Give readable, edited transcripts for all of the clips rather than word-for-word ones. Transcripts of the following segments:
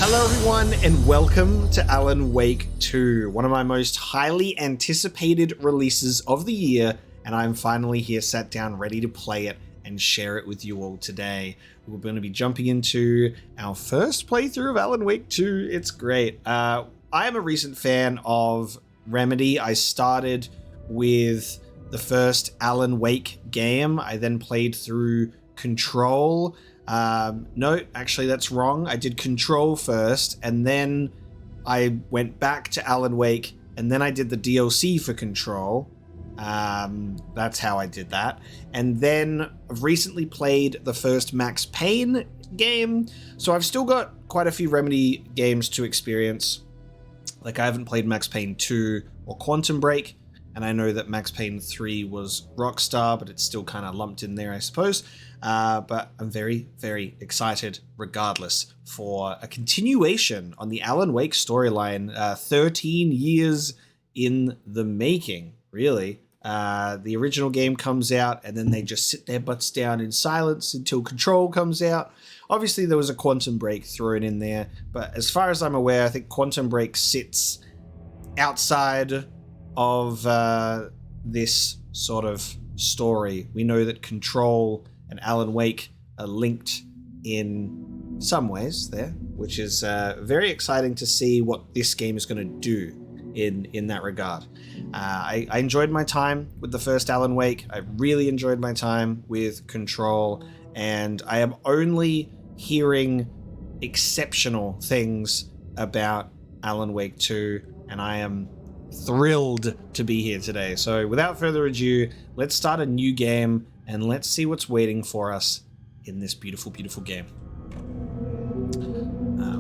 Hello everyone and welcome to Alan Wake 2, one of my most highly anticipated releases of the year, and I'm finally here sat down ready to play it and share it with you all today. We're going to be jumping into our first playthrough of Alan Wake 2. It's great. I am a recent fan of Remedy. I started with the first Alan Wake game. I then played through Control. No, actually that's wrong. I did Control first, and then I went back to Alan Wake, and then I did the DLC for Control. That's how I did that. And then I've recently played the first Max Payne game, so I've still got quite a few Remedy games to experience. Like, I haven't played Max Payne 2 or Quantum Break, and I know that Max Payne 3 was Rockstar, but it's still kind of lumped in there, I suppose. But I'm very, very excited, regardless, for a continuation on the Alan Wake storyline. 13 years in the making, really. The original game comes out, and then they just sit their butts down in silence until Control comes out. Obviously, there was a Quantum Break thrown in there, but as far as I'm aware, I think Quantum Break sits outside of this sort of story. We know that Control and Alan Wake are linked in some ways there, which is very exciting to see what this game is going to do in that regard. I enjoyed my time with the first Alan Wake. I really enjoyed my time with Control, and I am only hearing exceptional things about Alan Wake 2, and I am thrilled to be here today. So without further ado, let's start a new game and let's see what's waiting for us in this beautiful, beautiful game.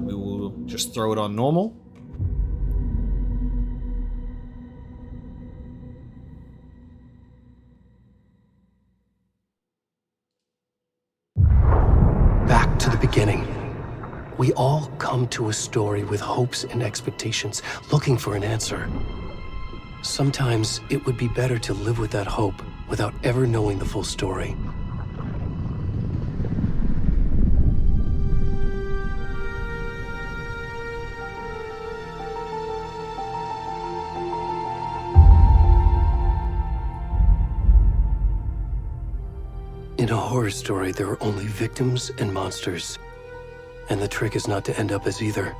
We will just throw it on normal. Back to the beginning. We all come to a story with hopes and expectations, looking for an answer. Sometimes it would be better to live with that hope without ever knowing the full story. In a horror story, there are only victims and monsters. And the trick is not to end up as either.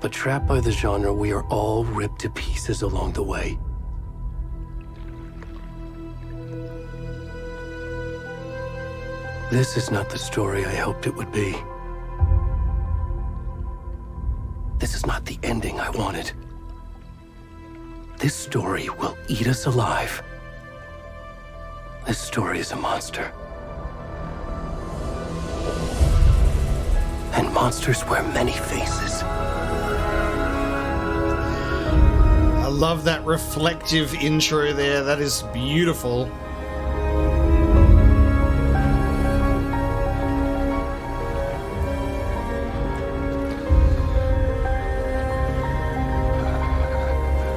But trapped by the genre, we are all ripped to pieces along the way. This is not the story I hoped it would be. This is not the ending I wanted. This story will eat us alive. This story is a monster. And monsters wear many faces. I love that reflective intro there. That is beautiful.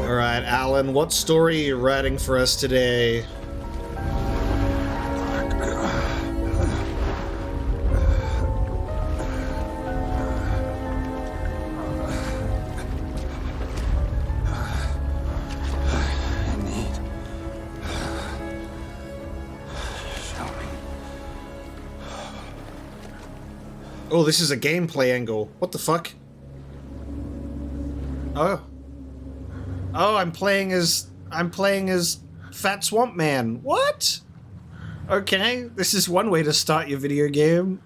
All right, Alan, what story are you writing for us today? Oh, this is a gameplay angle. What the fuck? Oh. Oh, I'm playing as Fat Swamp Man. What? Okay, this is one way to start your video game.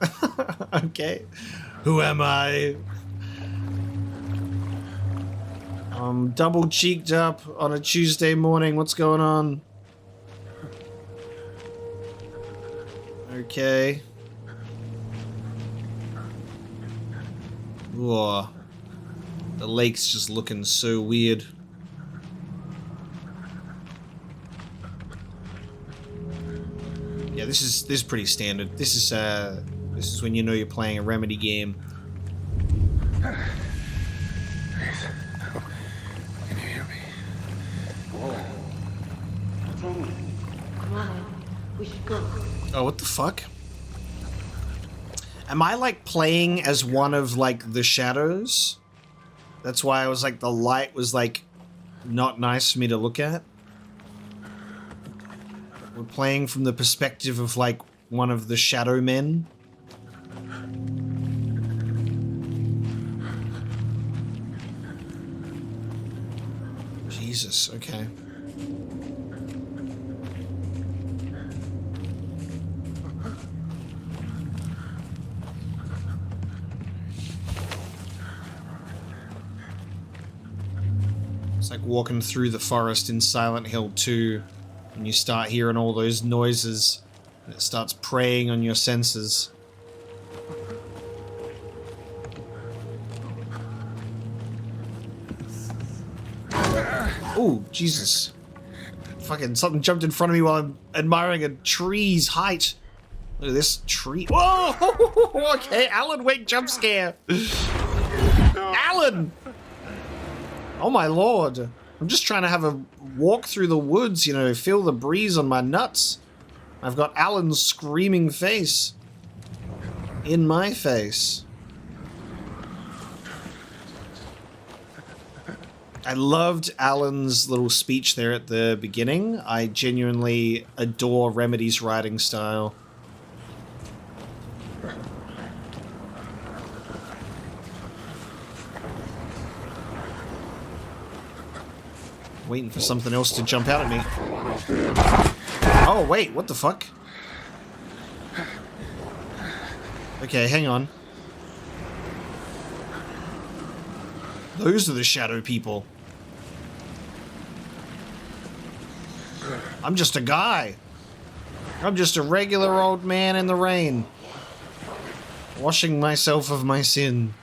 Okay. Who am I? I'm double cheeked up on a Tuesday morning. What's going on? Okay. Whoa. The lake's just looking so weird. Yeah, this is pretty standard. This is when you know you're playing a Remedy game. Please. Oh, can you hear me? Jamie, come on in. We should go. Oh, what the fuck? Am I like playing as one of like the shadows? That's why I was like, the light was like not nice for me to look at. We're playing from the perspective of like one of the shadow men. Jesus, okay. It's like walking through the forest in Silent Hill 2, and you start hearing all those noises, and it starts preying on your senses. Oh, Jesus. Fucking something jumped in front of me while I'm admiring a tree's height. Look at this tree. Whoa! Okay, Alan Wake jump scare. Alan! Oh my lord. I'm just trying to have a walk through the woods, you know, feel the breeze on my nuts. I've got Alan's screaming face in my face. I loved Alan's little speech there at the beginning. I genuinely adore Remedy's writing style. Waiting for something else to jump out at me. Oh, wait, what the fuck? Okay, hang on. Those are the shadow people. I'm just a guy. I'm just a regular old man in the rain. Washing myself of my sin.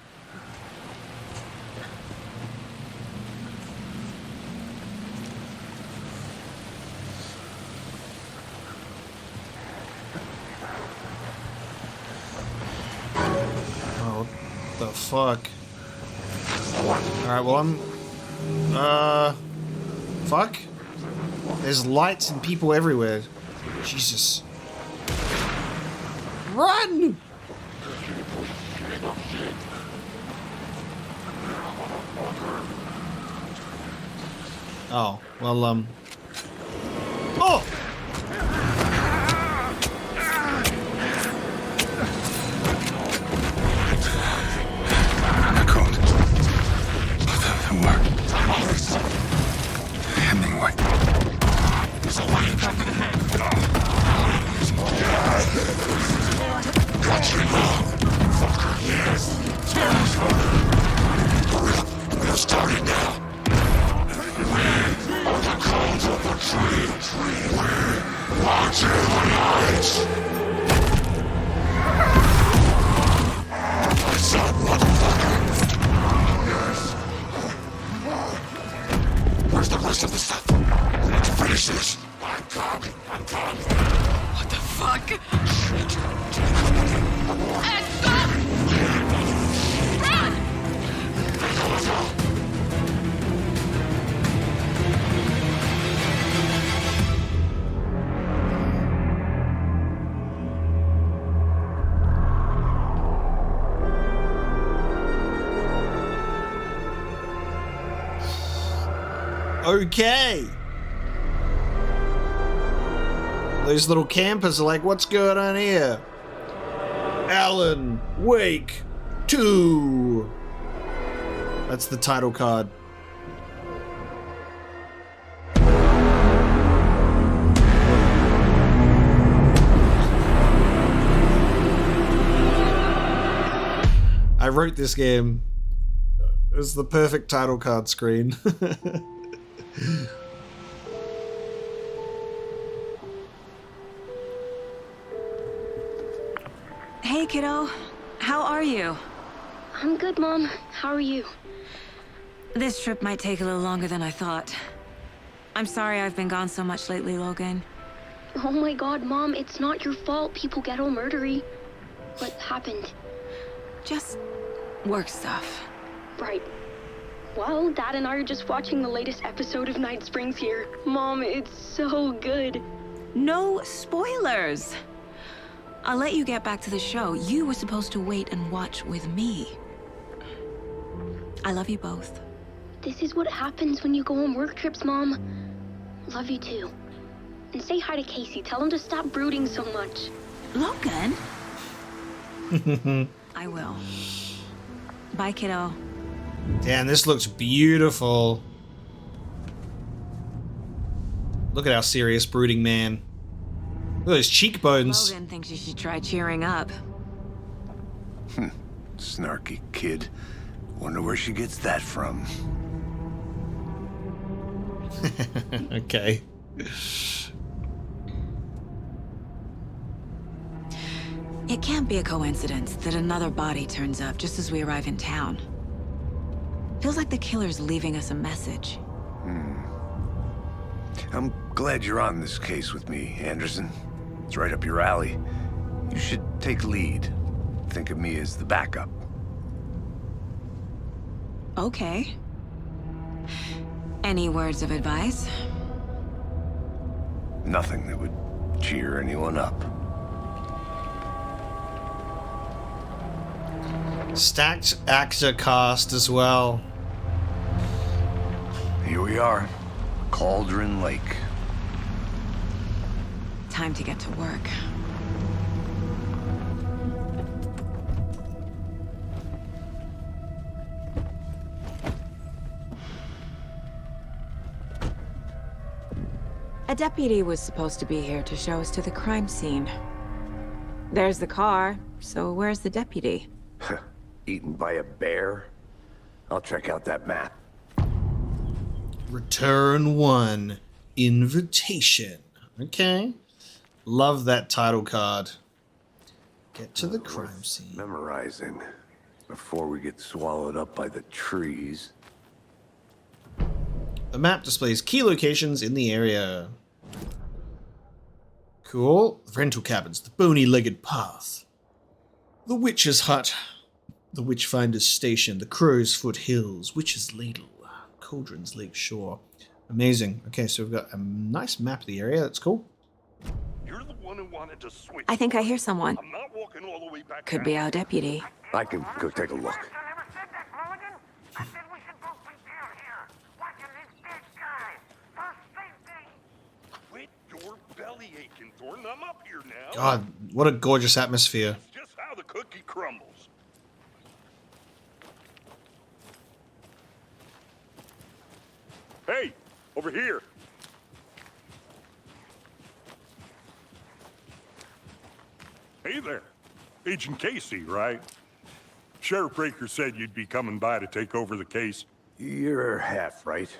Oh, what the fuck? Alright, well I'm... Fuck? There's lights and people everywhere. Jesus. Run! Oh, well, Oh! Hemingway. We're starting now. The cones of the tree. Watch the lights. My son, motherfucker. Where's the rest of the stuff? Let's finish this. I'm coming. What the fuck? Ed, stop! Run! Okay. Those little campers are like, what's going on here? Alan Wake 2. That's the title card. I wrote this game. It was the perfect title card screen. Hey, kiddo. How are you? I'm good, Mom. How are you? This trip might take a little longer than I thought. I'm sorry I've been gone so much lately, Logan. Oh my god, Mom, it's not your fault people get all murdery. What happened? Just work stuff. Right. Well, Dad and I are just watching the latest episode of Night Springs here. Mom, it's so good. No spoilers. I'll let you get back to the show. You were supposed to wait and watch with me. I love you both. This is what happens when you go on work trips, Mom. Love you too. And say hi to Casey. Tell him to stop brooding so much. Logan? I will. Bye, kiddo. Damn, this looks beautiful. Look at our serious brooding man. Look at those cheekbones. Logan thinks you should try cheering up. Snarky kid. Wonder where she gets that from. Okay. It can't be a coincidence that another body turns up just as we arrive in town. Feels like the killer's leaving us a message. I'm glad you're on this case with me, Anderson. It's right up your alley. You should take lead. Think of me as the backup. Okay. Any words of advice? Nothing that would cheer anyone up. Stacked actor cast as well. Here we are. Cauldron Lake. Time to get to work. A deputy was supposed to be here to show us to the crime scene. There's the car, so where's the deputy? Eaten by a bear? I'll check out that map. Return 1. Invitation. Okay. Love that title card. Get to the crime scene. Memorizing before we get swallowed up by the trees. The map displays key locations in the area. Cool. The rental cabins, the bony-legged path, the witch's hut, the witchfinder's station, the crow's foot hills, witch's ladle, Cauldron's Lake Shore. Amazing. Okay, so we've got a nice map of the area. That's cool. You're the one who wanted to switch. I think I hear someone. I'm not walking all the way back. Could be our deputy. I can go take a look. Quit your belly aching, Thornton. I'm up here now. God, what a gorgeous atmosphere. It's just how the cookie crumbles. Hey, over here. Hey there. Agent Casey, right? Sheriff Breaker said you'd be coming by to take over the case. You're half right.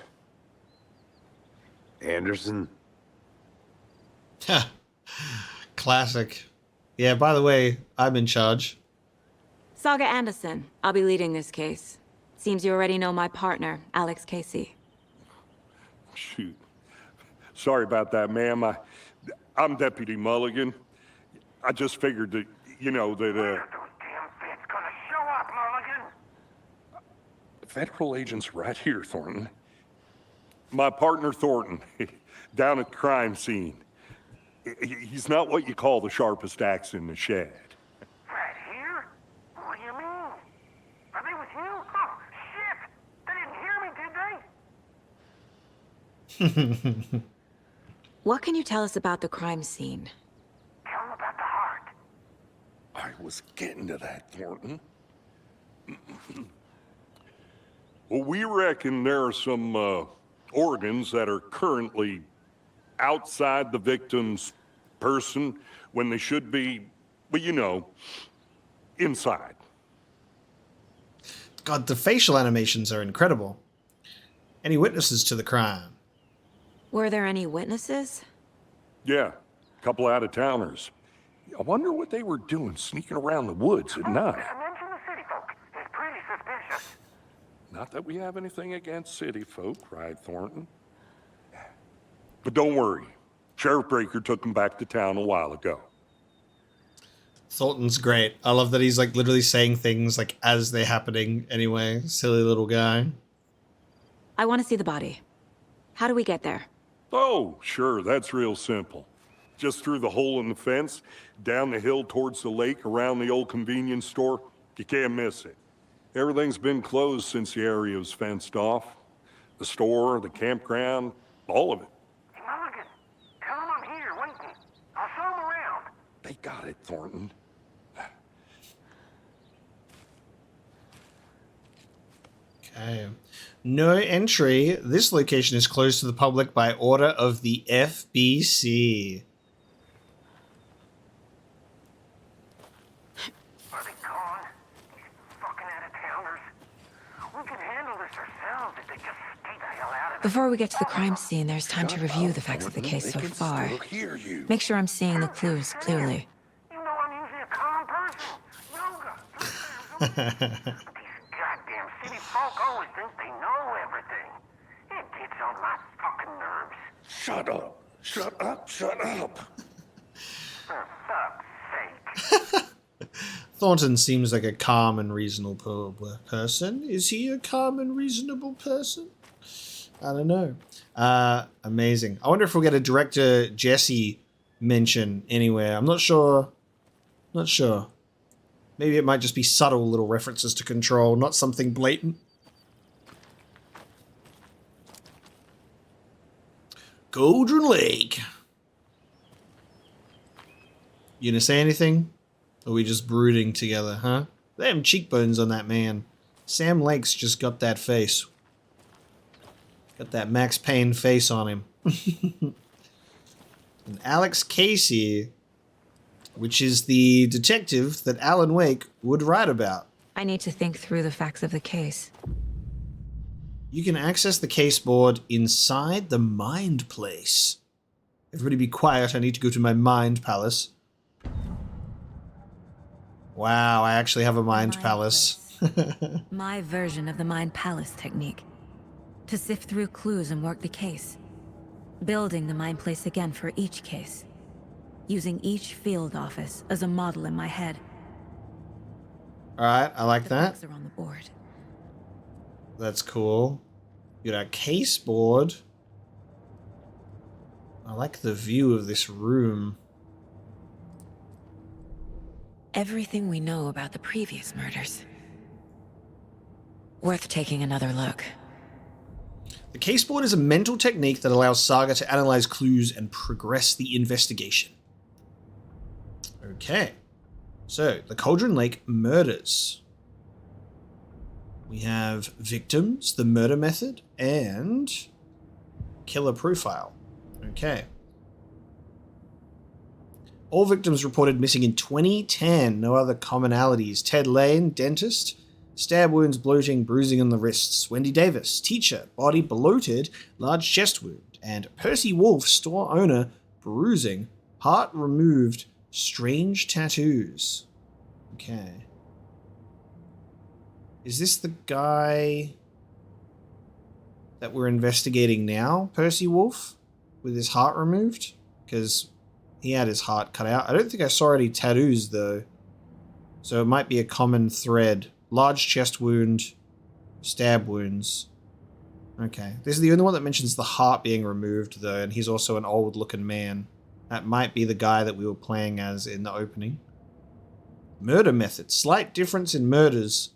Anderson? Ha. Classic. Yeah, by the way, I'm in charge. Saga Anderson. I'll be leading this case. Seems you already know my partner, Alex Casey. Shoot. Sorry about that, ma'am. I'm Deputy Mulligan. I just figured that, you know, that, Those damn feds gonna show up, Mulligan! federal agent's right here, Thornton. My partner, Thornton, down at the crime scene. He's not what you call the sharpest axe in the shed. Right here? What do you mean? Are they with you? Oh, shit! They didn't hear me, did they? What can you tell us about the crime scene? Tell them about the heart. I was getting to that, Thornton. Well, we reckon there are some organs that are currently outside the victim's person when they should be, well, you know, inside. God, the facial animations are incredible. Any witnesses to the crime? Were there any witnesses? Yeah, a couple out-of-towners. I wonder what they were doing sneaking around the woods at night. Mention the city folk. It's pretty suspicious. Not that we have anything against city folk, right, Thornton? But don't worry. Sheriff Breaker took them back to town a while ago. Thornton's great. I love that he's like literally saying things like as they're happening anyway. Silly little guy. I want to see the body. How do we get there? Oh, sure, that's real simple. Just through the hole in the fence, down the hill towards the lake, around the old convenience store. You can't miss it. Everything's been closed since the area was fenced off. The store, the campground, all of it. Hey, Mulligan, tell him I'm here waiting. I'll show him around. They got it, Thornton. Okay. No entry. This location is closed to the public by order of the FBC. Are they gone? These fucking out-of-towners? We can handle this ourselves if they just stay the hell out of it. Before we get to the crime scene, there's time to review the facts of the case so far. Hear you. Make sure I'm seeing the clues clearly. You know I'm usually a calm person. Yoga. These goddamn city folk always think they know everything. It gets on my fucking nerves. Shut up. Shut up. Shut up. For fuck's sake. Thornton seems like a calm and reasonable person. Is he a calm and reasonable person? I don't know. Amazing. I wonder if we'll get a director Jesse mention anywhere. I'm not sure. Not sure. Maybe it might just be subtle little references to Control, not something blatant. Cauldron Lake. You gonna say anything? Or are we just brooding together, huh? Them cheekbones on that man. Sam Lake's just got that face. Got that Max Payne face on him. And Alex Casey, which is the detective that Alan Wake would write about. I need to think through the facts of the case. You can access the case board inside the Mind Place. Everybody be quiet, I need to go to my Mind Palace. Wow, I actually have a Mind Palace. My version of the Mind Palace technique. To sift through clues and work the case. Building the Mind Place again for each case. Using each field office as a model in my head. Alright, I like The that. facts are on the board. That's cool. You got a case board. I like the view of this room. Everything we know about the previous murders. Worth taking another look. The case board is a mental technique that allows Saga to analyze clues and progress the investigation. Okay. So, the Cauldron Lake murders. We have victims, the murder method, and killer profile. Okay. All victims reported missing in 2010. No other commonalities. Ted Lane, dentist. Stab wounds, bloating, bruising on the wrists. Wendy Davis, teacher. Body bloated, large chest wound. And Percy Wolf, store owner, bruising. Heart removed, strange tattoos. Okay. Is this the guy that we're investigating now? Percy Wolf? With his heart removed? Because he had his heart cut out. I don't think I saw any tattoos, though. So it might be a common thread. Large chest wound. Stab wounds. Okay. This is the only one that mentions the heart being removed, though. And he's also an old-looking man. That might be the guy that we were playing as in the opening. Murder method. Slight difference in murders.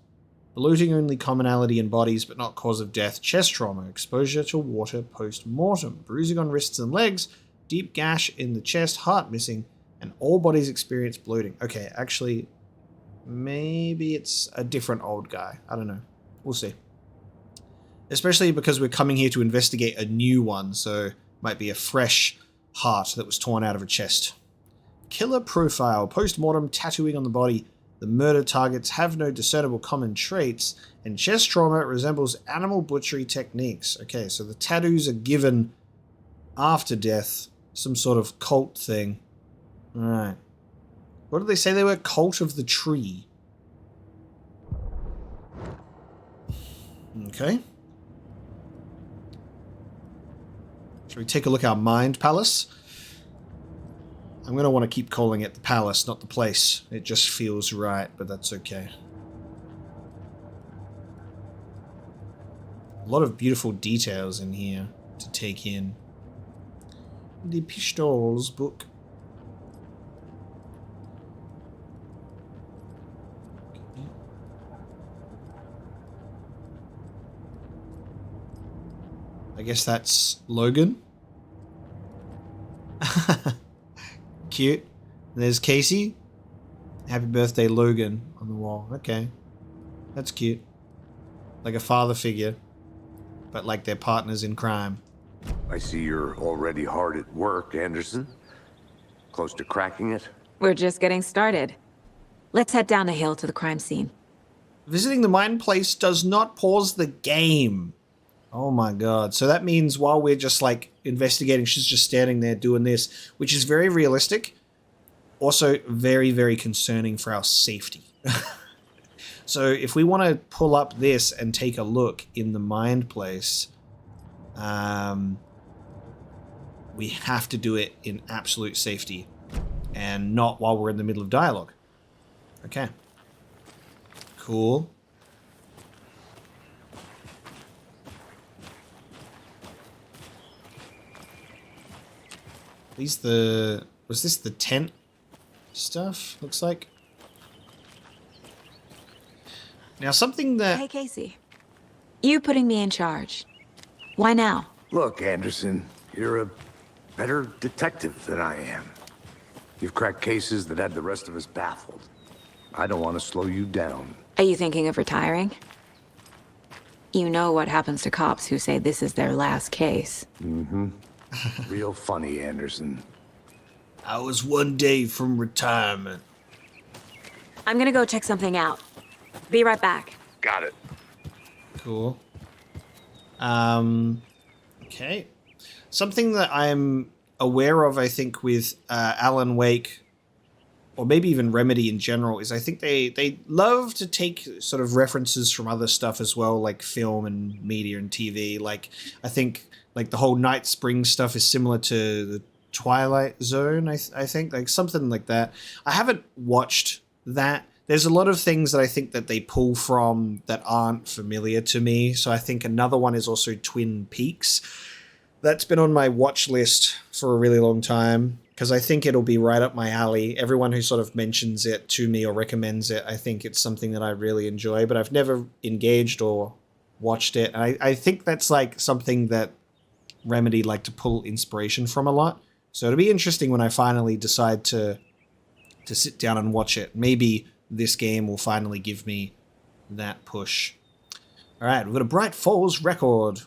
Bloating only commonality in bodies, but not cause of death. Chest trauma. Exposure to water post-mortem. Bruising on wrists and legs. Deep gash in the chest. Heart missing. And all bodies experience bloating. Okay, actually, maybe it's a different old guy. I don't know. We'll see. Especially because we're coming here to investigate a new one, so it might be a fresh heart that was torn out of a chest. Killer profile. Post-mortem tattooing on the body. The murder targets have no discernible common traits, and chest trauma resembles animal butchery techniques. Okay, so the tattoos are given after death. Some sort of cult thing. Alright. What did they say they were? Cult of the tree. Okay. Shall we take a look at our Mind Palace? I'm going to want to keep calling it the palace, not the place. It just feels right, but that's okay. A lot of beautiful details in here to take in. The Pistols book. I guess that's Logan. Cute. And there's Casey. Happy birthday, Logan, on the wall. Okay. That's cute. Like a father figure, but like they're partners in crime. I see you're already hard at work, Anderson. Close to cracking it? We're just getting started. Let's head down the hill to the crime scene. Visiting the mine place does not pause the game. Oh my god. So that means while we're just like investigating, she's just standing there doing this, which is very realistic. Also very, very concerning for our safety. So if we want to pull up this and take a look in the mine place, we have to do it in absolute safety and not while we're in the middle of dialogue. Okay. Cool. Was this the tent stuff? Looks like. Now something that... Hey, Casey. You putting me in charge. Why now? Look, Anderson, you're a better detective than I am. You've cracked cases that had the rest of us baffled. I don't want to slow you down. Are you thinking of retiring? You know what happens to cops who say this is their last case. Mm-hmm. Real funny, Anderson. I was one day from retirement. I'm gonna go check something out. Be right back. Got it. Cool. Okay. Something that I'm aware of, I think, with Alan Wake, or maybe even Remedy in general, is I think they love to take sort of references from other stuff as well, like film and media and TV. Like, I think like the whole Night Spring stuff is similar to the Twilight Zone, I think, like something like that. I haven't watched that. There's a lot of things that I think that they pull from that aren't familiar to me. So I think another one is also Twin Peaks. That's been on my watch list for a really long time because I think it'll be right up my alley. Everyone who sort of mentions it to me or recommends it, I think it's something that I really enjoy, but I've never engaged or watched it. And I think that's like something that Remedy like to pull inspiration from a lot. So it'll be interesting when I finally decide to sit down and watch it. Maybe this game will finally give me that push. All right, we've got a Bright Falls record.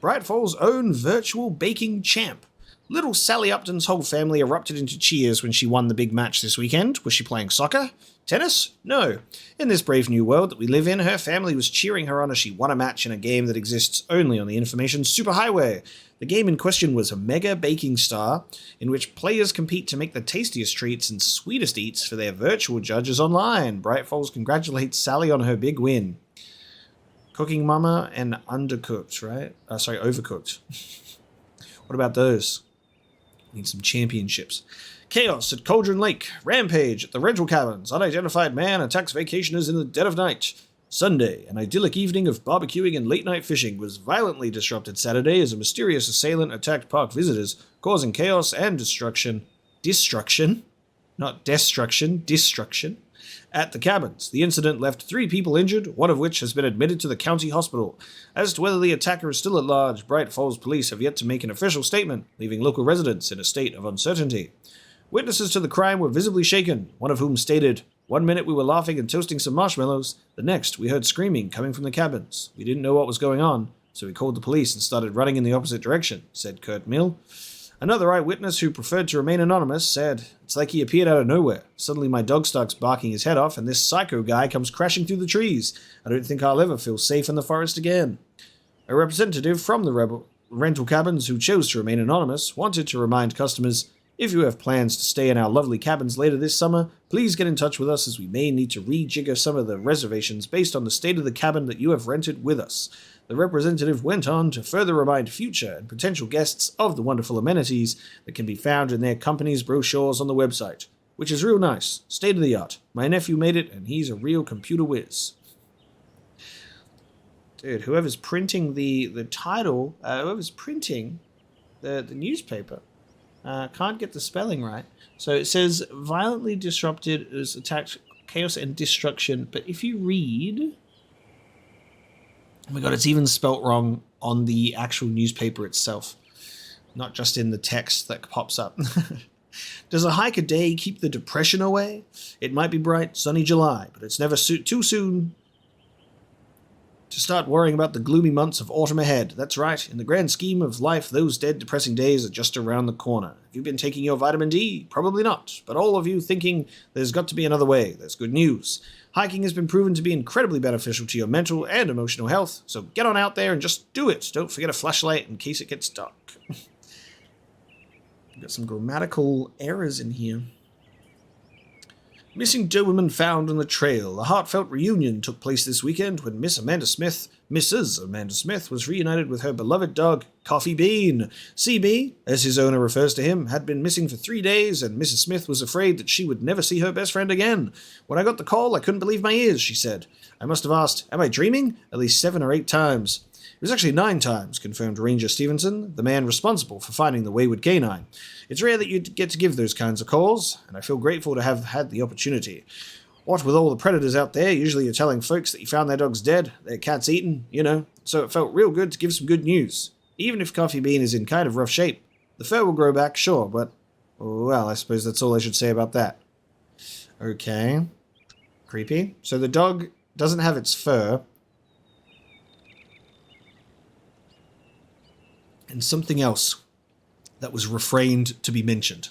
Bright Falls' own virtual baking champ. Little Sally Upton's whole family erupted into cheers when she won the big match this weekend. Was she playing soccer? Tennis? No. In this brave new world that we live in, her family was cheering her on as she won a match in a game that exists only on the information superhighway. The game in question was a Mega Baking Star, in which players compete to make the tastiest treats and sweetest eats for their virtual judges online. Bright Falls congratulates Sally on her big win. Cooking Mama and Undercooked, right? Sorry, Overcooked. What about those? Need some championships. Chaos at Cauldron Lake. Rampage at the rental cabins. Unidentified man attacks vacationers in the dead of night. Sunday, an idyllic evening of barbecuing and late-night fishing was violently disrupted Saturday as a mysterious assailant attacked park visitors, causing chaos and destruction. Destruction? Not destruction, destruction. At the cabins, the incident left 3 people injured, one of which has been admitted to the county hospital. As to whether the attacker is still at large, Bright Falls police have yet to make an official statement, leaving local residents in a state of uncertainty. Witnesses to the crime were visibly shaken, one of whom stated, "One minute we were laughing and toasting some marshmallows, the next we heard screaming coming from the cabins. We didn't know what was going on, so we called the police and started running in the opposite direction," said Kurt Mill. Another eyewitness who preferred to remain anonymous said, "It's like he appeared out of nowhere. Suddenly my dog starts barking his head off and this psycho guy comes crashing through the trees. I don't think I'll ever feel safe in the forest again." A representative from the rental cabins who chose to remain anonymous wanted to remind customers, "If you have plans to stay in our lovely cabins later this summer, please get in touch with us as we may need to rejigger some of the reservations based on the state of the cabin that you have rented with us." The representative went on to further remind future and potential guests of the wonderful amenities that can be found in their company's brochures on the website, which is real nice, state of the art. My nephew made it and he's a real computer whiz. Dude, whoever's printing the title, whoever's printing the newspaper, can't get the spelling right. So it says violently disrupted as attacked chaos and destruction. But if you read, oh my god, it's even spelt wrong on the actual newspaper itself, not just in the text that pops up. Does a hike a day keep the depression away? It might be bright, sunny July, but it's never too soon to start worrying about the gloomy months of autumn ahead. That's right, in the grand scheme of life, those dead, depressing days are just around the corner. Have you been taking your vitamin D? Probably not, but all of you thinking there's got to be another way, there's good news. Hiking has been proven to be incredibly beneficial to your mental and emotional health, so get on out there and just do it. Don't forget a flashlight in case it gets dark. Got some grammatical errors in here. Missing Doberman found on the trail. A heartfelt reunion took place this weekend when Mrs. Amanda Smith was reunited with her beloved dog, Coffee Bean. CB, as his owner refers to him, had been missing for 3 days, and Mrs. Smith was afraid that she would never see her best friend again. When I got the call, I couldn't believe my ears, she said. I must have asked, am I dreaming? At least 7 or 8 times. It was actually 9 times, confirmed Ranger Stevenson, the man responsible for finding the wayward canine. It's rare that you get to give those kinds of calls, and I feel grateful to have had the opportunity. What with all the predators out there, usually you're telling folks that you found their dogs dead, their cats eaten, so it felt real good to give some good news. Even if Coffee Bean is in kind of rough shape. The fur will grow back, sure, but, well, I suppose that's all I should say about that. Okay. Creepy. So the dog doesn't have its fur. And something else that was refrained to be mentioned.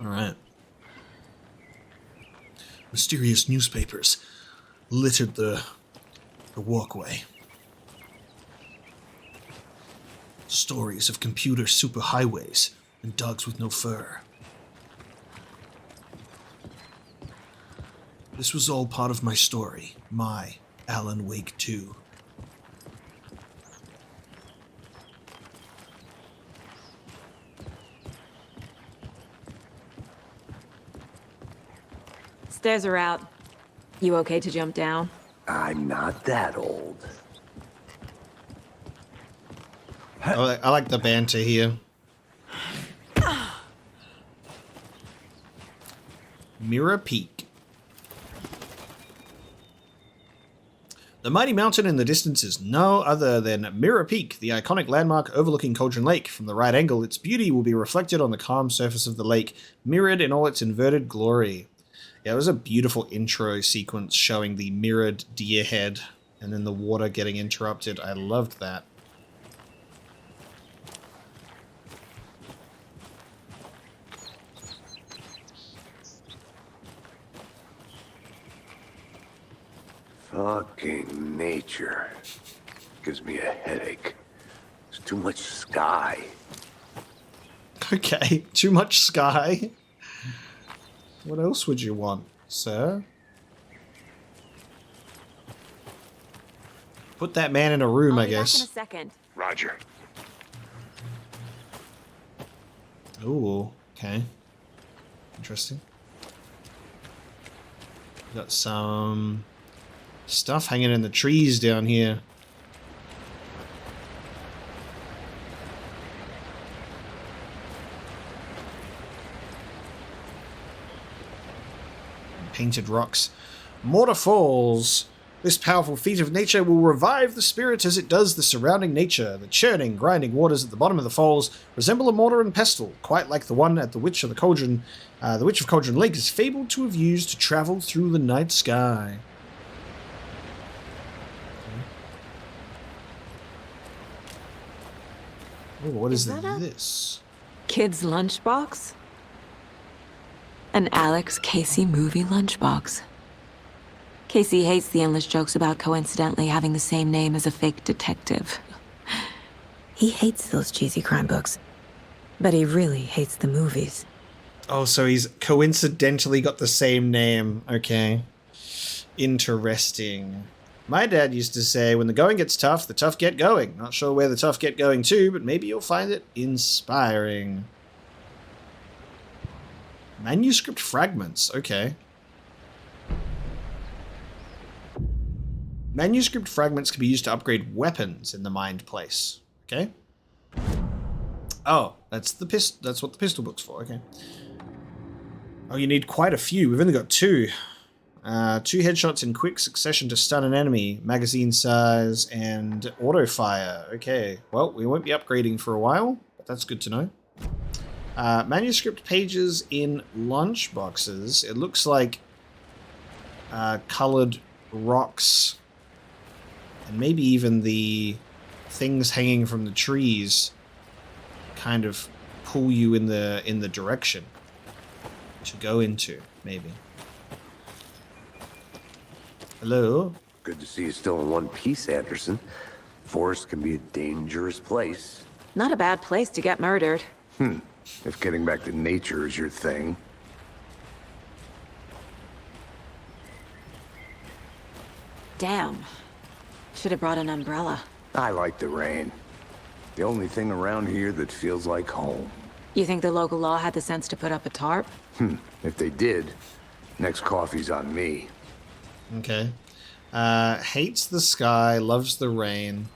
Alright. Mysterious newspapers littered the walkway. Stories of computer superhighways and dogs with no fur. This was all part of my story, my Alan Wake 2. Stairs are out. You okay to jump down? I'm not that old. I like the banter here. Mirror Peak. The mighty mountain in the distance is no other than Mirror Peak, the iconic landmark overlooking Cauldron Lake. From the right angle, its beauty will be reflected on the calm surface of the lake, mirrored in all its inverted glory. Yeah, it was a beautiful intro sequence showing the mirrored deer head and then the water getting interrupted. I loved that. Fucking nature. Gives me a headache. There's too much sky. Okay, too much sky. What else would you want, sir? Put that man in a room, I guess. Back in a second. Roger. Ooh, okay. Interesting. Got some stuff hanging in the trees down here. Painted rocks. Mortar falls. This powerful feat of nature will revive the spirit as it does the surrounding nature. The churning, grinding waters at the bottom of the falls resemble a mortar and pestle, quite like the one at the Witch of Cauldron Lake is fabled to have used to travel through the night sky. Oh, what is this? Kid's lunchbox? An Alex Casey movie lunchbox. Casey hates the endless jokes about coincidentally having the same name as a fake detective. He hates those cheesy crime books, but he really hates the movies. Oh, so he's coincidentally got the same name. Okay. Interesting. My dad used to say, when the going gets tough, the tough get going. Not sure where the tough get going to, but maybe you'll find it inspiring. Manuscript fragments. Okay. Manuscript fragments can be used to upgrade weapons in the mined place. Okay. Oh, that's what the pistol book's for. Okay. Oh, you need quite a few. We've only got 2. 2 headshots in quick succession to stun an enemy, magazine size, and auto fire. Okay, well, we won't be upgrading for a while, but that's good to know. Manuscript pages in lunchboxes. It looks like colored rocks, and maybe even the things hanging from the trees kind of pull you in the direction to go into, maybe. Hello? Good to see you still in one piece, Anderson. Forest can be a dangerous place. Not a bad place to get murdered. If getting back to nature is your thing. Damn. Should have brought an umbrella. I like the rain. The only thing around here that feels like home. You think the local law had the sense to put up a tarp? If they did, next coffee's on me. Okay. Hates the sky, loves the rain.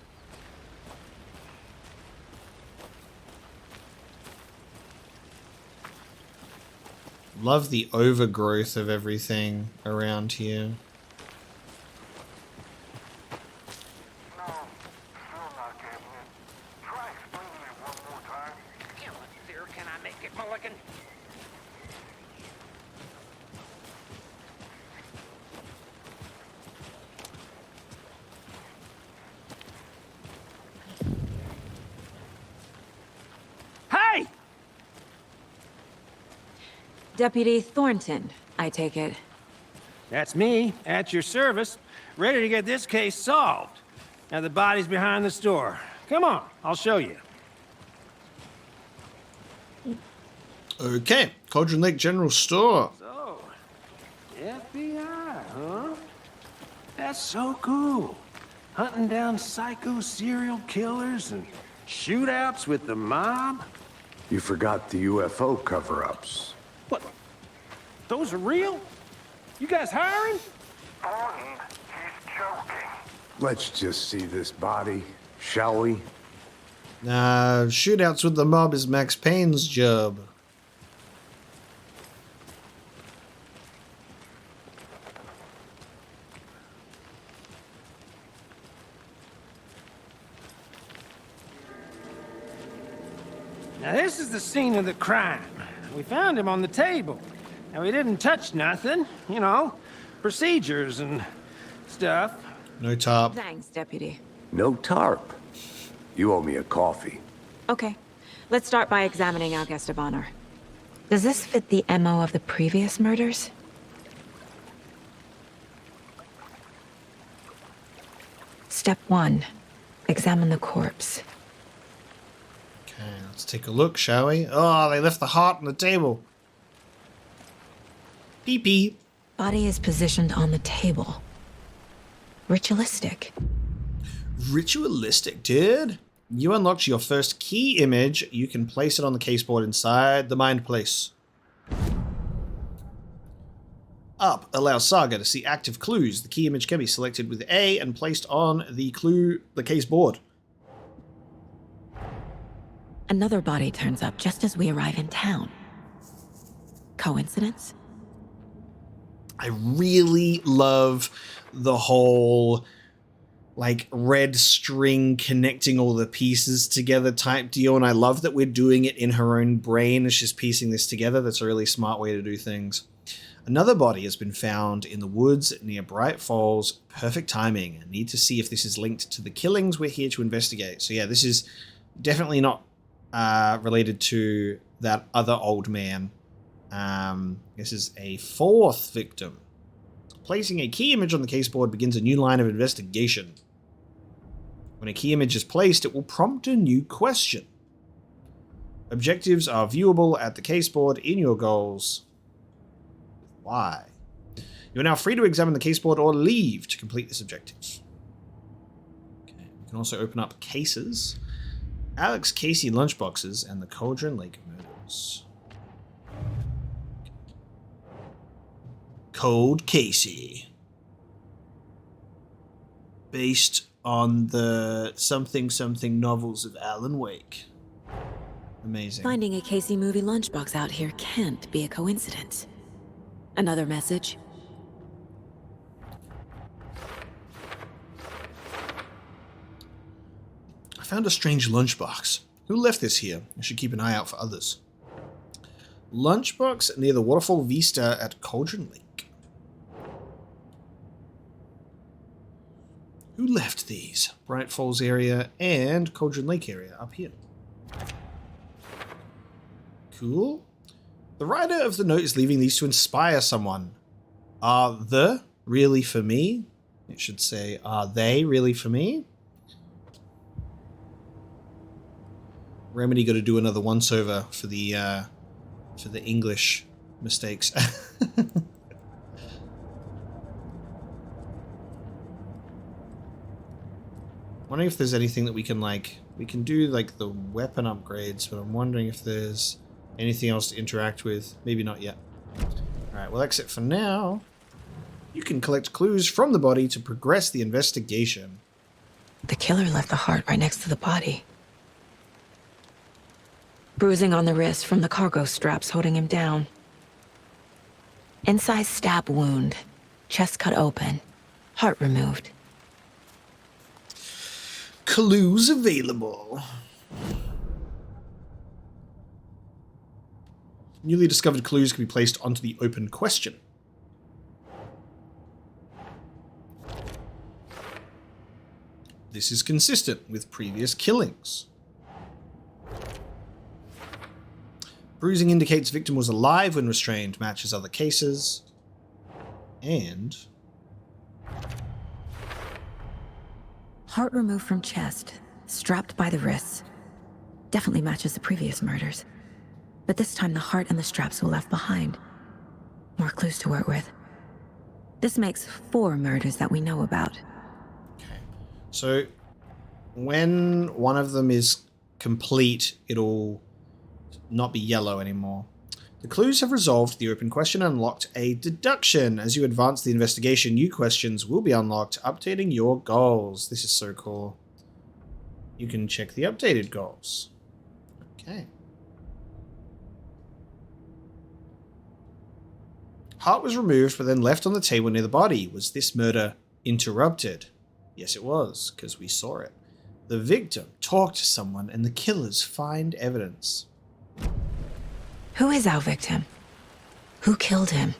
Love the overgrowth of everything around here. No, still not getting it. Try explaining it one more time. Kill it, sir. Can I make it, Mulligan? Hey! Deputy Thornton, I take it. That's me, at your service, ready to get this case solved. Now the body's behind the store. Come on, I'll show you. Okay, Cauldron Lake General Store. So, FBI, huh? That's so cool. Hunting down psycho serial killers and shootouts with the mob. You forgot the UFO cover-ups. What? Those are real? You guys hiring? Thornton, he's joking. Let's just see this body, shall we? Shootouts with the mob is Max Payne's job. Now this is the scene of the crime. We found him on the table. Now we didn't touch nothing, you know, procedures and stuff. No tarp. Thanks, Deputy. No tarp. You owe me a coffee. Okay, let's start by examining our guest of honor. Does this fit the MO of the previous murders? Step 1. Examine the corpse. Okay, let's take a look, shall we? Oh, they left the heart on the table. Pee-pee. Body is positioned on the table. Ritualistic. Ritualistic, dude. You unlocked your first key image. You can place it on the caseboard inside the mind place. Up allows Saga to see active clues. The key image can be selected with A and placed on the case board. Another body turns up just as we arrive in town. Coincidence? I really love the whole like red string connecting all the pieces together type deal, and I love that we're doing it in her own brain. It's just piecing this together. That's a really smart way to do things. Another body has been found in the woods near Bright Falls. Perfect timing. I need to see if this is linked to the killings. We're here to investigate. So yeah, this is definitely not related to that other old man. This is a fourth victim. Placing a key image on the caseboard begins a new line of investigation. When a key image is placed, it will prompt a new question. Objectives are viewable at the caseboard in your goals. Why? You are now free to examine the caseboard or leave to complete this objective. Okay, we can also open up cases. Alex Casey lunchboxes and the Cauldron Lake murders. Cold Casey. Based on the something novels of Alan Wake. Amazing. Finding a Casey movie lunchbox out here can't be a coincidence. Another message. found a strange lunchbox. Who left this here? I should keep an eye out for others. Lunchbox near the Waterfall Vista at Cauldron Lake. Who left these? Bright Falls area and Cauldron Lake area up here. Cool. The writer of the note is leaving these to inspire someone. Are the really for me? It should say, are they really for me? Remedy got to do another once-over for the English mistakes. Wondering if there's anything that we can do like the weapon upgrades, but I'm wondering if there's anything else to interact with. Maybe not yet. Alright, we'll exit for now. You can collect clues from the body to progress the investigation. The killer left the heart right next to the body. Bruising on the wrist from the cargo straps holding him down. Incised stab wound. Chest cut open. Heart removed. Clues available. Newly discovered clues can be placed onto the open question. This is consistent with previous killings. Bruising indicates victim was alive when restrained, matches other cases. And heart removed from chest, strapped by the wrists. Definitely matches the previous murders. But this time the heart and the straps were left behind. More clues to work with. This makes 4 murders that we know about. okay. So when one of them is complete, it'll not be yellow anymore. The clues have resolved the open question and unlocked a deduction. As you advance the investigation, new questions will be unlocked, updating your goals. This is so cool. You can check the updated goals. Okay. Heart was removed, but then left on the table near the body. Was this murder interrupted? Yes, it was, because we saw it. The victim talked to someone, and the killers find evidence. Who is our victim? Who killed him?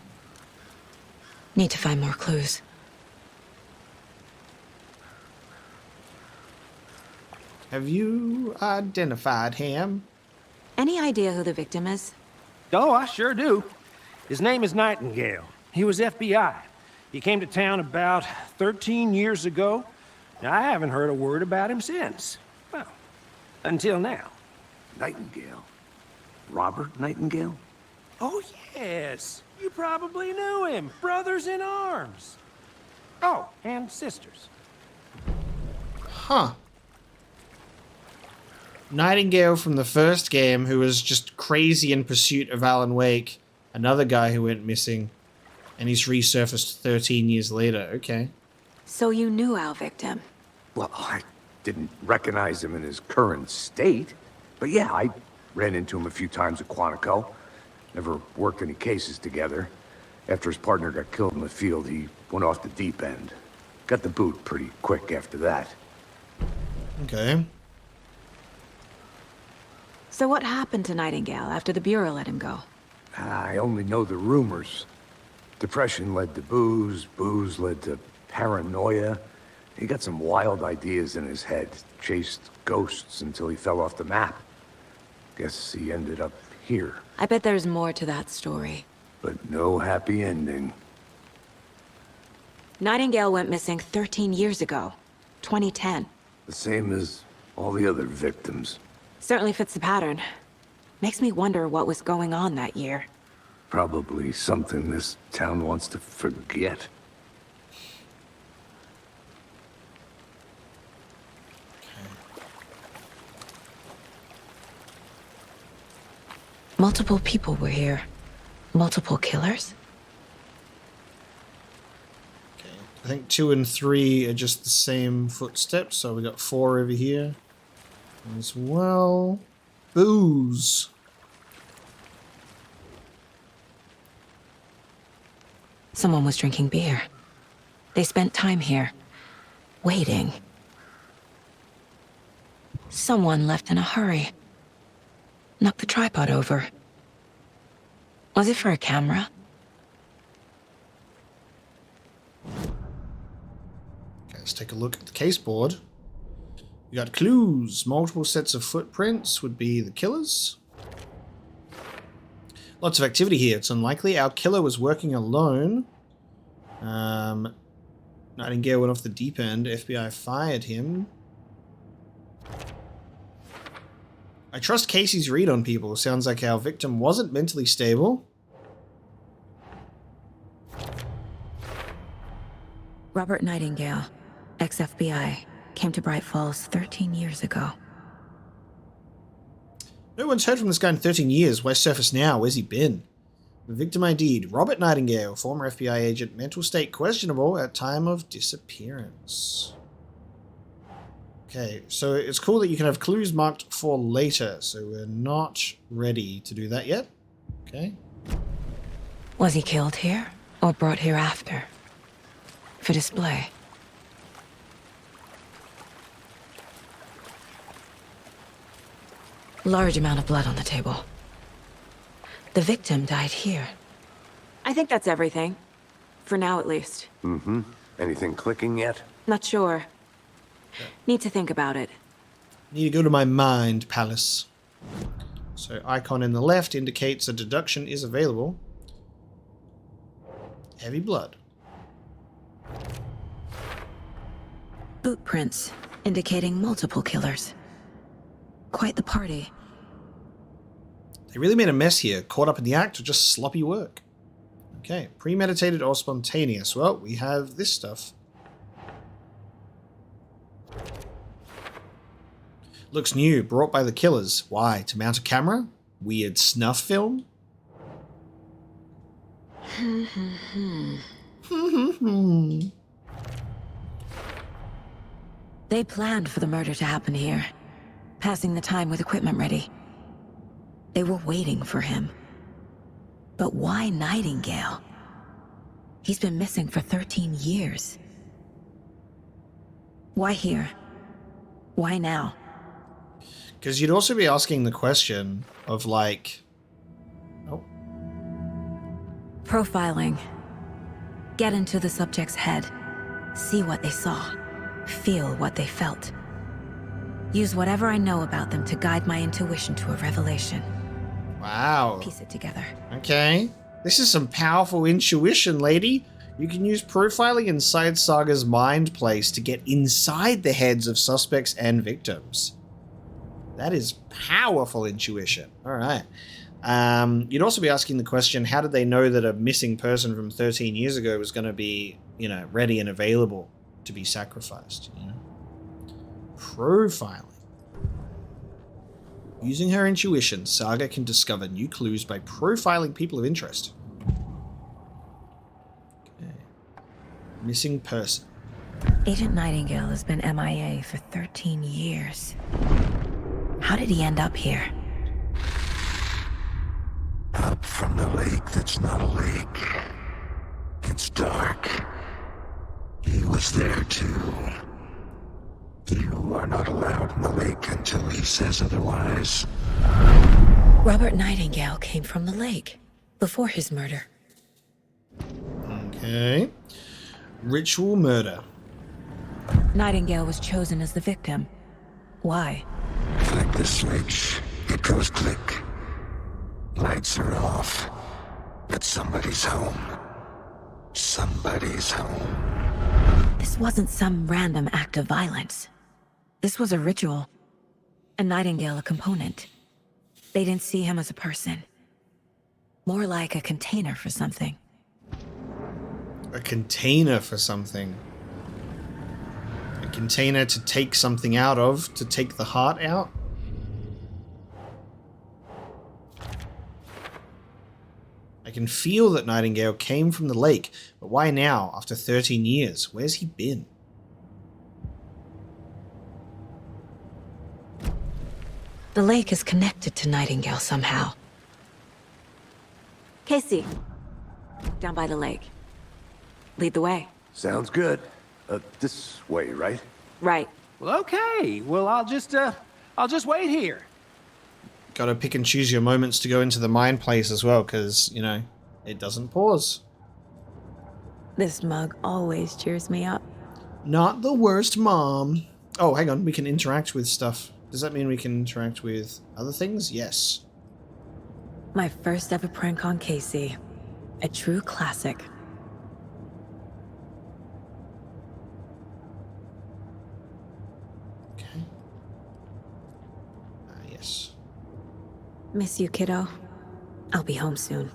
Need to find more clues. Have you identified him? Any idea who the victim is? Oh, I sure do. His name is Nightingale. He was FBI. He came to town about 13 years ago. Now, I haven't heard a word about him since. Well, until now. Nightingale? Robert Nightingale? Oh, yes. You probably knew him. Brothers in arms. Oh, and sisters. Huh. Nightingale from the first game, who was just crazy in pursuit of Alan Wake. Another guy who went missing. And he's resurfaced 13 years later. Okay. So you knew our victim? Well, I didn't recognize him in his current state. But yeah, I ran into him a few times at Quantico. Never worked any cases together. After his partner got killed in the field, he went off the deep end. Got the boot pretty quick after that. Okay. So what happened to Nightingale after the Bureau let him go? I only know the rumors. Depression led to booze, booze led to paranoia. He got some wild ideas in his head, chased ghosts until he fell off the map. Guess he ended up here. I bet there's more to that story. But no happy ending. Nightingale went missing 13 years ago. 2010. The same as all the other victims. Certainly fits the pattern. Makes me wonder what was going on that year. Probably something this town wants to forget. Multiple people were here. Multiple killers? Okay. I think 2 and 3 are just the same footsteps, so we got 4 over here as well. Booze. Someone was drinking beer. They spent time here, waiting. Someone left in a hurry. Knocked the tripod over. Was it for a camera? Okay, let's take a look at the case board. We got clues. Multiple sets of footprints would be the killers. Lots of activity here. It's unlikely our killer was working alone. Nightingale went off the deep end. FBI fired him. I trust Casey's read on people. Sounds like our victim wasn't mentally stable. Robert Nightingale, ex-FBI, came to Bright Falls 13 years ago. No one's heard from this guy in 13 years. Why surface now? Where's he been? The victim ID'd. Robert Nightingale, former FBI agent, mental state questionable at time of disappearance. Okay, so it's cool that you can have clues marked for later, so we're not ready to do that yet. Okay. Was he killed here or brought here after? For display? Large amount of blood on the table. The victim died here. I think that's everything. For now, at least. Mm-hmm. Anything clicking yet? Not sure. Need to think about it. Need to go to my mind palace. So icon in the left indicates a deduction is available. Heavy blood. Boot prints, indicating multiple killers. Quite the party. They really made a mess here. Caught up in the act or just sloppy work? Okay, premeditated or spontaneous? Well, we have this stuff. Looks new, brought by the killers. Why? To mount a camera? Weird snuff film? They planned for the murder to happen here, passing the time with equipment ready. They were waiting for him. But why Nightingale? He's been missing for 13 years. Why here? Why now? Because you'd also be asking the question of like... Oh. Profiling. Get into the subject's head. See what they saw. Feel what they felt. Use whatever I know about them to guide my intuition to a revelation. Wow. Piece it together. Okay. This is some powerful intuition, lady. You can use profiling inside Saga's mind place to get inside the heads of suspects and victims. That is powerful intuition. All right. You'd also be asking the question, how did they know that a missing person from 13 years ago was going to be, ready and available to be sacrificed? Profiling. Using her intuition, Saga can discover new clues by profiling people of interest. Okay. Missing person. Agent Nightingale has been MIA for 13 years. How did he end up here? Up from the lake that's not a lake. It's dark. He was there too. You are not allowed in the lake until he says otherwise. Robert Nightingale came from the lake before his murder. Okay. Ritual murder. Nightingale was chosen as the victim. Why? Flick the switch. It goes click. Lights are off. But somebody's home. Somebody's home. This wasn't some random act of violence. This was a ritual. And Nightingale a component. They didn't see him as a person. More like a container for something. A container for something. A container to take something out of, to take the heart out? I can feel that Nightingale came from the lake, but why now, after 13 years? Where's he been? The lake is connected to Nightingale somehow. Casey. Down by the lake. Lead the way. Sounds good. This way, right? Right. Well, okay. Well, I'll just I'll just wait here. Gotta pick and choose your moments to go into the mine place as well, because, you know, it doesn't pause. This mug always cheers me up. Not the worst, Mom. Oh, hang on, we can interact with stuff. Does that mean we can interact with other things? Yes. My first ever prank on Casey. A true classic. Okay. Yes. Miss you, kiddo. I'll be home soon.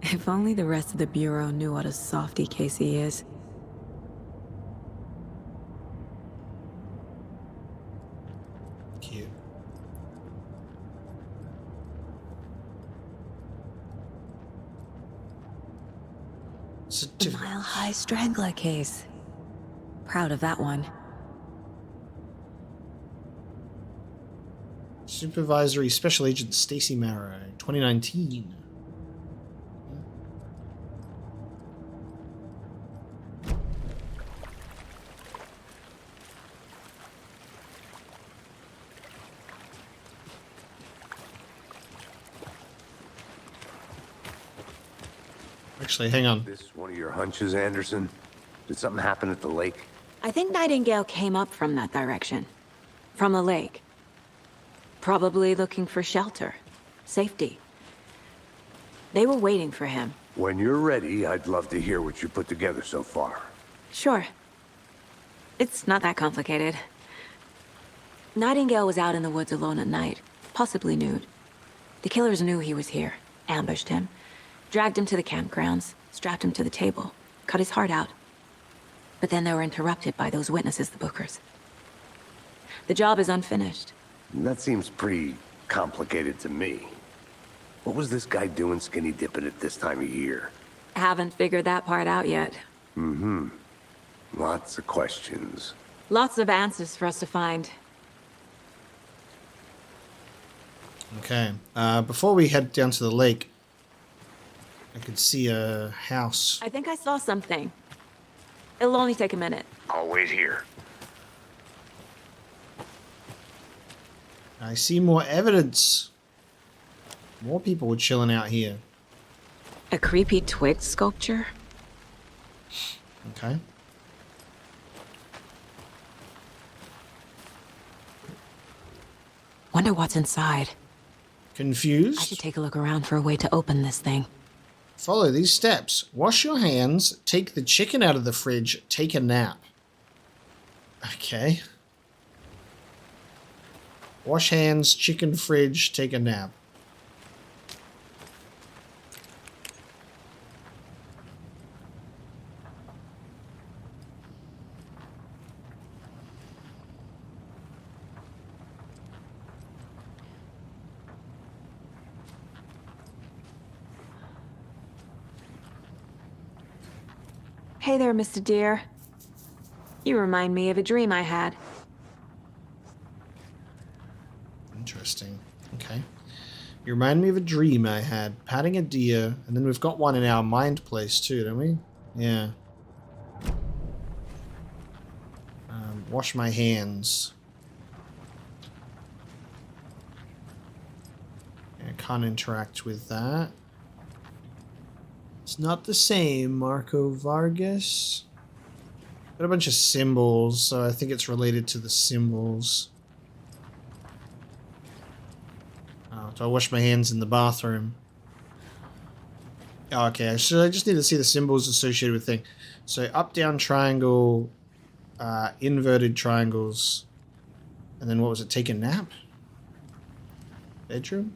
If only the rest of the Bureau knew what a softie Casey is. Cute. The Mile High Strangler case. Proud of that one. Supervisory Special Agent Stacy Marrow, 2019. Actually, hang on. This one of your hunches, Anderson? Did something happen at the lake? I think Nightingale came up from that direction. From the lake. Probably looking for shelter. Safety. They were waiting for him. When you're ready, I'd love to hear what you put together so far. Sure. It's not that complicated. Nightingale was out in the woods alone at night, possibly nude. The killers knew he was here, ambushed him, dragged him to the campgrounds, strapped him to the table, cut his heart out. But then they were interrupted by those witnesses, the Bookers. The job is unfinished. That seems pretty complicated to me. What was this guy doing skinny dipping at this time of year? Haven't figured that part out yet. Mm-hmm. Lots of questions. Lots of answers for us to find. Okay. Before we head down to the lake, I could see a house. I think I saw something. It'll only take a minute. I'll wait here. I see more evidence. More people were chilling out here. A creepy twig sculpture? Okay. Wonder what's inside. Confused? I should take a look around for a way to open this thing. Follow these steps. Wash your hands, take the chicken out of the fridge, take a nap. Okay. Wash hands, chicken fridge, take a nap. Hey there, Mr. Deer. You remind me of a dream I had. Interesting. Okay. You remind me of a dream I had. Patting a deer, and then we've got one in our mind place too, don't we? Yeah. Wash my hands. I can't interact with that. It's not the same, Marco Vargas. Got a bunch of symbols, so I think it's related to the symbols. Oh, do I wash my hands in the bathroom? Oh, okay, so I just need to see the symbols associated with thing. So up, down, triangle, inverted triangles, and then what was it? Take a nap? Bedroom?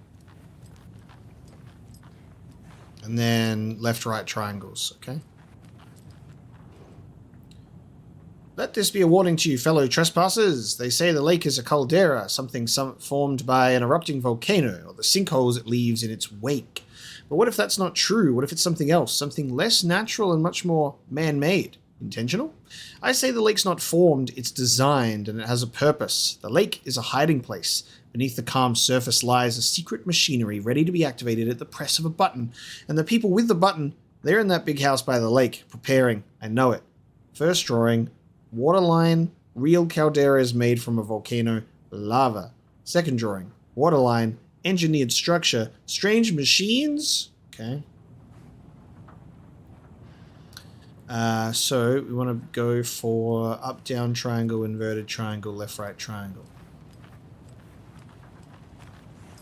And then left, right triangles, okay? Let this be a warning to you, fellow trespassers. They say the lake is a caldera, something formed by an erupting volcano, or the sinkholes it leaves in its wake. But what if that's not true? What if it's something else, something less natural and much more man-made? Intentional? I say the lake's not formed, it's designed, and it has a purpose. The lake is a hiding place. Beneath the calm surface lies a secret machinery ready to be activated at the press of a button. And the people with the button, they're in that big house by the lake, preparing. I know it. First drawing, water line, Real caldera is made from a volcano. Lava. Second drawing. Waterline. Engineered structure. Strange machines. Okay. So we want to go for up, down, triangle, inverted triangle, left, right, triangle.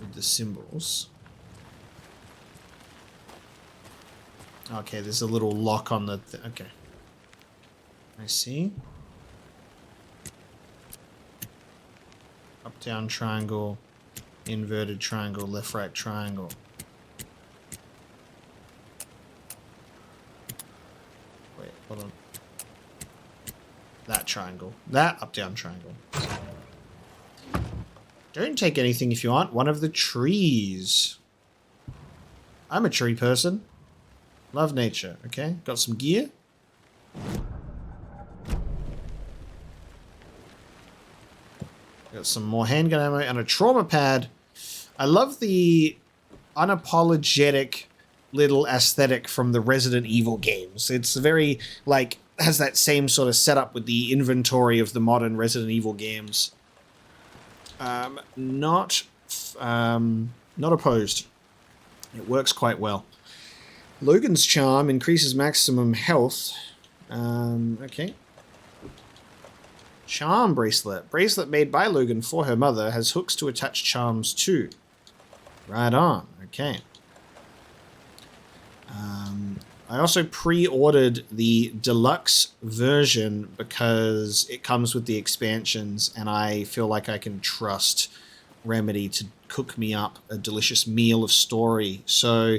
With the symbols. Okay, there's a little lock on the... okay. I see. Up, down, triangle, inverted triangle, left, right, triangle. Wait, hold on. That triangle. That up, down, triangle. Don't take anything if you aren't one of the trees. I'm a tree person. Love nature, okay? Got some gear. Got some more handgun ammo and a trauma pad. I love the unapologetic little aesthetic from the Resident Evil games. It's very, like, has that same sort of setup with the inventory of the modern Resident Evil games. Not opposed. It works quite well. Logan's charm increases maximum health. Okay. Charm bracelet. Bracelet made by Logan for her mother has hooks to attach charms to. Right on. Okay. I also pre-ordered the deluxe version because it comes with the expansions and I feel like I can trust Remedy to cook me up a delicious meal of story. So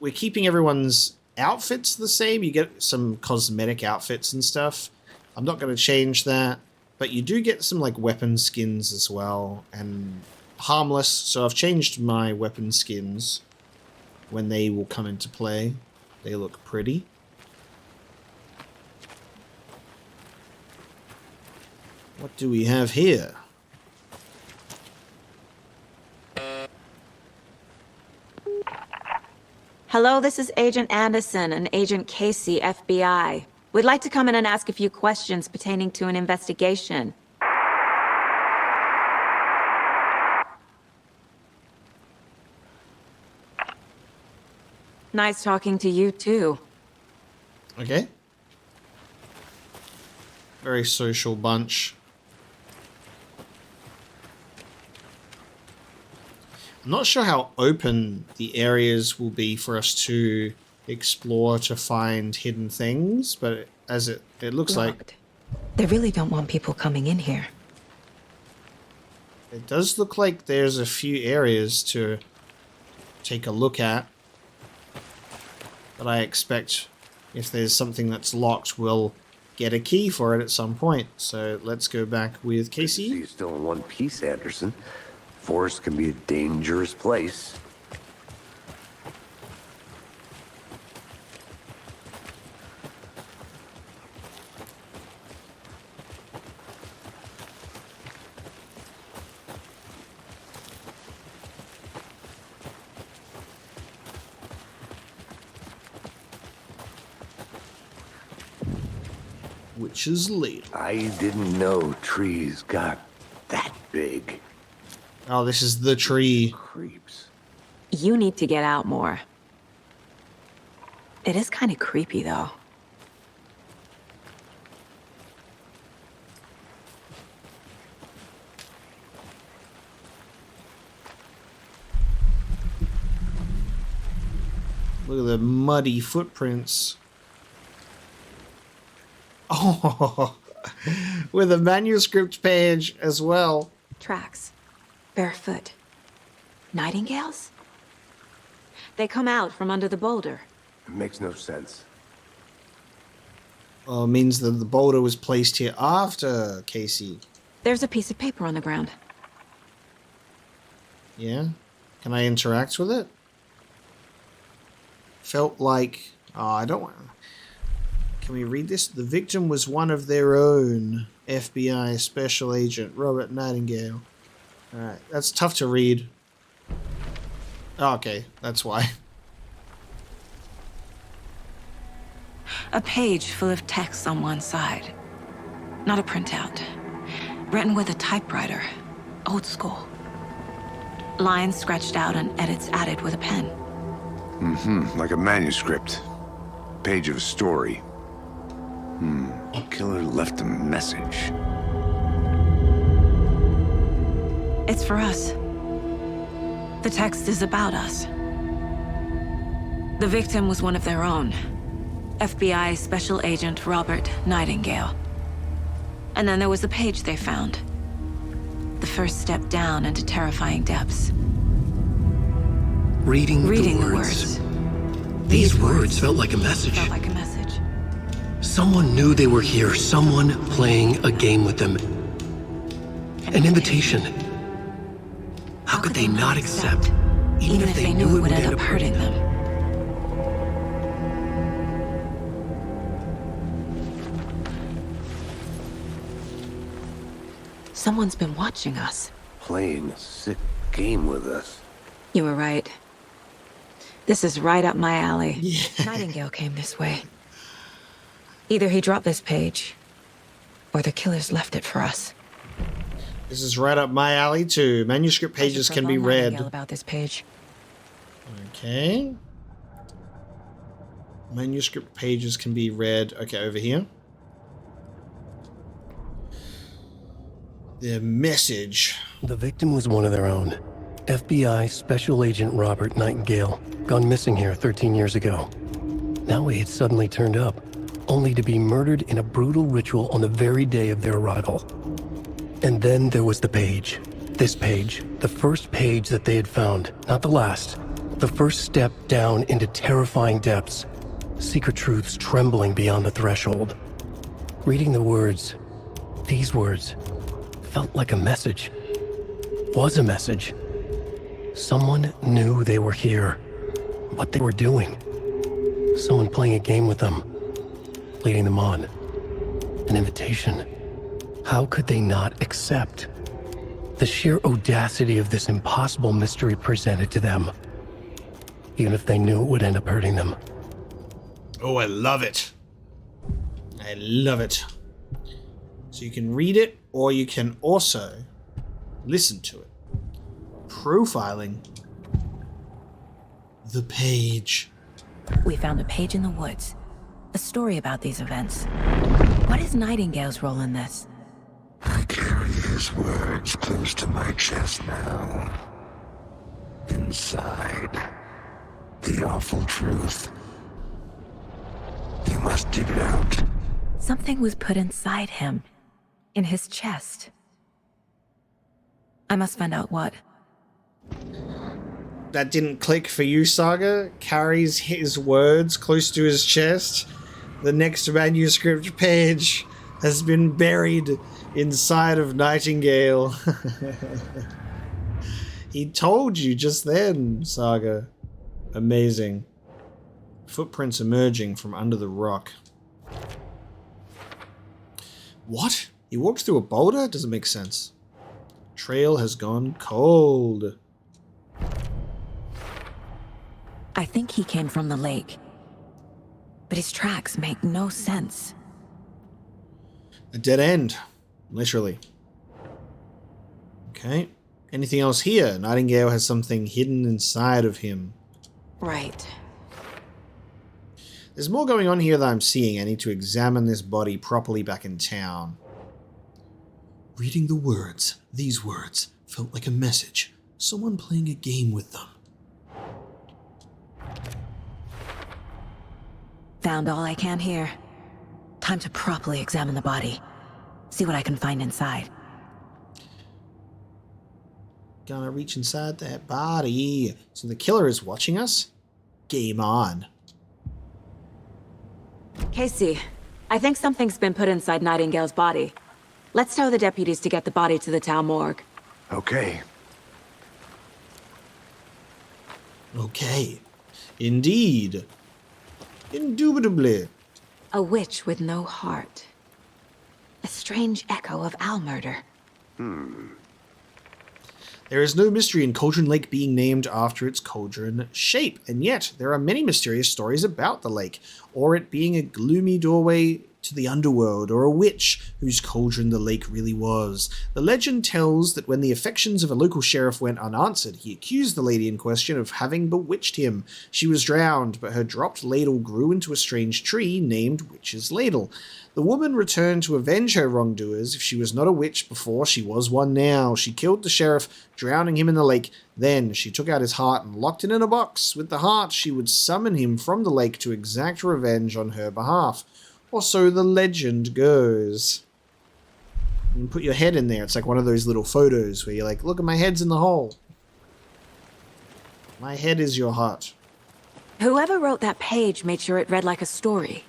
we're keeping everyone's outfits the same. You get some cosmetic outfits and stuff. I'm not going to change that, but you do get some like weapon skins as well and harmless. So I've changed my weapon skins when they will come into play. They look pretty. What do we have here? Hello, this is Agent Anderson and Agent Casey, FBI. We'd like to come in and ask a few questions pertaining to an investigation. Nice talking to you, too. Okay. Very social bunch. I'm not sure how open the areas will be for us to explore to find hidden things, but as it looks like... They really don't want people coming in here. It does look like there's a few areas to take a look at. But I expect if there's something that's locked, we'll get a key for it at some point. So let's go back with Casey. You're still in one piece, Anderson. Forest can be a dangerous place. Which is late. I didn't know trees got that big. Oh, this is the tree. Creeps. You need to get out more. It is kind of creepy, though. Look at the muddy footprints. Oh, with a manuscript page as well. Tracks. Barefoot. Nightingales? They come out from under the boulder. It makes no sense. Well, it means that the boulder was placed here after Casey. There's a piece of paper on the ground. Yeah? Can I interact with it? Felt like... Oh, I don't want... Can we read this? The victim was one of their own. FBI Special Agent Robert Nightingale. Alright, that's tough to read. Oh, okay, that's why. A page full of text on one side. Not a printout. Written with a typewriter. Old school. Lines scratched out and edits added with a pen. Like a manuscript. Page of a story. Killer left a message. It's for us. The text is about us. The victim was one of their own. FBI Special Agent Robert Nightingale. And then there was the page they found. The first step down into terrifying depths. Reading the the words. These words felt like a message. Felt like a message. Someone knew they were here. Someone playing a game with them. An invitation. How could they not accept, even if they knew it would end up hurting them? Someone's been watching us. Playing a sick game with us. You were right. This is right up my alley. Nightingale came this way. Either he dropped this page, or the killers left it for us. This is right up my alley too. Manuscript pages can be read. About this page. Okay. Manuscript pages can be read. Okay, over here. The message. The victim was one of their own. FBI Special Agent Robert Nightingale, gone missing here 13 years ago. Now he had suddenly turned up, only to be murdered in a brutal ritual on the very day of their arrival. And then there was the page. This page, the first page that they had found, not the last. The first step down into terrifying depths. Secret truths trembling beyond the threshold. Reading the words, these words, felt like a message. Was a message. Someone knew they were here. What they were doing. Someone playing a game with them. Leading them on. An invitation. How could they not accept? The sheer audacity of this impossible mystery presented to them. Even if they knew it would end up hurting them. Oh, I love it. I love it. So you can read it, or you can also listen to it. Profiling the page. We found a page in the woods. A story about these events. What is Nightingale's role in this? I carry his words close to my chest now. Inside, the awful truth. You must dig it out. Something was put inside him. In his chest. I must find out what. That didn't click for you, Saga. Carries his words close to his chest. The next manuscript page has been buried inside of Nightingale. He told you just then, Saga. Amazing. Footprints emerging from under the rock. What? He walked through a boulder? Doesn't make sense. Trail has gone cold. I think he came from the lake. But his tracks make no sense. A dead end. Literally. Okay. Anything else here? Nightingale has something hidden inside of him. Right. There's more going on here that I'm seeing. I need to examine this body properly back in town. Reading the words, these words, felt like a message. Someone playing a game with them. Found all I can here. Time to properly examine the body. See what I can find inside. Gonna reach inside that body. So the killer is watching us? Game on. Casey, I think something's been put inside Nightingale's body. Let's tell the deputies to get the body to the town morgue. Okay. Okay. Indeed. Indubitably. A witch with no heart. A strange echo of owl murder. There is no mystery in Cauldron Lake being named after its cauldron shape, and yet there are many mysterious stories about the lake, or it being a gloomy doorway to the underworld or a witch whose cauldron the lake really was. The legend tells that when the affections of a local sheriff went unanswered, he accused the lady in question of having bewitched him. She was drowned, but her dropped ladle grew into a strange tree named Witch's Ladle. The woman returned to avenge her wrongdoers. If she was not a witch before, she was one now. She killed the sheriff, drowning him in the lake. Then she took out his heart and locked it in a box. With the heart, she would summon him from the lake to exact revenge on her behalf. Or so the legend goes. You can put your head in there. It's like one of those little photos where you're like, look, my head's in the hole. My head is your heart. Whoever wrote that page made sure it read like a story.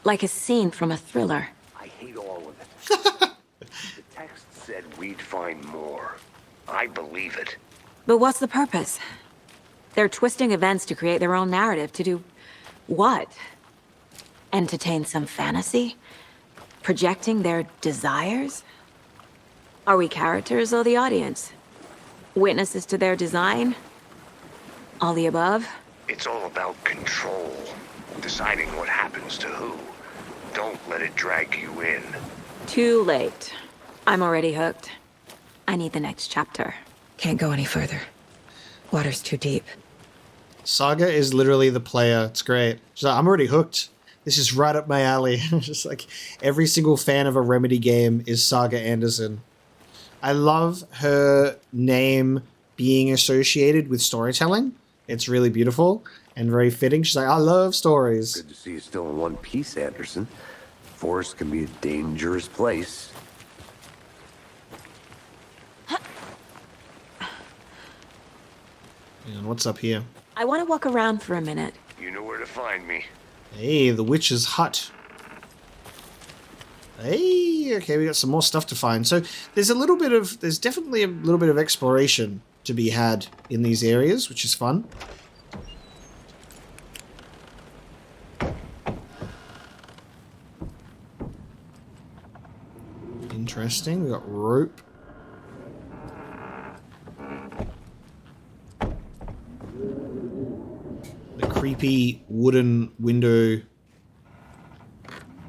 Like a scene from a thriller. I hate all of it. The text said we'd find more. I believe it. But what's the purpose? They're twisting events to create their own narrative. To do what? Entertain some fantasy? Projecting their desires? Are we characters or the audience? Witnesses to their design? All the above? It's all about control. Deciding what happens to who. Don't let it drag you in. Too late. I'm already hooked. I need the next chapter. Can't go any further. Water's too deep. Saga is literally the player. It's great. She's like, I'm already hooked. This is right up my alley. Just like every single fan of a Remedy game is Saga Anderson. I love her name being associated with storytelling. It's really beautiful and very fitting. She's like, I love stories. Good to see you still in one piece, Anderson. Forest can be a dangerous place. And what's up here? I want to walk around for a minute. You know where to find me. Hey, the witch's hut. Hey, okay, we got some more stuff to find. So there's definitely a little bit of exploration to be had in these areas, which is fun. Interesting. We got rope. The creepy wooden window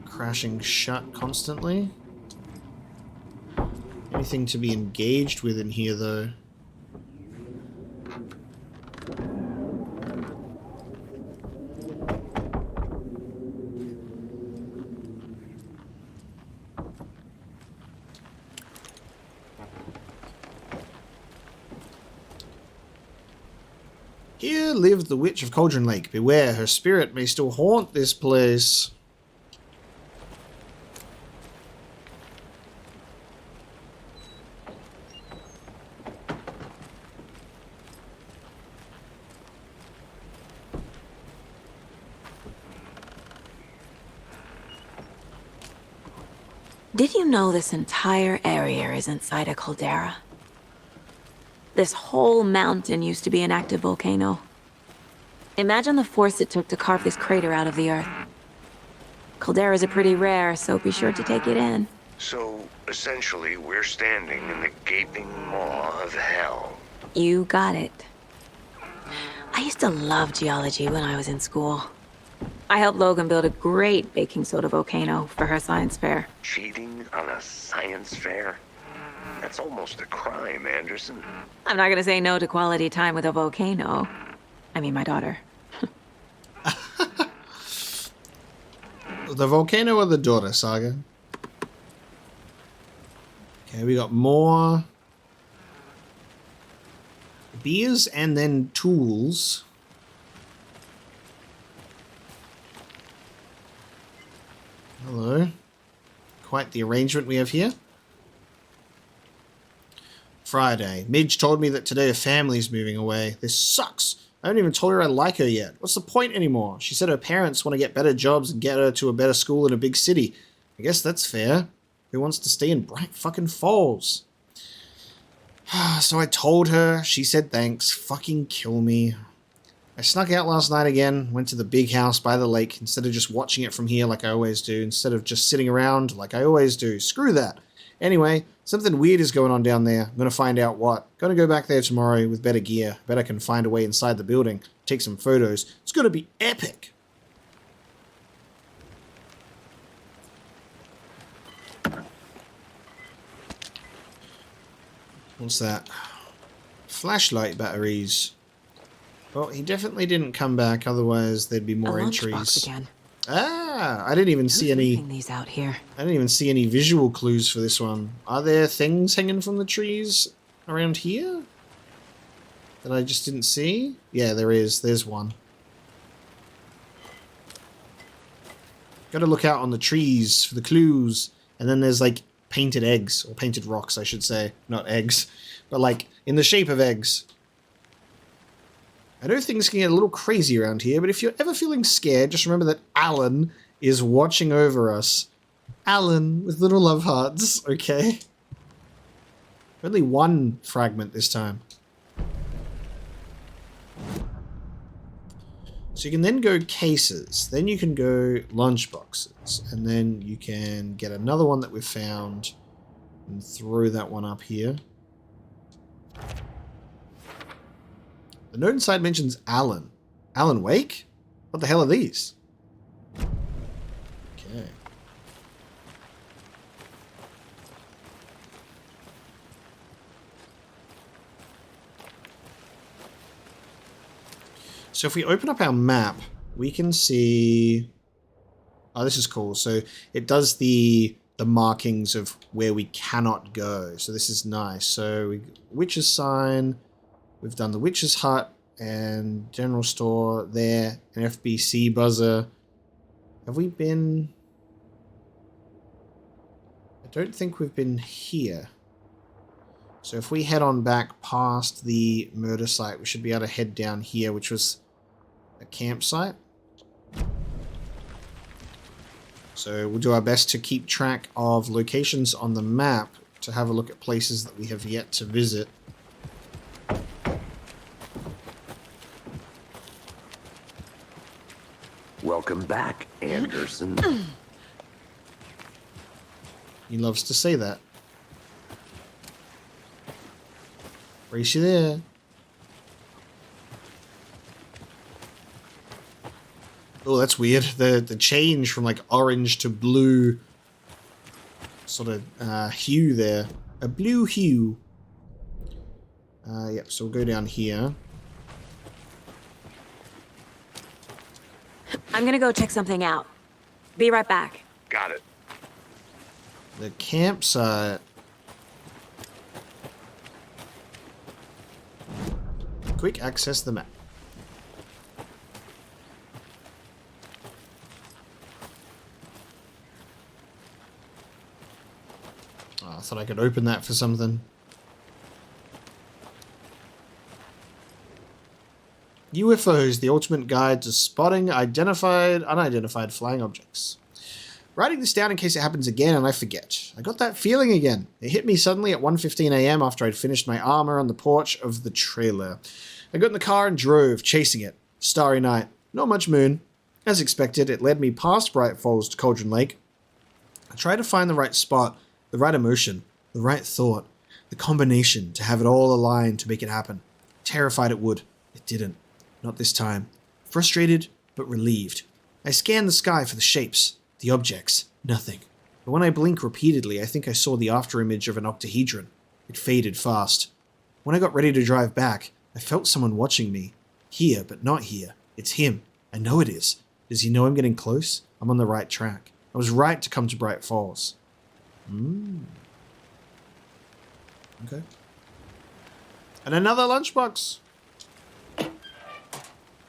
crashing shut constantly. Anything to be engaged with in here, though? Here lived the Witch of Cauldron Lake. Beware, her spirit may still haunt this place. Did you know this entire area is inside a caldera? This whole mountain used to be an active volcano. Imagine the force it took to carve this crater out of the earth. Calderas are pretty rare, so be sure to take it in. So, essentially, we're standing in the gaping maw of hell. You got it. I used to love geology when I was in school. I helped Logan build a great baking soda volcano for her science fair. Cheating on a science fair? That's almost a crime, Anderson. I'm not gonna say no to quality time with a volcano. I mean, my daughter. The volcano or the daughter, Saga? Okay, we got more beers and then tools. Hello. Quite the arrangement we have here. Friday. Midge told me that today her family's moving away. This sucks. I haven't even told her I like her yet. What's the point anymore? She said her parents want to get better jobs and get her to a better school in a big city. I guess that's fair. Who wants to stay in Bright fucking Falls? So I told her. She said thanks. Fucking kill me. I snuck out last night again, went to the big house by the lake instead of just watching it from here like I always do, instead of just sitting around like I always do. Screw that. Anyway, something weird is going on down there. I'm going to find out what. Going to go back there tomorrow with better gear. Bet I can find a way inside the building, take some photos. It's going to be epic. What's that? Flashlight batteries. Well, he definitely didn't come back, otherwise there'd be more entries. Lunchbox again. Ah, I didn't even see Who's any. leaving these out here? I didn't even see any visual clues for this one. Are there things hanging from the trees around here that I just didn't see? Yeah, there is. There's one. Got to look out on the trees for the clues. And then there's like painted eggs, or painted rocks, I should say. Not eggs, but like in the shape of eggs. I know things can get a little crazy around here, but if you're ever feeling scared, just remember that Alan is watching over us. Alan with little love hearts, okay? Only one fragment this time. So you can then go cases, then you can go lunchboxes, and then you can get another one that we've found and throw that one up here. The note inside mentions Alan. Alan Wake? What the hell are these? Okay. So if we open up our map, we can see... Oh, this is cool. So it does the markings of where we cannot go. So this is nice. So Witch's Sign... We've done the Witch's Hut and General Store there, an FBC buzzer. Have we been... I don't think we've been here. So if we head on back past the murder site, we should be able to head down here, which was a campsite. So we'll do our best to keep track of locations on the map to have a look at places that we have yet to visit. Welcome back, Anderson. He loves to say that. Brace you there. Oh, that's weird. The change from like orange to blue sort of hue there. A blue hue. Yep, so we'll go down here. I'm gonna go check something out. Be right back. Got it. The campsite. Quick access the map. Oh, I thought I could open that for something. UFOs, the ultimate guide to spotting unidentified flying objects. Writing this down in case it happens again and I forget. I got that feeling again. It hit me suddenly at 1:15 a.m. after I'd finished my armor on the porch of the trailer. I got in the car and drove, chasing it. Starry night. Not much moon. As expected, it led me past Bright Falls to Cauldron Lake. I tried to find the right spot, the right emotion, the right thought, the combination to have it all align to make it happen. Terrified it would. It didn't. Not this time. Frustrated, but relieved. I scanned the sky for the shapes, the objects. Nothing. But when I blinked repeatedly, I think I saw the afterimage of an octahedron. It faded fast. When I got ready to drive back, I felt someone watching me. Here, but not here. It's him. I know it is. Does he know I'm getting close? I'm on the right track. I was right to come to Bright Falls. Okay. And another lunchbox.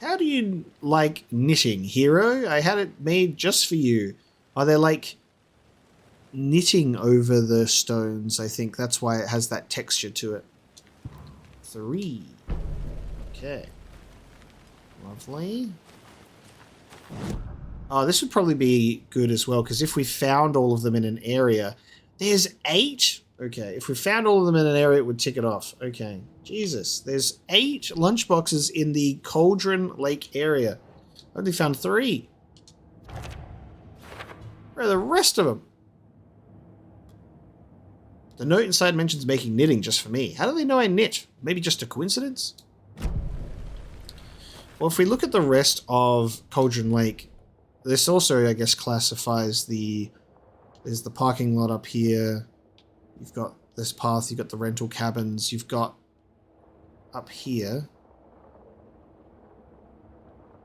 How do you like knitting, hero? I had it made just for you. Are there like knitting over the stones? I think that's why it has that texture to it. 3. Okay. Lovely. Oh, this would probably be good as well, because if we found all of them in an area... There's 8? Okay, if we found all of them in an area, it would tick it off. Okay. Jesus. There's 8 lunchboxes in the Cauldron Lake area. I only found 3. Where are the rest of them? The note inside mentions making knitting just for me. How do they know I knit? Maybe just a coincidence? Well, if we look at the rest of Cauldron Lake, this also, I guess, classifies the... There's the parking lot up here. You've got this path, you've got the rental cabins, you've got up here.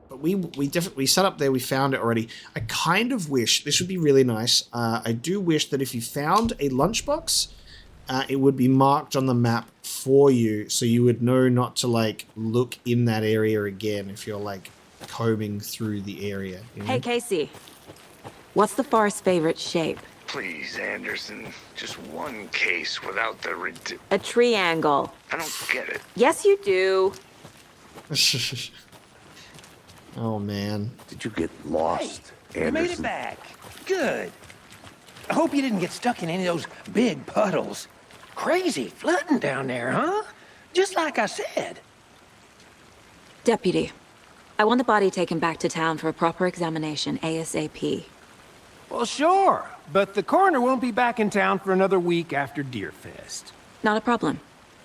But we set up there, we found it already. I kind of wish, this would be really nice, I do wish that if you found a lunchbox, it would be marked on the map for you, so you would know not to, like, look in that area again if you're, like, combing through the area. You know? Hey, Casey. What's the forest's favorite shape? Please, Anderson. Just one case without the A triangle. I don't get it. Yes, you do. Oh, man. Did you get lost, Hey, you made it back. Good. I hope you didn't get stuck in any of those big puddles. Crazy flooding down there, huh? Just like I said. Deputy, I want the body taken back to town for a proper examination ASAP. Well, sure. But the coroner won't be back in town for another week after Deerfest. Not a problem.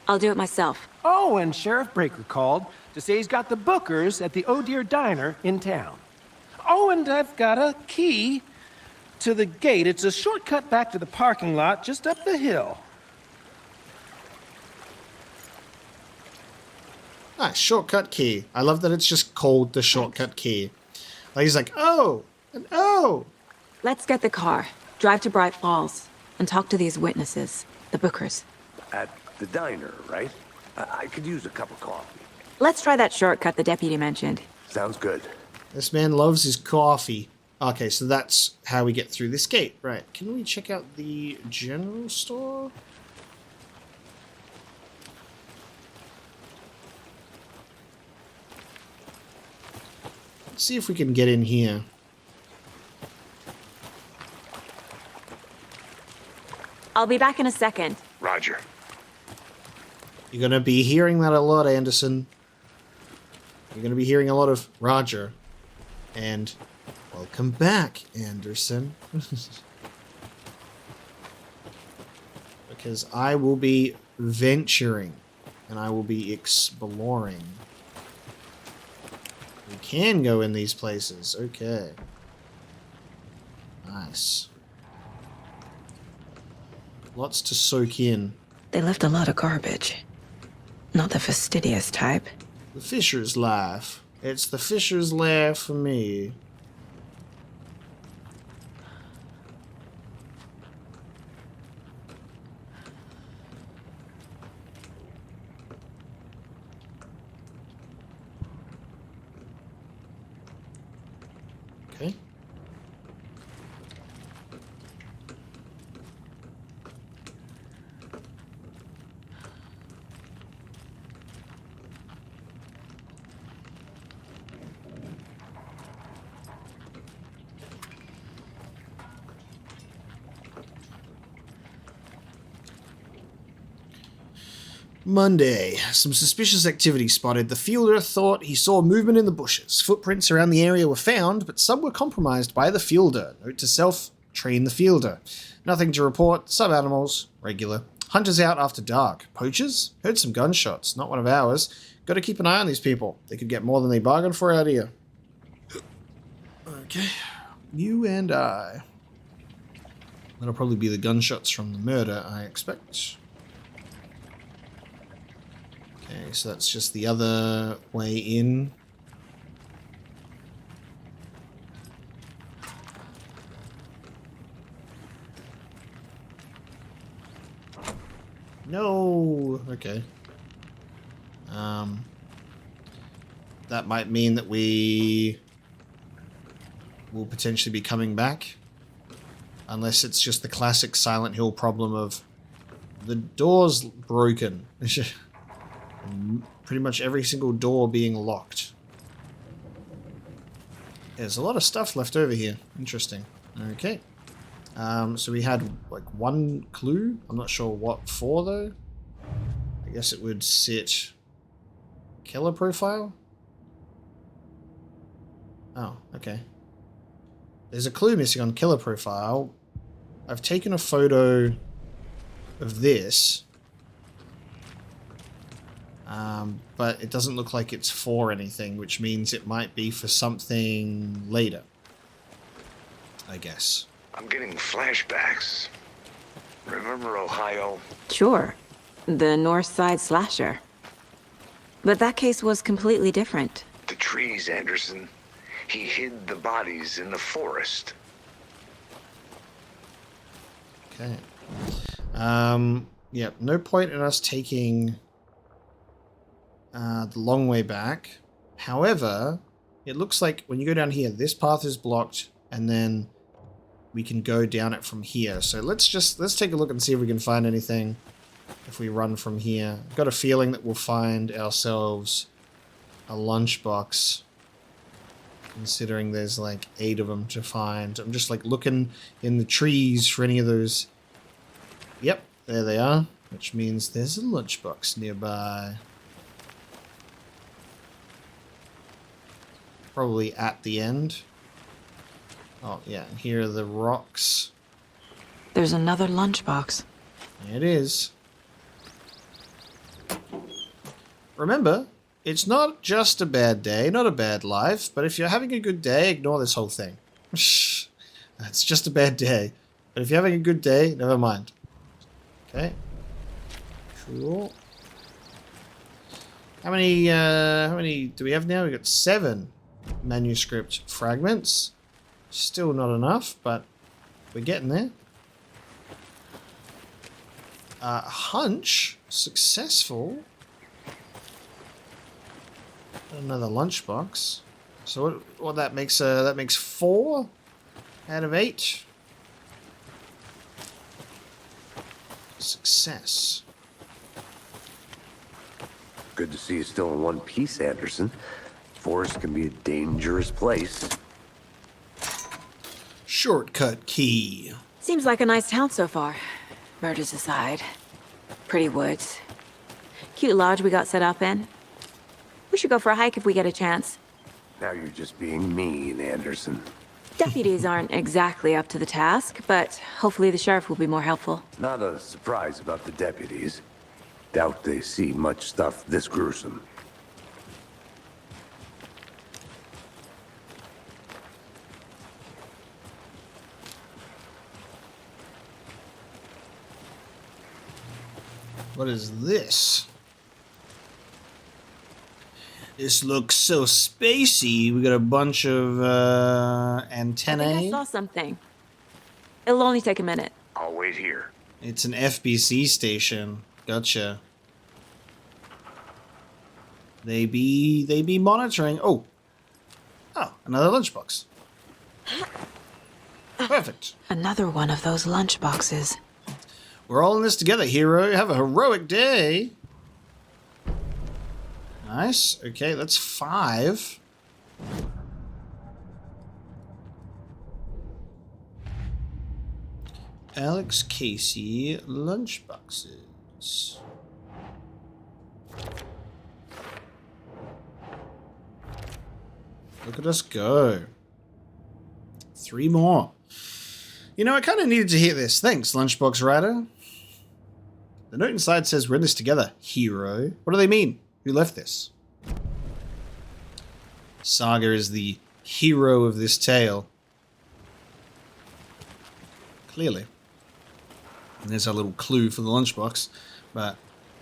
I'll do it myself. Oh, and Sheriff Breaker called to say he's got the bookers at the Oh Dear Diner in town. Oh, and I've got a key to the gate. It's a shortcut back to the parking lot just up the hill. Nice, shortcut key. I love that it's just called the shortcut key. Like, he's like, oh, and oh. Let's get the car, drive to Bright Falls, and talk to these witnesses, the bookers. At the diner, right? I could use a cup of coffee. Let's try that shortcut the deputy mentioned. Sounds good. This man loves his coffee. Okay, so that's how we get through this gate. Right, can we check out the general store? Let's see if we can get in here. I'll be back in a second. Roger. You're going to be hearing that a lot, Anderson. You're going to be hearing a lot of Roger. And welcome back, Anderson. Because I will be venturing. And I will be exploring. We can go in these places. Okay. Nice. Lots to soak in. They left a lot of garbage. Not the fastidious type. The fisher's life. It's the fisher's laugh for me. Okay. Monday. Some suspicious activity spotted. The fielder thought he saw movement in the bushes. Footprints around the area were found, but some were compromised by the fielder. Note to self, train the fielder. Nothing to report. Some animals, regular. Hunters out after dark. Poachers? Heard some gunshots. Not one of ours. Got to keep an eye on these people. They could get more than they bargained for out here. Okay. You and I. That'll probably be the gunshots from the murder, I expect. Okay, so that's just the other way in. No! Okay. That might mean that we will potentially be coming back. Unless it's just the classic Silent Hill problem of the door's broken. Pretty much every single door being locked. There's a lot of stuff left over here. Interesting. Okay. So we had like one clue. I'm not sure what for though. I guess it would sit killer profile. Oh, okay. There's a clue missing on killer profile. I've taken a photo of this. But it doesn't look like it's for anything, which means it might be for something later. I guess. I'm getting flashbacks. Remember Ohio? Sure. The North Side slasher. But that case was completely different. The trees, Anderson. He hid the bodies in the forest. Okay. Yeah, no point in us taking the long way back. However, it looks like when you go down here, this path is blocked, and then we can go down it from here. So let's take a look and see if we can find anything if we run from here. I've got a feeling that we'll find ourselves a lunchbox, considering there's like 8 of them to find. I'm just like looking in the trees for any of those. Yep, there they are, which means there's a lunchbox nearby. Probably at the end. Oh, yeah, here are the rocks. There's another lunchbox. It is. Remember, it's not just a bad day, not a bad life, but if you're having a good day, ignore this whole thing. It's just a bad day. But if you're having a good day, never mind. Okay. Cool. How many do we have now? We've got 7 manuscript fragments. Still not enough, but we're getting there. Hunch. Successful. Another lunchbox. So what that makes 4 out of 8. Success. Good to see you still in one piece, Anderson. Forest can be a dangerous place. Shortcut key. Seems like a nice town so far. Murders aside. Pretty woods. Cute lodge we got set up in. We should go for a hike if we get a chance. Now you're just being mean, Anderson. Deputies aren't exactly up to the task, but hopefully the sheriff will be more helpful. Not a surprise about the deputies. Doubt they see much stuff this gruesome. What is this? This looks so spacey. We got a bunch of I antennae. think I saw something. It'll only take a minute. I'll wait here. It's an FBC station. Gotcha. They be monitoring. Oh, another lunchbox. Perfect. Another one of those lunchboxes. We're all in this together, hero. Have a heroic day. Nice. Okay, that's 5. Alex Casey lunchboxes. Look at us go. 3 more. You know, I kind of needed to hear this. Thanks, Lunchbox Rider. The note inside says, we're in this together, hero. What do they mean? Who left this? Saga is the hero of this tale. Clearly. And there's a little clue for the lunchbox, but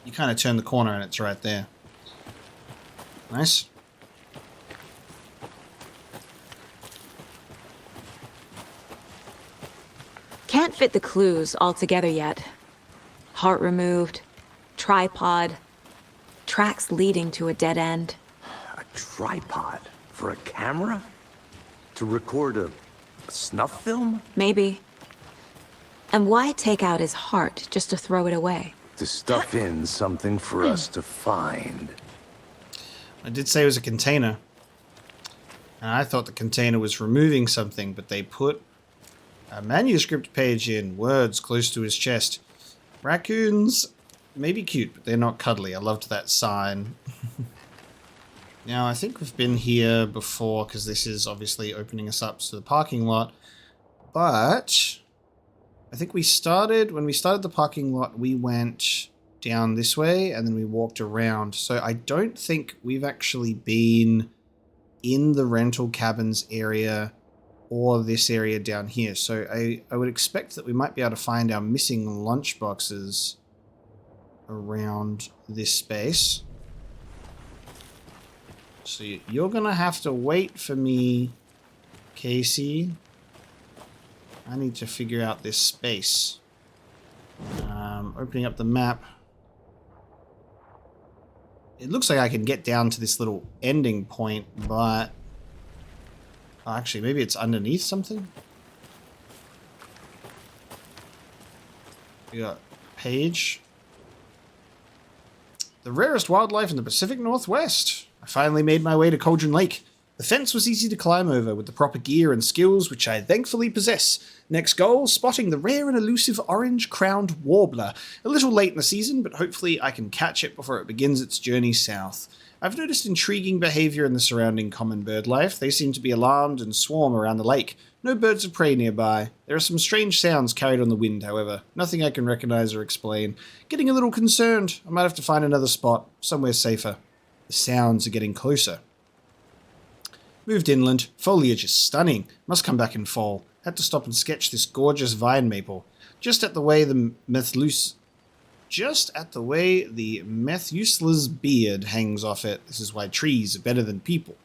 you kind of turn the corner and it's right there. Nice. Can't fit the clues all together yet. Heart removed, tripod, tracks leading to a dead end. A tripod? For a camera? To record a snuff film? Maybe. And why take out his heart just to throw it away? To stuff in something for us to find. I did say it was a container. And I thought the container was removing something, but they put a manuscript page in, words close to his chest. Raccoons may be cute, but they're not cuddly. I loved that sign. Now, I think we've been here before, because this is obviously opening us up to the parking lot. But I think when we started the parking lot, we went down this way, and then we walked around. So I don't think we've actually been in the rental cabins area or this area down here. So I would expect that we might be able to find our missing lunchboxes around this space. So you're gonna have to wait for me, Casey. I need to figure out this space. Opening up the map. It looks like I can get down to this little ending point, but... Oh, actually, maybe it's underneath something? We got page. The rarest wildlife in the Pacific Northwest. I finally made my way to Cauldron Lake. The fence was easy to climb over with the proper gear and skills which I thankfully possess. Next goal, spotting the rare and elusive orange-crowned warbler. A little late in the season, but hopefully I can catch it before it begins its journey south. I've noticed intriguing behavior in the surrounding common bird life. They seem to be alarmed and swarm around the lake. No birds of prey nearby. There are some strange sounds carried on the wind, however. Nothing I can recognize or explain. Getting a little concerned. I might have to find another spot, somewhere safer. The sounds are getting closer. Moved inland. Foliage is stunning. Must come back in fall. Had to stop and sketch this gorgeous vine maple. Just at the way the Methuselah's beard hangs off it. This is why trees are better than people.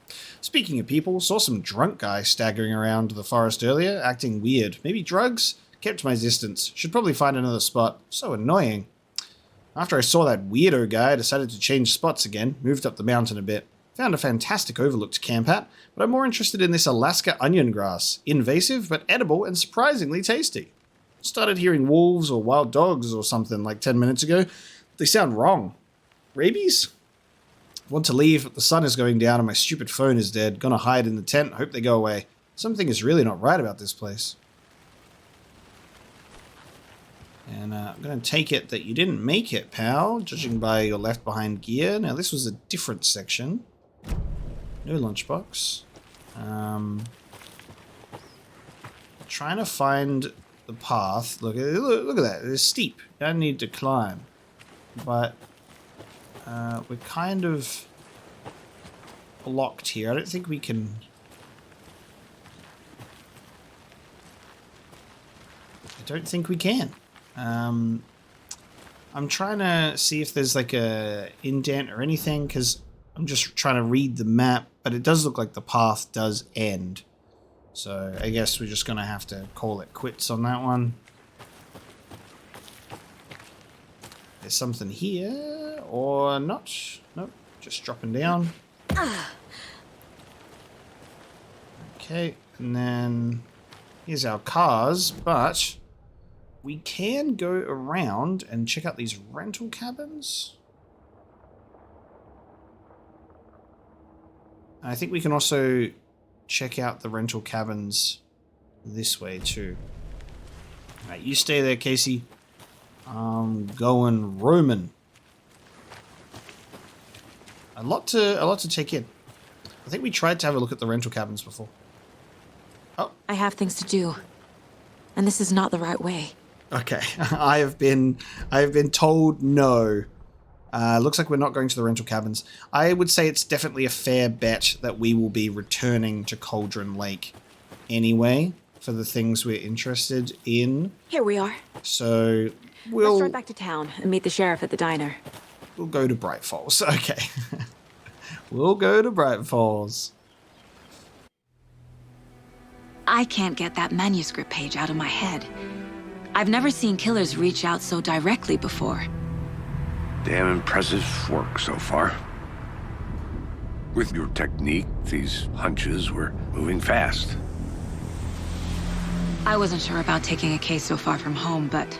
Speaking of people, saw some drunk guy staggering around the forest earlier, acting weird. Maybe drugs? Kept my distance. Should probably find another spot. So annoying. After I saw that weirdo guy, I decided to change spots again, moved up the mountain a bit. Found a fantastic overlook to camp at, but I'm more interested in this Alaska onion grass. Invasive, but edible and surprisingly tasty. Started hearing wolves or wild dogs or something like 10 minutes ago. They sound wrong. Rabies? Want to leave, but the sun is going down and my stupid phone is dead. Gonna hide in the tent, hope they go away. Something is really not right about this place. And I'm going to take it that you didn't make it, pal, judging by your left behind gear. Now, this was a different section. No lunchbox. Trying to find the path. Look at that. It's steep. You don't need to climb. But we're kind of blocked here. I don't think we can... I don't think we can. I'm trying to see if there's like a indent or anything, because I'm just trying to read the map, but it does look like the path does end. So I guess we're just going to have to call it quits on that one. There's something here, or not. Nope, just dropping down. Okay, and then here's our cars, but we can go around and check out these rental cabins. I think we can also check out the rental cabins this way too. Alright, you stay there, Casey. I'm going Roman. A lot to take in. I think we tried to have a look at the rental cabins before. Oh. I have things to do. And this is not the right way. Okay. I have been told no. Looks like we're not going to the rental cabins. I would say it's definitely a fair bet that we will be returning to Cauldron Lake anyway for the things we're interested in. Here we are. So Let's drive back to town and meet the sheriff at the diner. We'll go to Bright Falls. Okay. We'll go to Bright Falls. I can't get that manuscript page out of my head. I've never seen killers reach out so directly before. Damn impressive work so far. With your technique, these hunches were moving fast. I wasn't sure about taking a case so far from home, but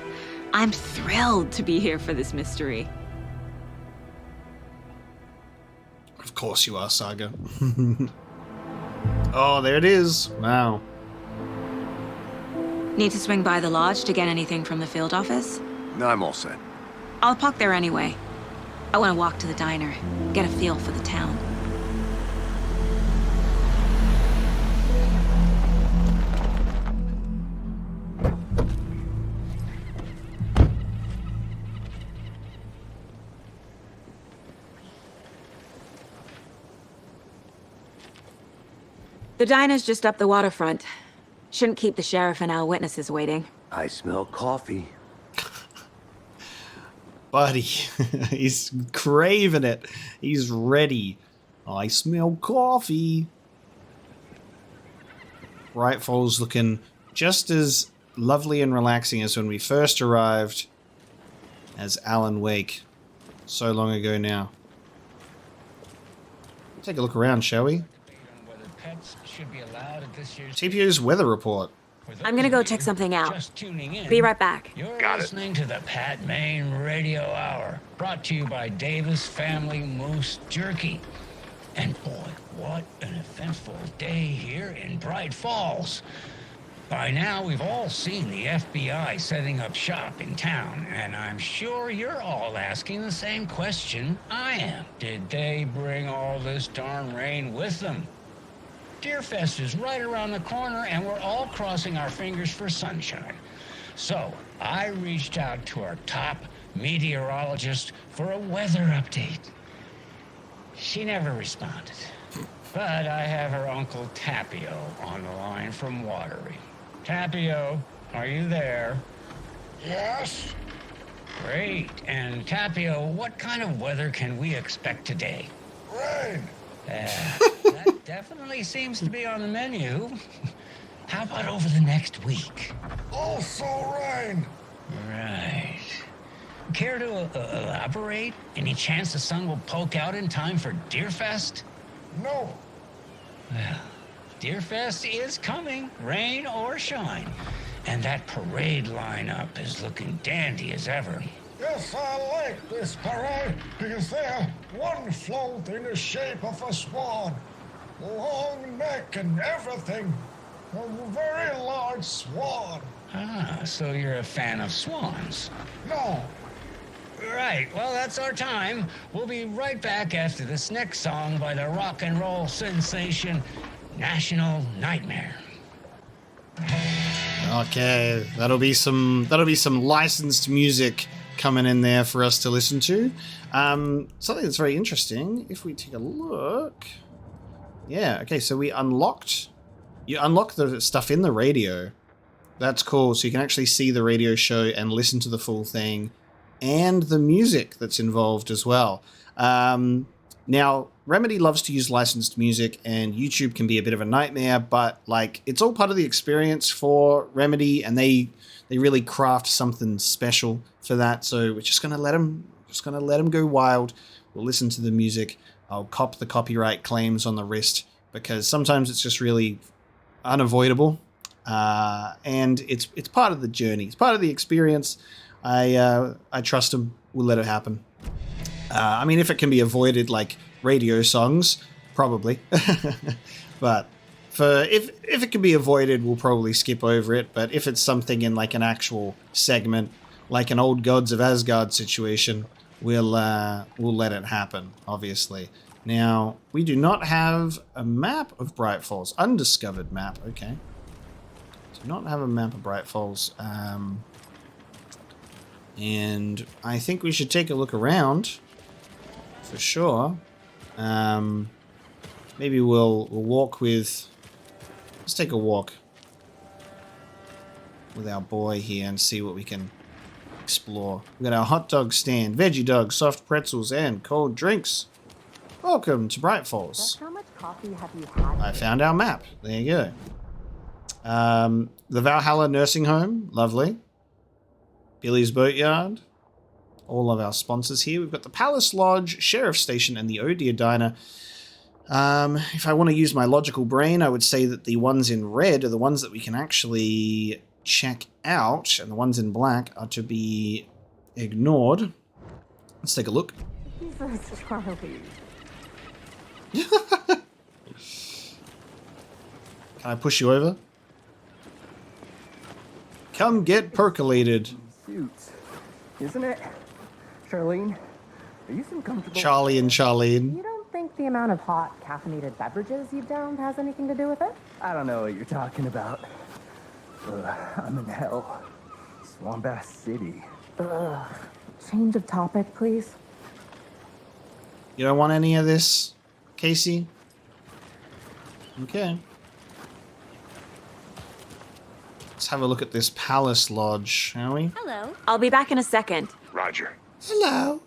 I'm thrilled to be here for this mystery. Of course you are, Saga. Oh, there it is. Wow. Need to swing by the lodge to get anything from the field office? No, I'm all set. I'll park there anyway. I want to walk to the diner, get a feel for the town. The diner's just up the waterfront. Shouldn't keep the sheriff and our witnesses waiting. I smell coffee. Buddy, he's craving it. He's ready. I smell coffee. Bright Falls looking just as lovely and relaxing as when we first arrived as Alan Wake. So long ago now. Take a look around, shall we? TPU's weather report. I'm gonna go check something out. Just tuning in. Be right back. You're listening to the Pat Maine Radio Hour, brought to you by Davis Family Moose Jerky. And boy, what an eventful day here in Bright Falls. By now, we've all seen the FBI setting up shop in town, and I'm sure you're all asking the same question I am. Did they bring all this darn rain with them? Deerfest is right around the corner, and we're all crossing our fingers for sunshine. So, I reached out to our top meteorologist for a weather update. She never responded. But I have her Uncle Tapio on the line from Watery. Tapio, are you there? Yes? Great. And Tapio, what kind of weather can we expect today? Rain. That definitely seems to be on the menu. How about over the next week? Also rain. Right. Care to elaborate? Any chance the sun will poke out in time for Deerfest? No. Well, Deerfest is coming, rain or shine. And that parade lineup is looking dandy as ever. Yes, I like this parade because they're one float in the shape of a swan. Long neck and everything. A very large swan. Ah, so you're a fan of swans. No. Right, well, that's our time. We'll be right back after this next song by the rock and roll sensation, National Nightmare. Okay, that'll be some licensed music coming in there for us to listen to. Something that's very interesting, if we take a look. Yeah, okay, so you unlock the stuff in the radio. That's cool, so you can actually see the radio show and listen to the full thing, and the music that's involved as well. Now, Remedy loves to use licensed music, and YouTube can be a bit of a nightmare, but like it's all part of the experience for Remedy, and they really craft something special for that. So we're just gonna let them go wild. We'll listen to the music. I'll cop the copyright claims on the wrist because sometimes it's just really unavoidable, and it's part of the journey. It's part of the experience. I trust them. We'll let it happen. I mean, if it can be avoided, like radio songs, probably. But if it can be avoided, we'll probably skip over it. But if it's something in like an actual segment, like an old Gods of Asgard situation, we'll let it happen. Obviously. Now we do not have a map of Bright Falls, undiscovered map. Okay, do not have a map of Bright Falls. And I think we should take a look around for sure. Maybe we'll walk with. Let's take a walk with our boy here and see what we can explore. We got our hot dog stand, veggie dogs, soft pretzels, and cold drinks. Welcome to Bright Falls. How much coffee have you had? I found our map. There you go. The Valhalla Nursing Home, lovely. Billy's Boatyard. All of our sponsors here. We've got the Palace Lodge, Sheriff Station, and the Oh Dear Diner. If I want to use my logical brain, I would say that the ones in red are the ones that we can actually check out, and the ones in black are to be ignored. Let's take a look. Jesus, Charlie. Can I push you over? Come get percolated. Suits, isn't it? Charlene, are you some comfortable? Charlie and Charlene. You don't think the amount of hot caffeinated beverages you've downed has anything to do with it? I don't know what you're talking about. I'm in hell. Swamp Ass City. Ugh. Change of topic, please. You don't want any of this, Casey? Okay. Let's have a look at this palace lodge, shall we? Hello. I'll be back in a second. Roger. Hello.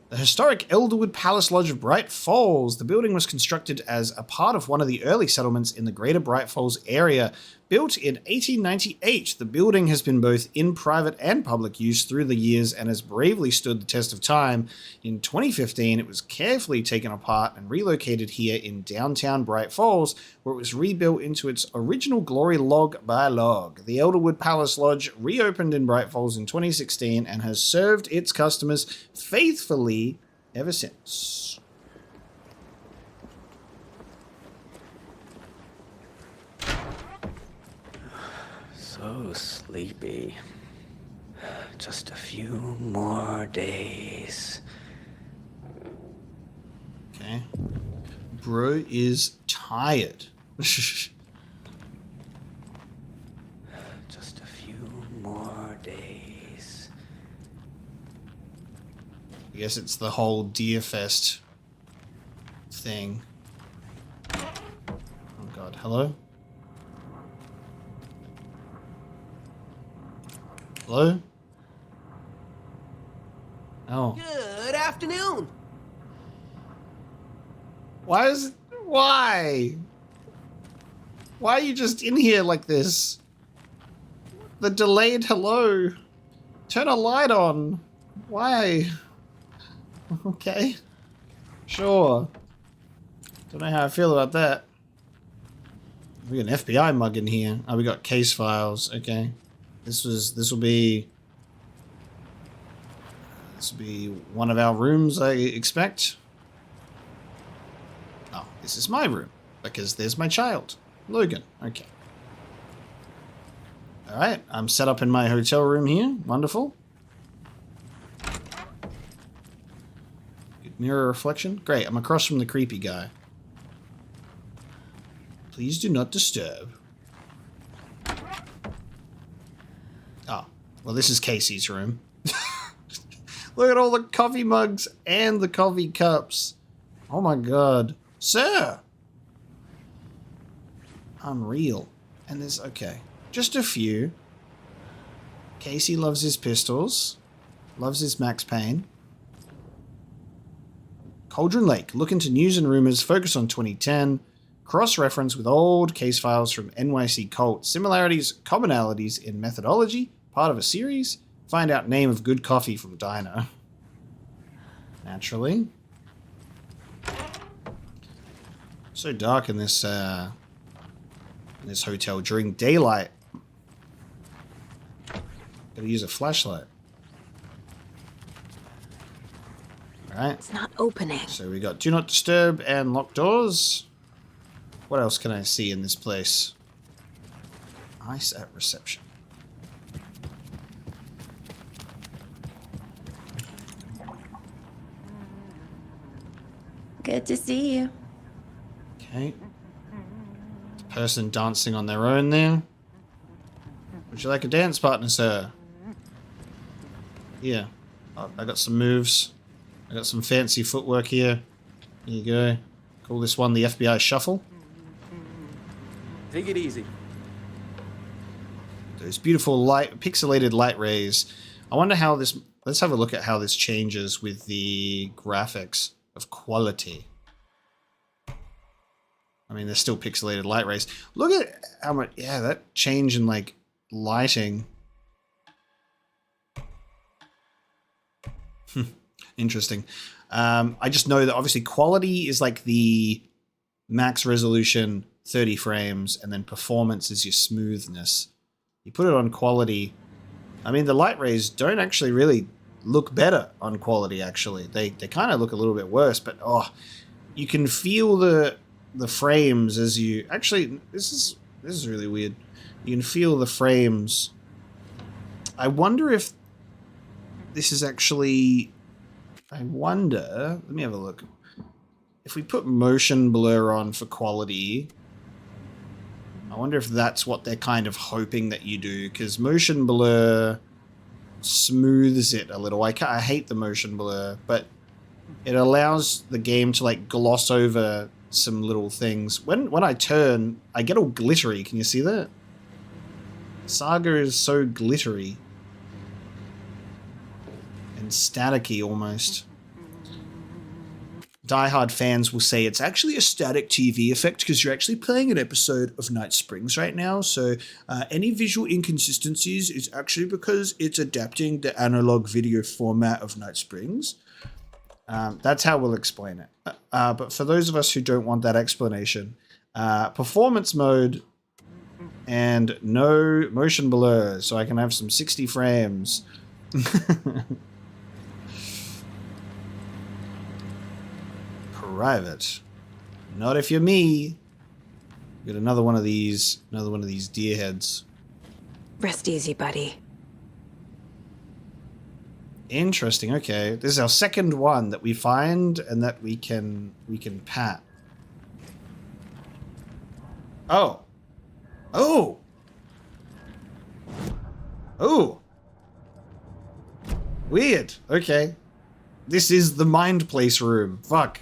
The historic Elderwood Palace Lodge of Bright Falls. The building was constructed as a part of one of the early settlements in the greater Bright Falls area. Built in 1898, the building has been both in private and public use through the years and has bravely stood the test of time. In 2015, it was carefully taken apart and relocated here in downtown Bright Falls, where it was rebuilt into its original glory log by log. The Elderwood Palace Lodge reopened in Bright Falls in 2016 and has served its customers faithfully ever since. So sleepy. Just a few more days. Okay. Bro is tired. Just a few more days. I guess it's the whole Deer Fest thing. Oh god, hello? Hello? Oh. Good afternoon. Why? Why are you just in here like this? The delayed hello. Turn a light on. Why? Okay. Sure. Don't know how I feel about that. We got an FBI mug in here. Oh, we got case files. Okay. This will be one of our rooms, I expect. Oh, this is my room because there's my child, Logan. Okay. All right, I'm set up in my hotel room here. Wonderful. Good mirror reflection. Great. I'm across from the creepy guy. Please do not disturb. Oh, well, this is Casey's room. Look at all the coffee mugs and the coffee cups. Oh my god. Sir! Unreal. And there's, okay, just a few. Casey loves his pistols. Loves his Max Payne. Cauldron Lake. Look into news and rumors. Focus on 2010. Cross-reference with old case files from NYC Cult. Similarities, commonalities in methodology. Part of a series. Find out name of good coffee from diner. Naturally. So dark in this hotel during daylight. Gotta use a flashlight. Alright. It's not opening. So we got do not disturb and locked doors. What else can I see in this place? Ice at reception. Good to see you. Okay. Person dancing on their own there. Would you like a dance partner, sir? Yeah. Oh, I got some moves. I got some fancy footwork here. Here you go. Call this one the FBI Shuffle. Take it easy. Those beautiful light, pixelated light rays. I wonder how this... Let's have a look at how this changes with the graphics of quality. I mean, they're still pixelated light rays. Look at how much... Yeah, that change in, like, lighting. Interesting. I just know that, obviously, quality is, like, the max resolution, 30 frames, and then performance is your smoothness. You put it on quality... I mean, the light rays don't actually really look better on quality, actually. They kind of look a little bit worse, but, oh, you can feel the frames as you... Actually, this is really weird. You can feel the frames. I wonder if this is actually... I wonder... Let me have a look. If we put motion blur on for quality... I wonder if that's what they're kind of hoping that you do, because motion blur smooths it a little. I hate the motion blur, but it allows the game to like gloss over some little things. When I turn, I get all glittery. Can you see that? Saga is so glittery and staticky almost. Die-hard fans will say it's actually a static TV effect because you're actually playing an episode of Night Springs right now. So any visual inconsistencies is actually because it's adapting the analog video format of Night Springs. That's how we'll explain it. But for those of us who don't want that explanation, performance mode and no motion blur, so I can have some 60 frames. Private. Not if you're me. Got another one of these deer heads. Rest easy, buddy. Interesting. Okay, this is our second one that we find and that we can pat. Oh. Oh. Oh. Weird. Okay. This is the mind place room. Fuck.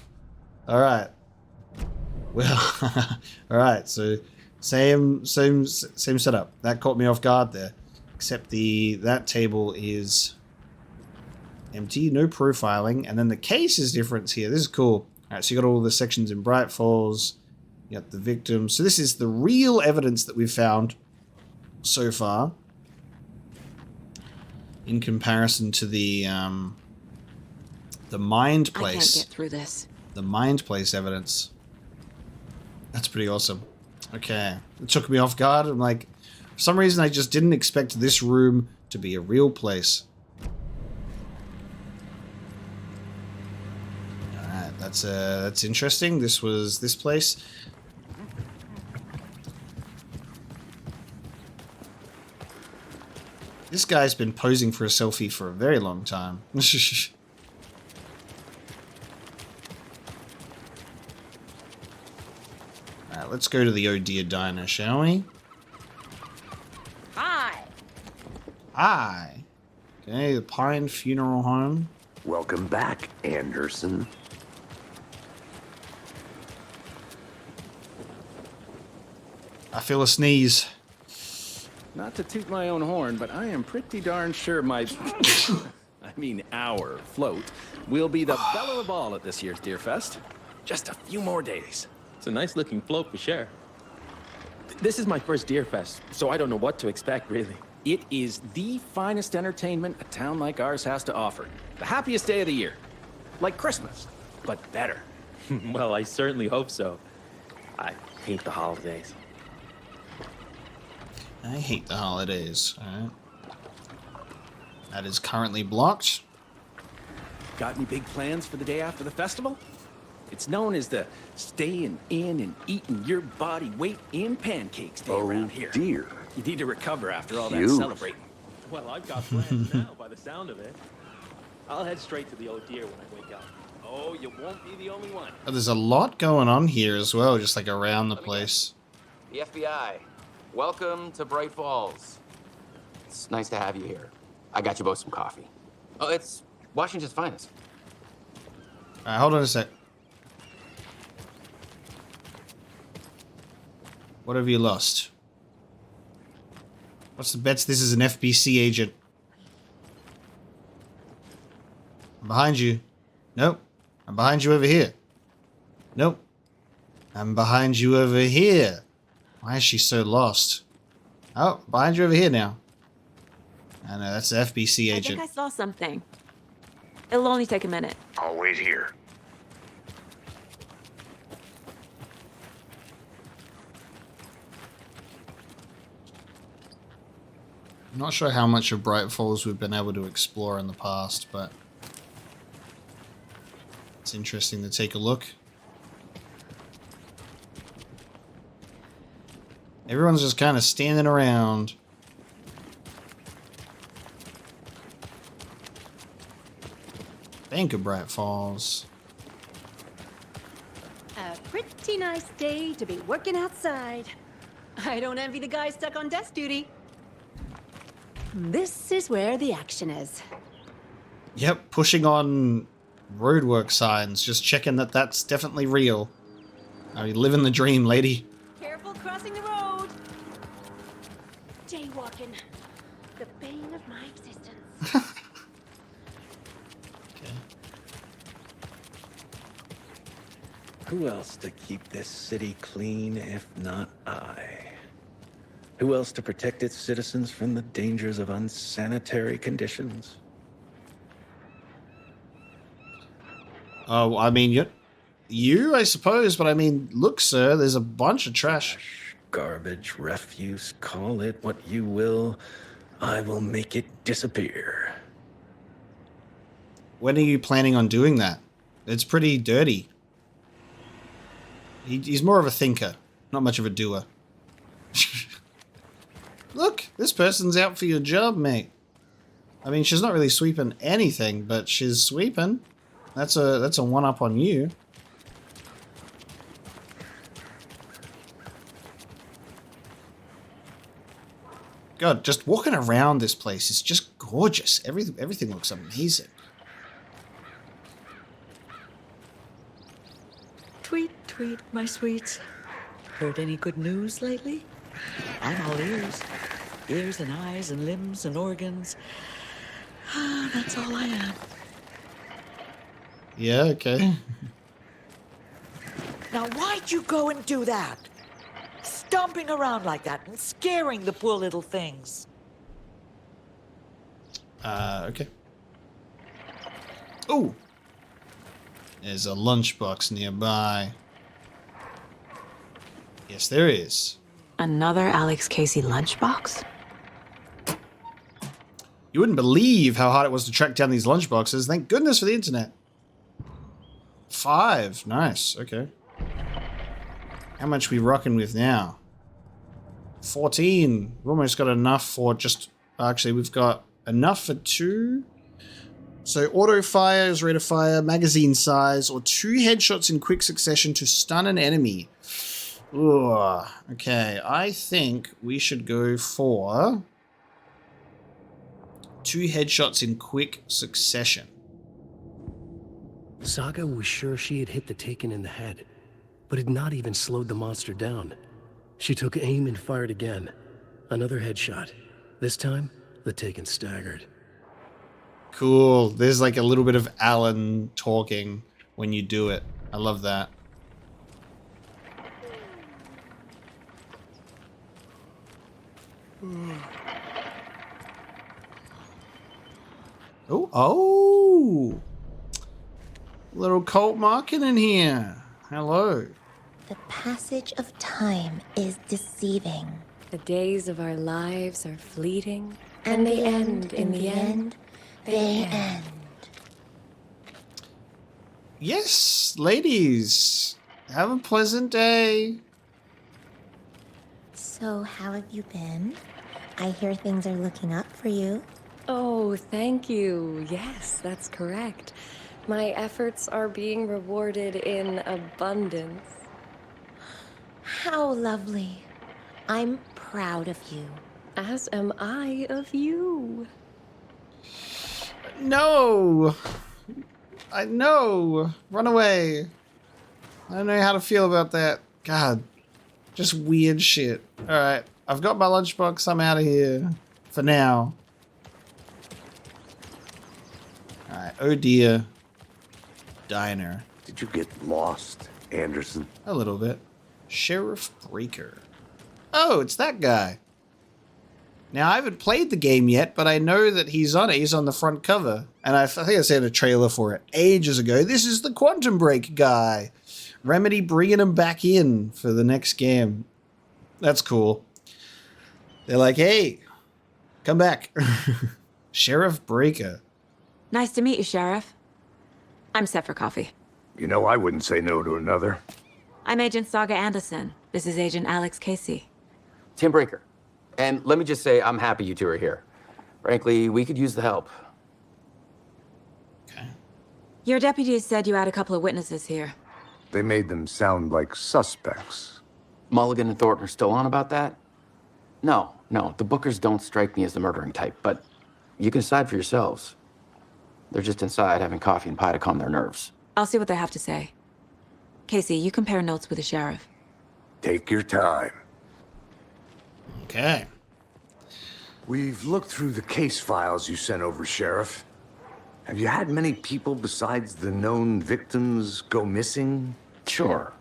All right. Well, all right. So same setup. That caught me off guard there. Except that table is empty, no profiling, and then the case is different here. This is cool. All right, so you got all the sections in Bright Falls. You got the victim. So this is the real evidence that we've found so far, in comparison to the Mind Place. I can't get through this. The Mind Place evidence. That's pretty awesome. Okay, it took me off guard. I'm like, for some reason, I just didn't expect this room to be a real place. Alright, that's interesting. This was this place. This guy's been posing for a selfie for a very long time. Alright, let's go to the Oh Dear Diner, shall we? Hi. Hi. Okay, the Pine Funeral Home. Welcome back, Anderson. I feel a sneeze. Not to toot my own horn, but I am pretty darn sure my... our float will be the belle of the ball at this year's Deer Fest. Just a few more days. It's a nice looking float for sure. This is my first Deer Fest, so I don't know what to expect, really. It is the finest entertainment a town like ours has to offer. The happiest day of the year. Like Christmas, but better. Well, I certainly hope so. I hate the holidays. I hate the holidays. Alright. That is currently blocked. Got any big plans for the day after the festival? It's known as the staying in and eating your body weight in pancakes day around here. Dear. You need to recover after all that celebrating. Well, I've got plans now, by the sound of it. I'll head straight to the Oh Dear when I wake up. Oh, you won't be the only one. Oh, there's a lot going on here as well, just like around the place. The FBI. Welcome to Bright Falls. It's nice to have you here. I got you both some coffee. Oh, it's Washington's finest. Alright, hold on a sec. What have you lost? What's the bets this is an FBC agent? I'm behind you. Nope. I'm behind you over here. Nope. I'm behind you over here. Why is she so lost? Oh, behind you over here now. I know, that's the FBC agent. I think I saw something. It'll only take a minute. I'll wait here. I'm not sure how much of Bright Falls we've been able to explore in the past, but it's interesting to take a look. Everyone's just kind of standing around. Bank of Bright Falls. A pretty nice day to be working outside. I don't envy the guy stuck on desk duty. This is where the action is. Yep, pushing on Roadwork signs. Just checking that that's definitely real. Are you living the dream, lady? Careful crossing the road. Jaywalking. The bane of my existence. Who else to keep this city clean if not I? Who else to protect its citizens from the dangers of unsanitary conditions? Oh, I mean, you, I suppose, but I mean, look, sir, there's a bunch of trash. Garbage, refuse, call it what you will. I will make it disappear. When are you planning on doing that? It's pretty dirty. He's more of a thinker, not much of a doer. Look, this person's out for your job, mate. I mean, she's not really sweeping anything, but she's sweeping. That's a one-up on you. God, just walking around this place is just gorgeous. Everything looks amazing. Tweet, tweet, my sweets. Heard any good news lately? I'm all ears. Ears and eyes and limbs and organs. That's all I am. Yeah, okay. Now, why'd you go and do that? Stomping around like that and scaring the poor little things. Okay. Oh! There's a lunchbox nearby. Yes, there is. Another Alex Casey lunchbox? You wouldn't believe how hard it was to track down these lunchboxes. Thank goodness for the internet. 5. Nice. Okay. How much we rocking with now? 14. We've almost got enough for just... Actually, we've got enough for 2. So auto fire is rate of fire, magazine size, or 2 headshots in quick succession to stun an enemy. Ugh. Okay, I think we should go for 2 headshots in quick succession. Saga was sure she had hit the Taken in the head, but had not even slowed the monster down. She took aim and fired again. Another headshot. This time, the Taken staggered. Cool. There's like a little bit of Alan talking when you do it. I love that. Oh! Little cult market in here. Hello. The passage of time is deceiving. The days of our lives are fleeting, And they end in the end. They end. Yes, ladies. Have a pleasant day. So, how have you been? I hear things are looking up for you. Oh, thank you. Yes, that's correct. My efforts are being rewarded in abundance. How lovely. I'm proud of you. As am I of you. No. I know. Run away. I don't know how to feel about that. God. Just weird shit. Alright. I've got my lunchbox. I'm out of here. For now. Alright. Oh dear. Diner. Did you get lost, Anderson? A little bit. Sheriff Breaker. Oh, it's that guy. Now, I haven't played the game yet, but I know that he's on it. He's on the front cover. And I think I said a trailer for it ages ago. This is the Quantum Break guy. Remedy bringing him back in for the next game. That's cool. They're like, hey, come back. Sheriff Breaker. Nice to meet you, Sheriff. I'm set for coffee. You know, I wouldn't say no to another. I'm Agent Saga Anderson. This is Agent Alex Casey. Tim Breaker. And let me just say, I'm happy you two are here. Frankly, we could use the help. Your deputies said you had a couple of witnesses here. They made them sound like suspects. Mulligan and Thornton are still on about that? No, the Bookers don't strike me as the murdering type, but you can decide for yourselves. They're just inside having coffee and pie to calm their nerves. I'll see what they have to say. Casey, you compare notes with the sheriff. Take your time. Okay. We've looked through the case files you sent over, Sheriff. Have you had many people besides the known victims go missing? Sure.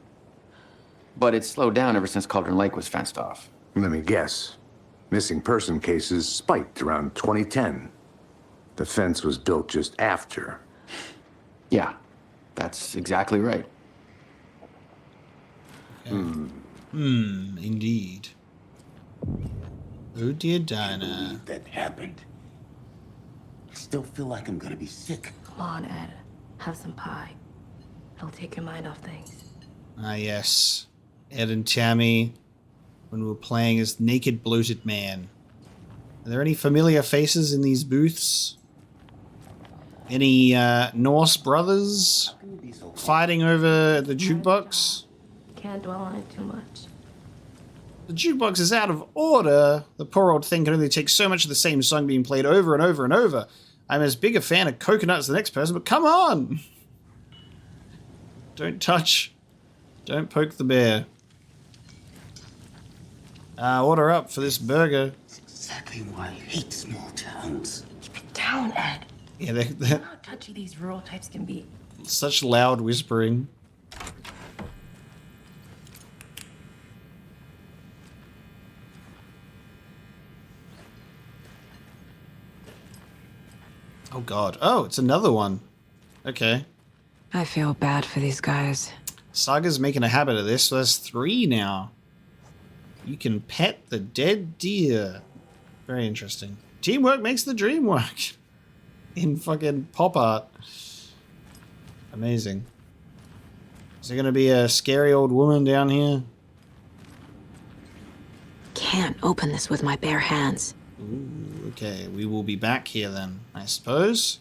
But it's slowed down ever since Cauldron Lake was fenced off. Let me guess. Missing person cases spiked around 2010. The fence was built just after. Yeah, that's exactly right. Indeed. Oh dear, Dinah. That happened. I still feel like I'm gonna be sick. Come on, Ed. Have some pie. It'll take your mind off things. Ah, yes. Ed and Tammy, when we were playing as Naked Bloated Man. Are there any familiar faces in these booths? Any Norse brothers fighting over the jukebox? Can't dwell on it too much. The jukebox is out of order. The poor old thing can only take so much of the same song being played over and over and over. I'm as big a fan of Coconut as the next person, but come on! Don't touch. Don't poke the bear. Order up for this burger. That's exactly why I hate small towns. Keep it down, Ed. Yeah, they're You know how touchy these rural types can be. such loud whispering. Oh god. Oh, it's another one. Okay. I feel bad for these guys. Saga's making a habit of this, so there's 3 now. You can pet the dead deer. Very interesting. Teamwork makes the dream work. In fucking pop art. Amazing. Is there gonna be a scary old woman down here? Can't open this with my bare hands. Ooh, okay, we will be back here then, I suppose.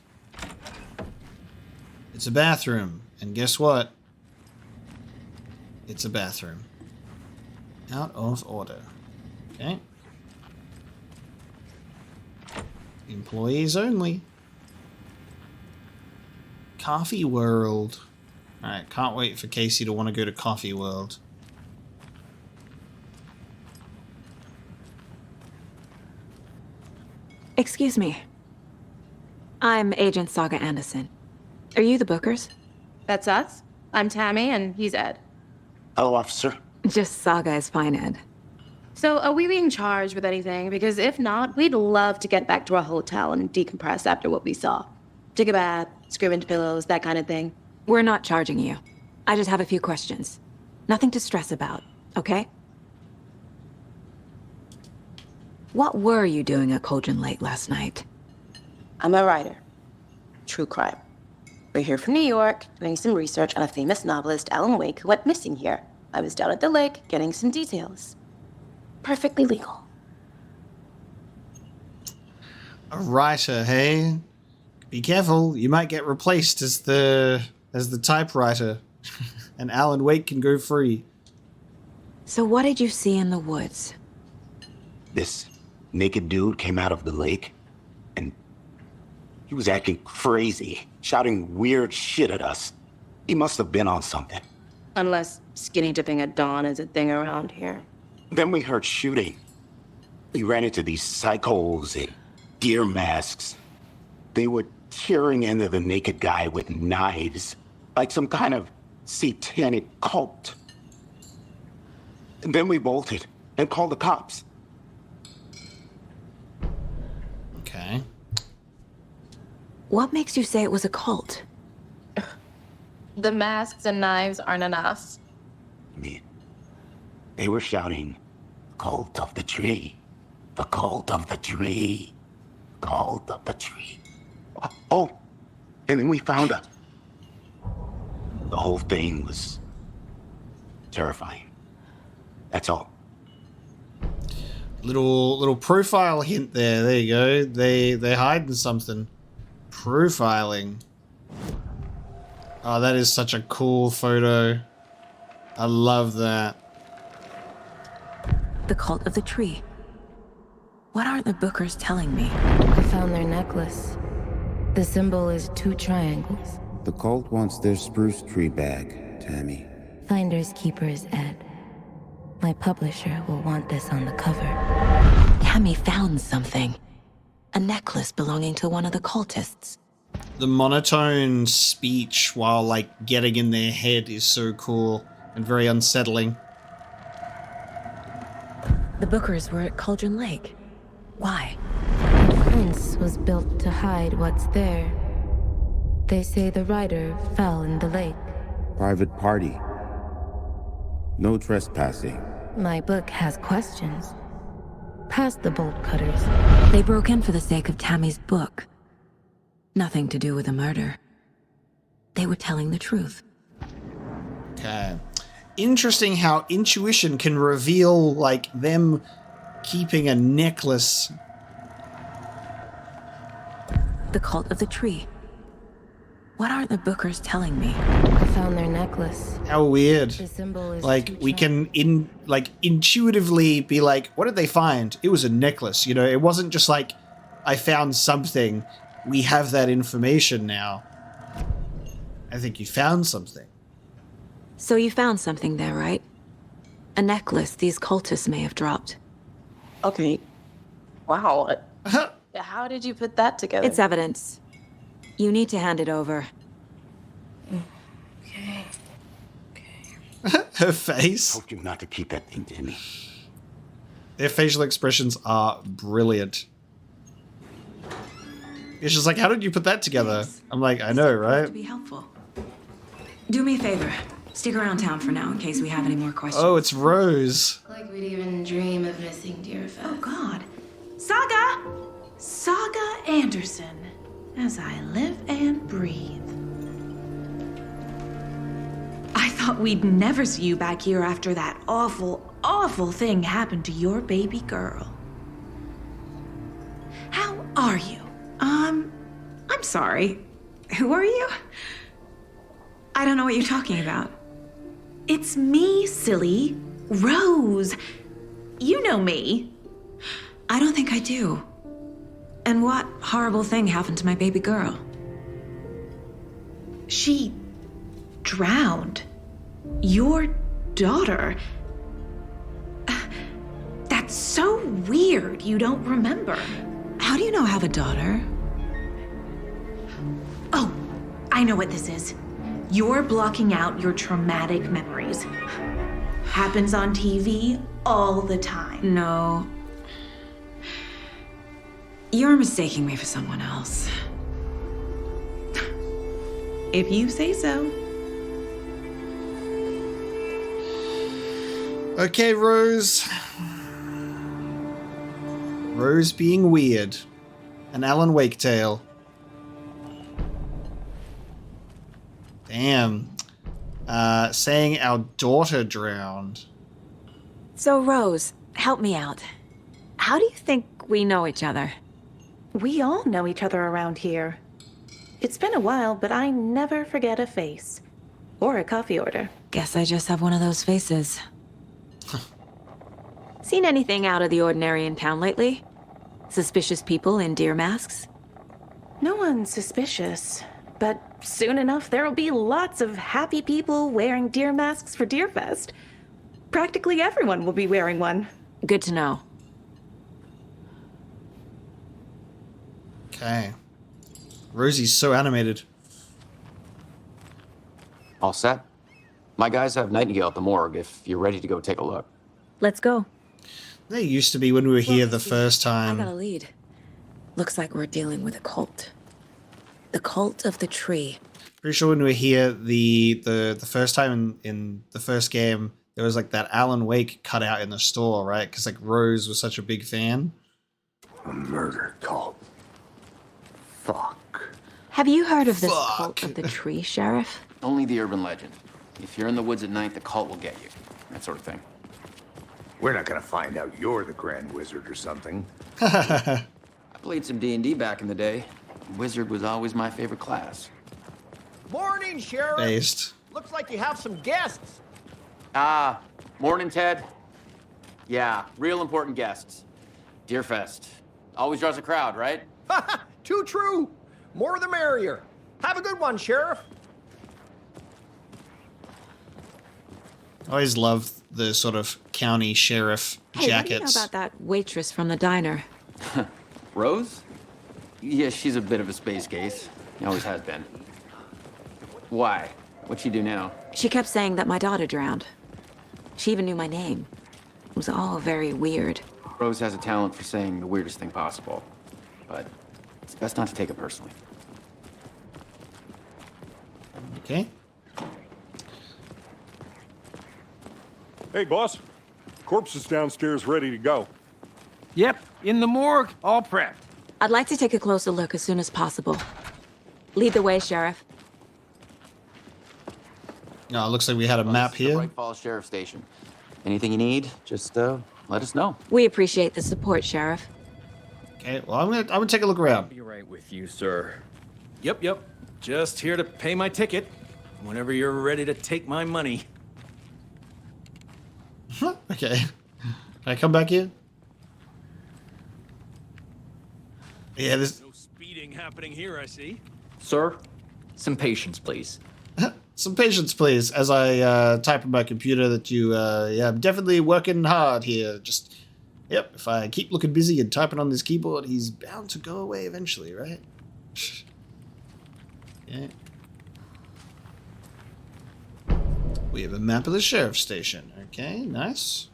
It's a bathroom, and guess what? It's a bathroom. Out of order. Okay. Employees only. Coffee World. Alright, can't wait for Casey to want to go to Coffee World. Excuse me. I'm Agent Saga Anderson. Are you the Bookers? That's us. I'm Tammy, and he's Ed. Hello, officer. Just Saga is fine, Ed. So, are we being charged with anything? Because if not, we'd love to get back to our hotel and decompress after what we saw. Take a bath, scream into pillows, that kind of thing. We're not charging you. I just have a few questions. Nothing to stress about, okay? What were you doing at Cauldron Lake last night? I'm a writer. True crime. We're here from New York, doing some research on a famous novelist, Alan Wake, who went missing here. I was down at the lake, getting some details. Perfectly legal. A writer, hey? Be careful, you might get replaced as the typewriter. And Alan Wake can go free. So what did you see in the woods? This naked dude came out of the lake, and he was acting crazy, shouting weird shit at us. He must have been on something. Unless skinny dipping at dawn is a thing around here. Then we heard shooting. We ran into these psychos in deer masks. They were tearing into the naked guy with knives, like some kind of satanic cult. And then we bolted and called the cops. Okay. What makes you say it was a cult? The masks and knives aren't enough. They were shouting, "Cult of the tree, the cult of the tree, cult of the tree." Oh, and then we found her. The whole thing was terrifying. That's all. Little profile hint there. There you go. They're hiding something. Profiling. Oh, that is such a cool photo. I love that. The cult of the tree. What aren't the Bookers telling me? I found their necklace. The symbol is 2 triangles. The cult wants their spruce tree bag, Tammy. Finders keepers, Ed. My publisher will want this on the cover. Tammy found something. A necklace belonging to one of the cultists. The monotone speech while, like, getting in their head is so cool and very unsettling. The Bookers were at Cauldron Lake. Why? The fence was built to hide what's there. They say the rider fell in the lake. Private party. No trespassing. My book has questions. Past the bolt cutters. They broke in for the sake of Tammy's book. Nothing to do with a murder. They were telling the truth. Okay. Interesting how intuition can reveal, like, them keeping a necklace. The cult of the tree. What are the Bookers telling me? I found their necklace. How weird. The symbol is Like, we can intuitively be like, what did they find? It was a necklace, you know? It wasn't just like, I found something. We have that information now. I think you found something. So you found something there, right? A necklace these cultists may have dropped. Okay. Wow. How did you put that together? It's evidence. You need to hand it over. Okay. Her face. Told you not to keep that thing to me. Their facial expressions are brilliant. It's just like, how did you put that together? I'm like, I know, right? To be helpful. Do me a favor. Stick around town for now in case we have any more questions. Oh, it's Rose. Like we'd even dream of missing Deerfest. Oh, God. Saga! Saga Anderson. As I live and breathe. I thought we'd never see you back here after that awful, awful thing happened to your baby girl. How are you? I'm sorry. Who are you? I don't know what you're talking about. It's me, silly. Rose. You know me. I don't think I do. And what horrible thing happened to my baby girl? She drowned. Your daughter. That's so weird you don't remember. How do you know I have a daughter? Oh, I know what this is. You're blocking out your traumatic memories. Happens on TV all the time. No. You're mistaking me for someone else. If you say so. Okay, Rose. Rose being weird. An Alan Wake tale. Damn. Saying our daughter drowned. So, Rose, help me out. How do you think we know each other? We all know each other around here. It's been a while, but I never forget a face. Or a coffee order. Guess I just have one of those faces. Seen anything out of the ordinary in town lately? Suspicious people in deer masks? No one's suspicious. But soon enough, there'll be lots of happy people wearing deer masks for Deerfest. Practically everyone will be wearing one. Good to know. Okay. Rosie's so animated. All set? My guys have Nightingale at the morgue if you're ready to go take a look. Let's go. They used to be when we were here the first I time. got a lead. Looks like we're dealing with a cult. The cult of the tree. Pretty sure when we were here the first time in the first game, there was like that Alan Wake cut out in the store, right? Because like Rose was such a big fan. A murder cult. Fuck. Have you heard of this cult of the tree, Sheriff? Only the urban legend. If you're in the woods at night, the cult will get you. That sort of thing. We're not gonna find out you're the Grand Wizard or something. I played some D&D back in the day. Wizard was always my favorite class. Morning, Sheriff. Based. Looks like you have some guests. Morning, Ted. Yeah, real important guests. Deerfest. Always draws a crowd, right? Too true. More the merrier. Have a good one, Sheriff. I always love the sort of county sheriff Hey, jackets. what do you know about that waitress from the diner? Rose? Yeah, she's a bit of a space case. Always has been. Why? What'd she do now? She kept saying that my daughter drowned. She even knew my name. It was all very weird. Rose has a talent for saying the weirdest thing possible. But it's best not to take it personally. Okay. Hey, boss. Corpse is downstairs ready to go. Yep, in the morgue, all prepped. I'd like to take a closer look as soon as possible. Lead the way, Sheriff. No, it looks like we had a map here. Bright Falls Sheriff Station. Anything you need, just let us know. We appreciate the support, Sheriff. Okay, well, I'm gonna take a look around. Be right with you, sir. Yep. Just here to pay my ticket. Whenever you're ready to take my money. Okay. Can I come back here? Yeah, there's No speeding happening here, I see. Sir, some patience, please. some patience, please, as I type in my computer that I'm definitely working hard here. Just, yep, if I keep looking busy and typing on this keyboard, he's bound to go away eventually, right? Yeah. We have a map of the sheriff's station. Okay, nice.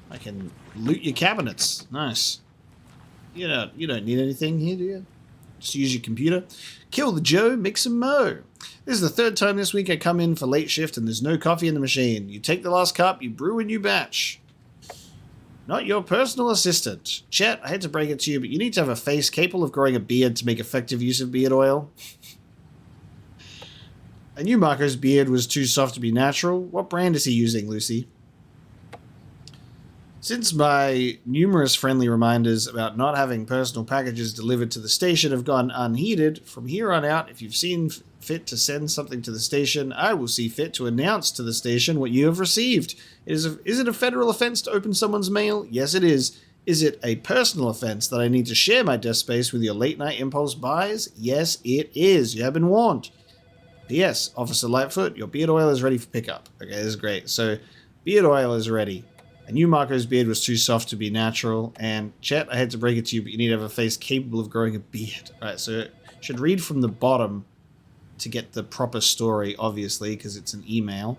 I can loot your cabinets. Nice. You don't need anything here, do you? Just use your computer. Kill the Joe, mix and mo. This is the third time this week I come in for late shift and there's no coffee in the machine. You take the last cup, you brew a new batch. Not your personal assistant. Chet, I hate to break it to you, but you need to have a face capable of growing a beard to make effective use of beard oil. I knew Marco's beard was too soft to be natural. What brand is he using, Lucy? Since my numerous friendly reminders about not having personal packages delivered to the station have gone unheeded, from here on out, if you've seen fit to send something to the station, I will see fit to announce to the station what you have received. Is it a federal offense to open someone's mail? Yes, it is. Is it a personal offense that I need to share my desk space with your late-night impulse buys? Yes, it is. You have been warned. P.S. Officer Lightfoot, your beard oil is ready for pickup. Okay, this is great. So, beard oil is ready. I knew Marco's beard was too soft to be natural. And, Chet, I had to break it to you, but you need to have a face capable of growing a beard. Alright, so should read from the bottom to get the proper story, obviously, because it's an email.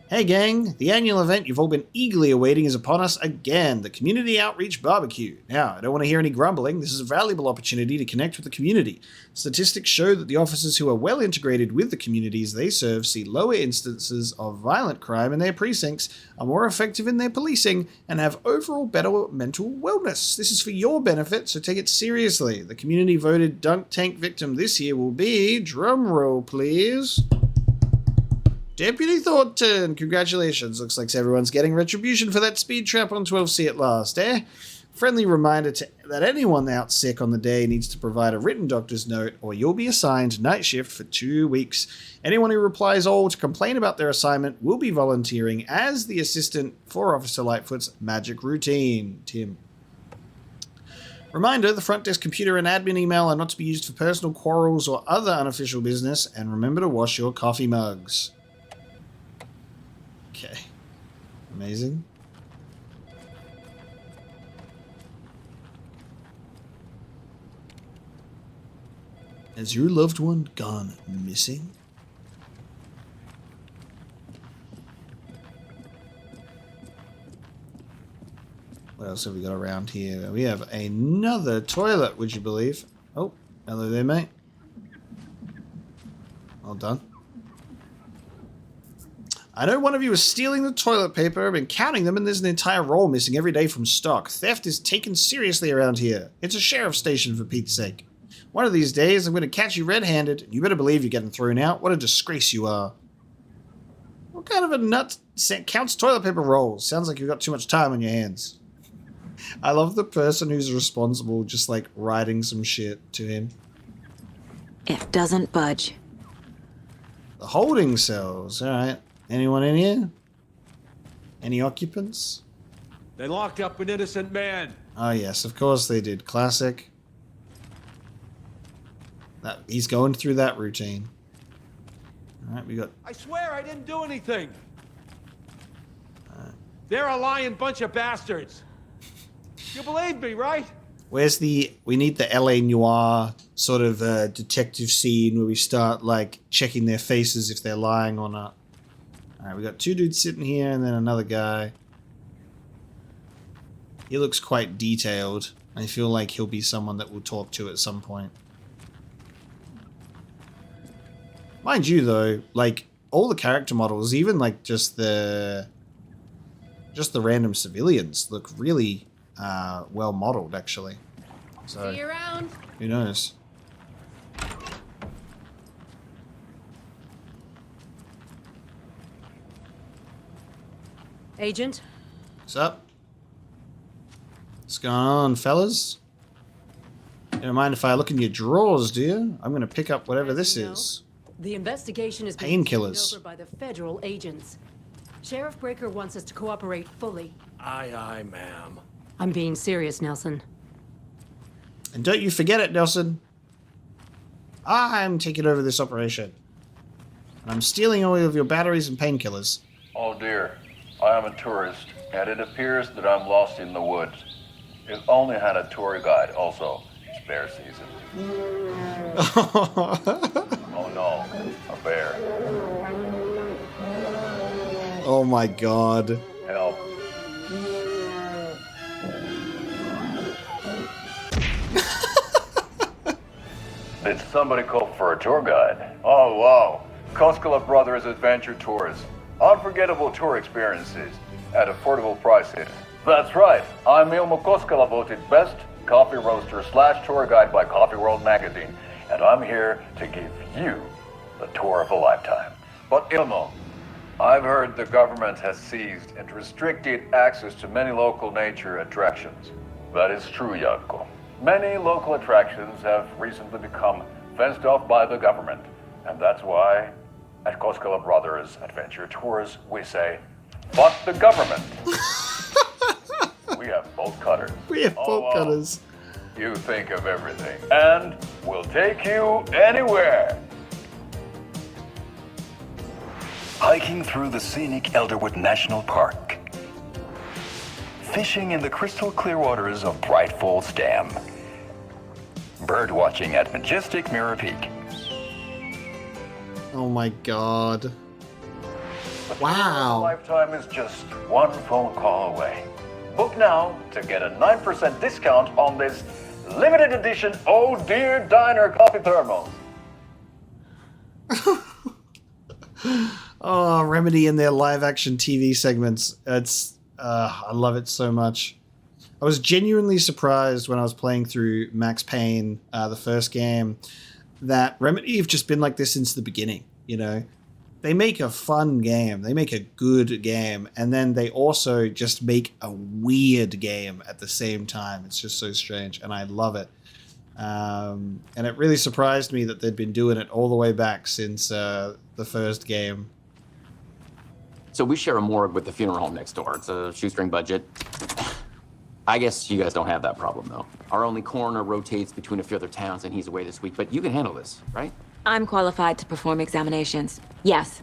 Hey gang, the annual event you've all been eagerly awaiting is upon us again, the Community Outreach Barbecue. Now, I don't want to hear any grumbling, this is a valuable opportunity to connect with the community. Statistics show that the officers who are well integrated with the communities they serve see lower instances of violent crime in their precincts, are more effective in their policing, and have overall better mental wellness. This is for your benefit, so take it seriously. The community voted dunk tank victim this year will be, drumroll please, Deputy Thornton, congratulations. Looks like everyone's getting retribution for that speed trap on 12C at last, eh? Friendly reminder that anyone out sick on the day needs to provide a written doctor's note or you'll be assigned night shift for 2 weeks. Anyone who replies all to complain about their assignment will be volunteering as the assistant for Officer Lightfoot's magic routine. Tim. Reminder, the front desk computer and admin email are not to be used for personal quarrels or other unofficial business, and remember to wash your coffee mugs. Okay. Amazing. Has your loved one gone missing? What else have we got around here? We have another toilet, would you believe? Oh, hello there, mate. Well done. I know one of you is stealing the toilet paper. I've been counting them and there's an entire roll missing every day from stock. Theft is taken seriously around here. It's a sheriff's station for Pete's sake. One of these days I'm going to catch you red-handed and you better believe you're getting thrown out. What a disgrace you are. What kind of a nut counts toilet paper rolls? Sounds like you've got too much time on your hands. I love the person who's responsible just like writing some shit to him. It doesn't budge. The holding cells, alright. Anyone in here? Any occupants? They locked up an innocent man. Oh yes, of course they did. Classic. That he's going through that routine. All right, we got. I swear I didn't do anything. They're a lying bunch of bastards. You believe me, right? Where's the? We need the LA Noire sort of detective scene where we start like checking their faces if they're lying or not. All right, we got 2 dudes sitting here and then another guy. He looks quite detailed. I feel like he'll be someone that we'll talk to at some point. Mind you, though, like all the character models, even like just the random civilians, look really well modeled, actually. So, see you around. Who knows? Agent? What's up? What's going on, fellas? You don't mind if I look in your drawers, do you? I'm gonna pick up whatever this is. The investigation is being taken Painkillers. over by the federal agents. Sheriff Breaker wants us to cooperate fully. Aye, ma'am. I'm being serious, Nelson. And don't you forget it, Nelson. I'm taking over this operation. And I'm stealing all of your batteries and painkillers. Oh dear, I am a tourist, and it appears that I'm lost in the woods. If only had a tour guide also. It's bear season. Oh no, a bear. Oh my god. Help. Did somebody call for a tour guide? Oh wow, Koskela Brothers Adventure Tours. Unforgettable tour experiences at affordable prices. That's right, I'm Ilmo Koskela, voted best coffee roaster / tour guide by Coffee World magazine, and I'm here to give you the tour of a lifetime. But Ilmo, I've heard the government has seized and restricted access to many local nature attractions. That is true, Jaakko. Many local attractions have recently become fenced off by the government, and that's why at Koskela Brothers Adventure Tours we say, fuck the government. We have bolt cutters. We have bolt cutters. You think of everything, and we'll take you anywhere. Hiking through the scenic Elderwood National Park. Fishing in the crystal clear waters of Bright Falls Dam. Bird watching at majestic Mirror Peak. Oh my god. Wow. Lifetime is just one phone call away. Book now to get a 9% discount on this limited edition Oh Dear Diner coffee thermos. Oh, Remedy in their live action TV segments. I love it so much. I was genuinely surprised when I was playing through Max Payne, the first game, that Remedy have just been like this since the beginning, you know? They make a fun game, they make a good game, and then they also just make a weird game at the same time. It's just so strange, and I love it. And it really surprised me that they'd been doing it all the way back since the first game. So we share a morgue with the funeral home next door. It's a shoestring budget. I guess you guys don't have that problem, though. Our only coroner rotates between a few other towns, and he's away this week, but you can handle this, right? I'm qualified to perform examinations. Yes.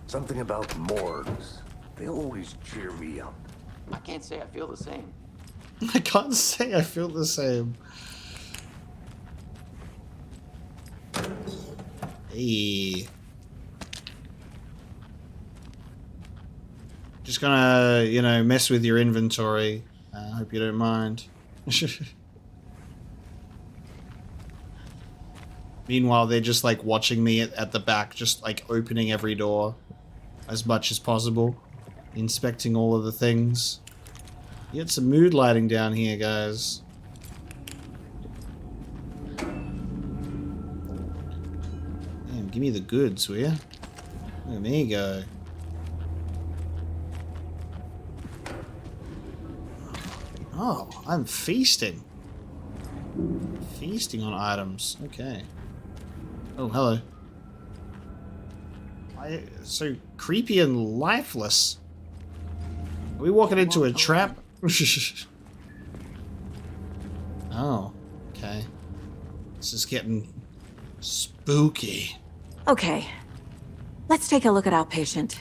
Something about morgues. They always cheer me up. I can't say I feel the same. I can't say I feel the same. Hey. Just gonna, you know, mess with your inventory. I hope you don't mind. Meanwhile, they're just like watching me at the back, just like opening every door as much as possible, inspecting all of the things. You get some mood lighting down here, guys. Damn, give me the goods, will ya? There you go. Oh, I'm feasting. Feasting on items. Okay. Oh, hello. Why so creepy and lifeless? Are we walking into a trap? Oh, okay. This is getting spooky. Okay. Let's take a look at our patient.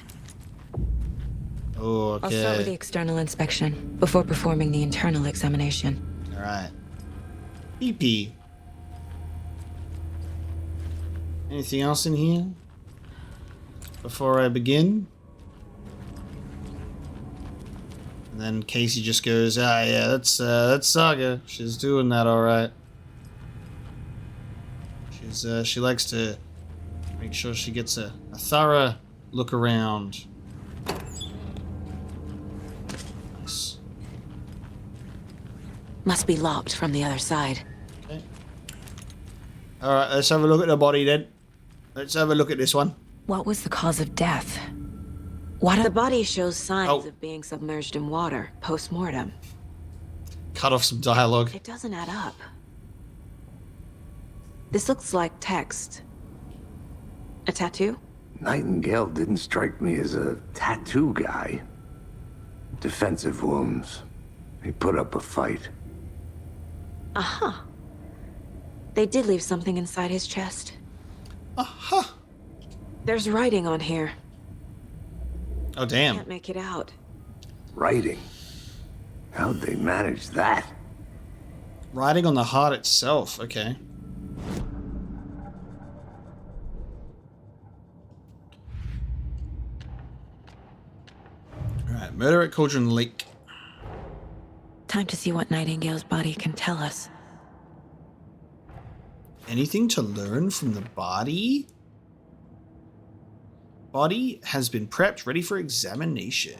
Oh, okay. I'll start with the external inspection before performing the internal examination. Alright. PP. Anything else in here? Before I begin? And then Casey just goes, ah, yeah, that's Saga. She's doing that alright. She likes to make sure she gets a thorough look around. Nice. Must be locked from the other side. Okay. Alright, let's have a look at the body then. Let's have a look at this one. What was the cause of death? What the body shows signs of being submerged in water post-mortem. Cut off some dialogue. It doesn't add up. This looks like text. A tattoo? Nightingale didn't strike me as a tattoo guy. Defensive wounds. He put up a fight. Aha. They did leave something inside his chest. Aha. There's writing on here. Oh, damn. Can't make it out. Writing? How'd they manage that? Writing on the heart itself, okay. Alright, murder at Cauldron Lake. Time to see what Nightingale's body can tell us. Anything to learn from the body? Body has been prepped, ready for examination.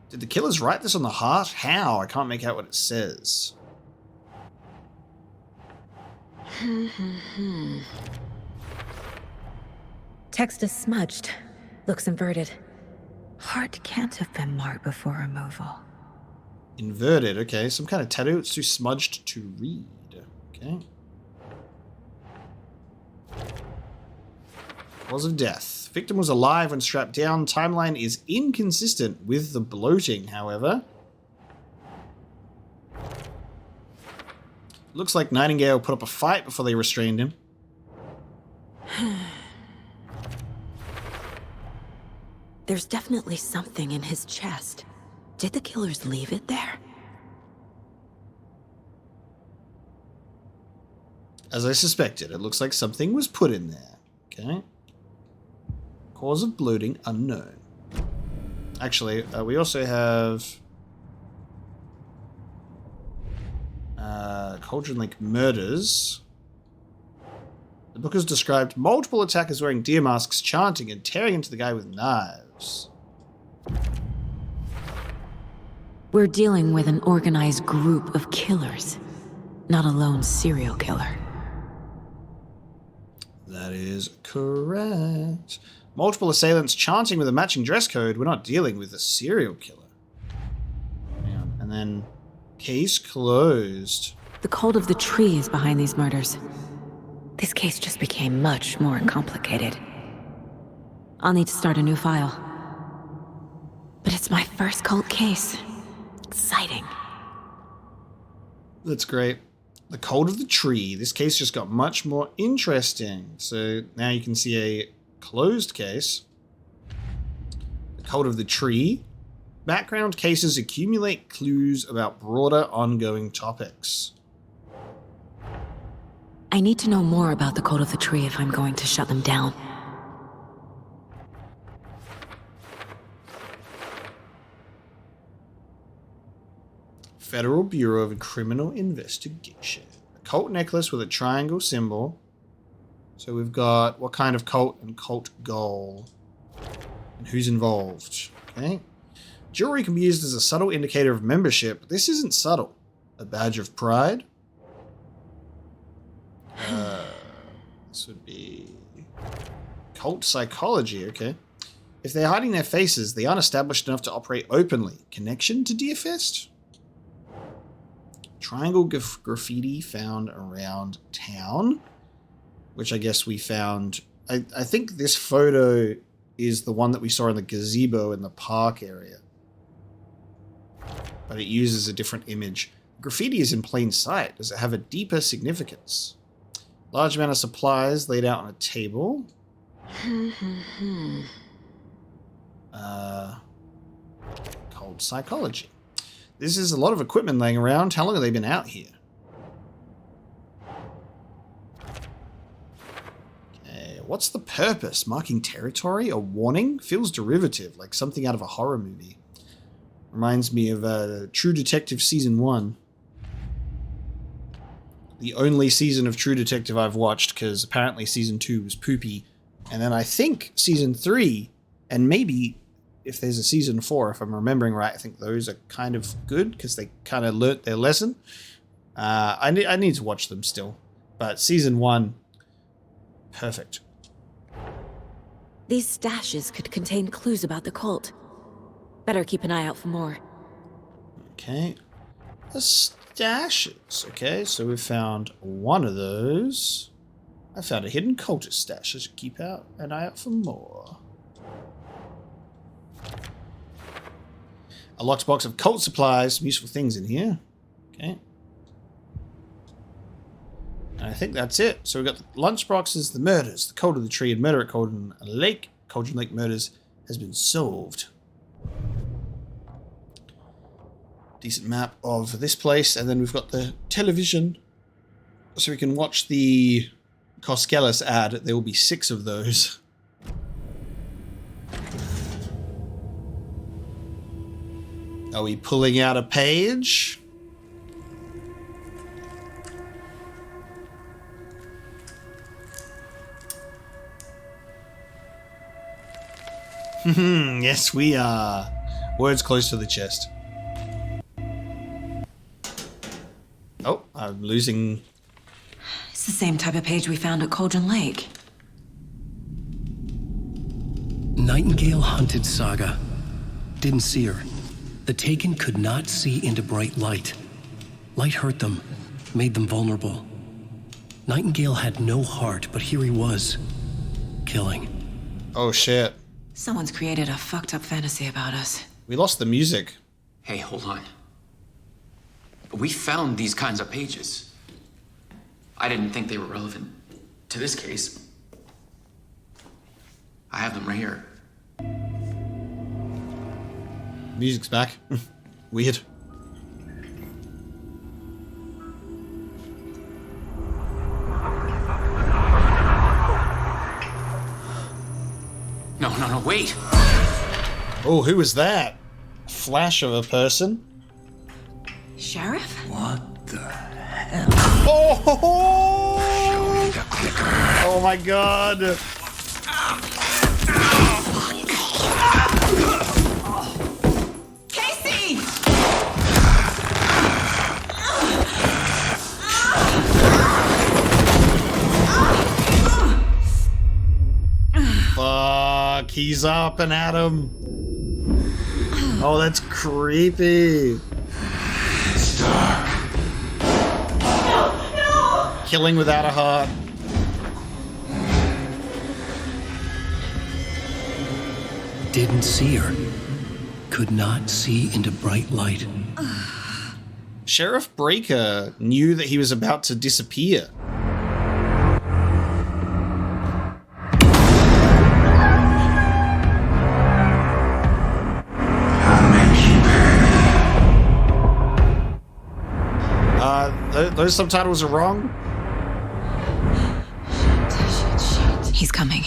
Did the killers write this on the heart? How? I can't make out what it says. Text is smudged. Looks inverted. Heart can't have been marked before removal. Inverted, okay. Some kind of tattoo. It's too smudged to read. Okay. Cause of death. Victim was alive when strapped down. Timeline is inconsistent with the bloating, however. Looks like Nightingale put up a fight before they restrained him. There's definitely something in his chest. Did the killers leave it there? As I suspected, it looks like something was put in there. Okay. Cause of bloating unknown. Actually, we also have Cauldron Lake murders. The book has described multiple attackers wearing deer masks, chanting and tearing into the guy with knives. We're dealing with an organized group of killers, not a lone serial killer. That is correct. Multiple assailants chanting with a matching dress code. We're not dealing with a serial killer. Yeah. And then case closed. The cult of the tree is behind these murders. This case just became much more complicated. I'll need to start a new file. But it's my first cult case. Exciting. That's great. The cult of the tree. This case just got much more interesting. So now you can see a closed case. The cult of the tree. Background cases accumulate clues about broader ongoing topics. I need to know more about the cult of the tree if I'm going to shut them down. Federal Bureau of Criminal Investigation. A cult necklace with a triangle symbol. So we've got what kind of cult and cult goal. And who's involved. Okay. Jewelry can be used as a subtle indicator of membership, but this isn't subtle. A badge of pride. This would be cult psychology, okay. If they're hiding their faces, they aren't established enough to operate openly. Connection to Deerfest? Triangle graffiti found around town. which I guess we found. I think this photo is the one that we saw in the gazebo in the park area. But it uses a different image. Graffiti is in plain sight. Does it have a deeper significance? Large amount of supplies laid out on a table. Cold psychology. This is a lot of equipment laying around. How long have they been out here? Okay, what's the purpose? Marking territory? A warning? Feels derivative, like something out of a horror movie. Reminds me of True Detective Season 1. The only season of True Detective I've watched, because apparently Season 2 was poopy. And then I think Season 3, and maybe if there's a Season 4, if I'm remembering right, I think those are kind of good, because they kind of learnt their lesson. I need to watch them still. But Season 1, perfect. These stashes could contain clues about the cult. Better keep an eye out for more. Okay. The stashes. Okay, so we found one of those. I found a hidden cultist stash. I should keep an eye out for more. A locked box of cult supplies. Some useful things in here. Okay. And I think that's it. So we've got the lunchboxes, the murders, the cult of the tree, and murder at Cauldron Lake. Cauldron Lake murders has been solved. Decent map of this place, and then we've got the television, so we can watch the Koskelis ad. There will be 6 of those. Are we pulling out a page? Yes, we are. Words close to the chest. Oh, I'm losing. It's the same type of page we found at Cauldron Lake. Nightingale hunted Saga. Didn't see her. The Taken could not see into bright light. Light hurt them, made them vulnerable. Nightingale had no heart, but here he was, killing. Oh shit. Someone's created a fucked up fantasy about us. We lost the music. Hey, hold on. We found these kinds of pages. I didn't think they were relevant to this case. I have them right here. Music's back. Weird. No, wait! Oh, who was that? Flash of a person? Sheriff? What the hell? Oh! Show me the clicker. Oh my god! Casey! Fuck, he's up and at him. Oh, that's creepy. It's dark. No! Killing without a heart. Didn't see her. Could not see into bright light. Sheriff Breaker knew that he was about to disappear. Those subtitles are wrong. Shit. He's coming.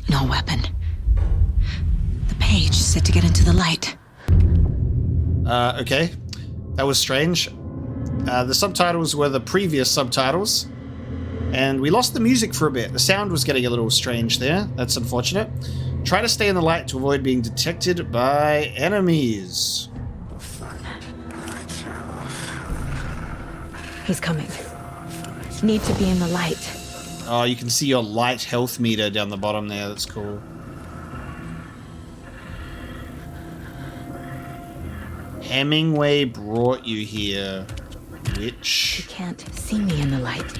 No weapon. The page set to get into the light. Okay. That was strange. The subtitles were the previous subtitles. And we lost the music for a bit. The sound was getting a little strange there. That's unfortunate. Try to stay in the light to avoid being detected by enemies. He's coming. Need to be in the light. Oh, you can see your light health meter down the bottom there. That's cool. Hemingway brought you here, witch. You can't see me in the light.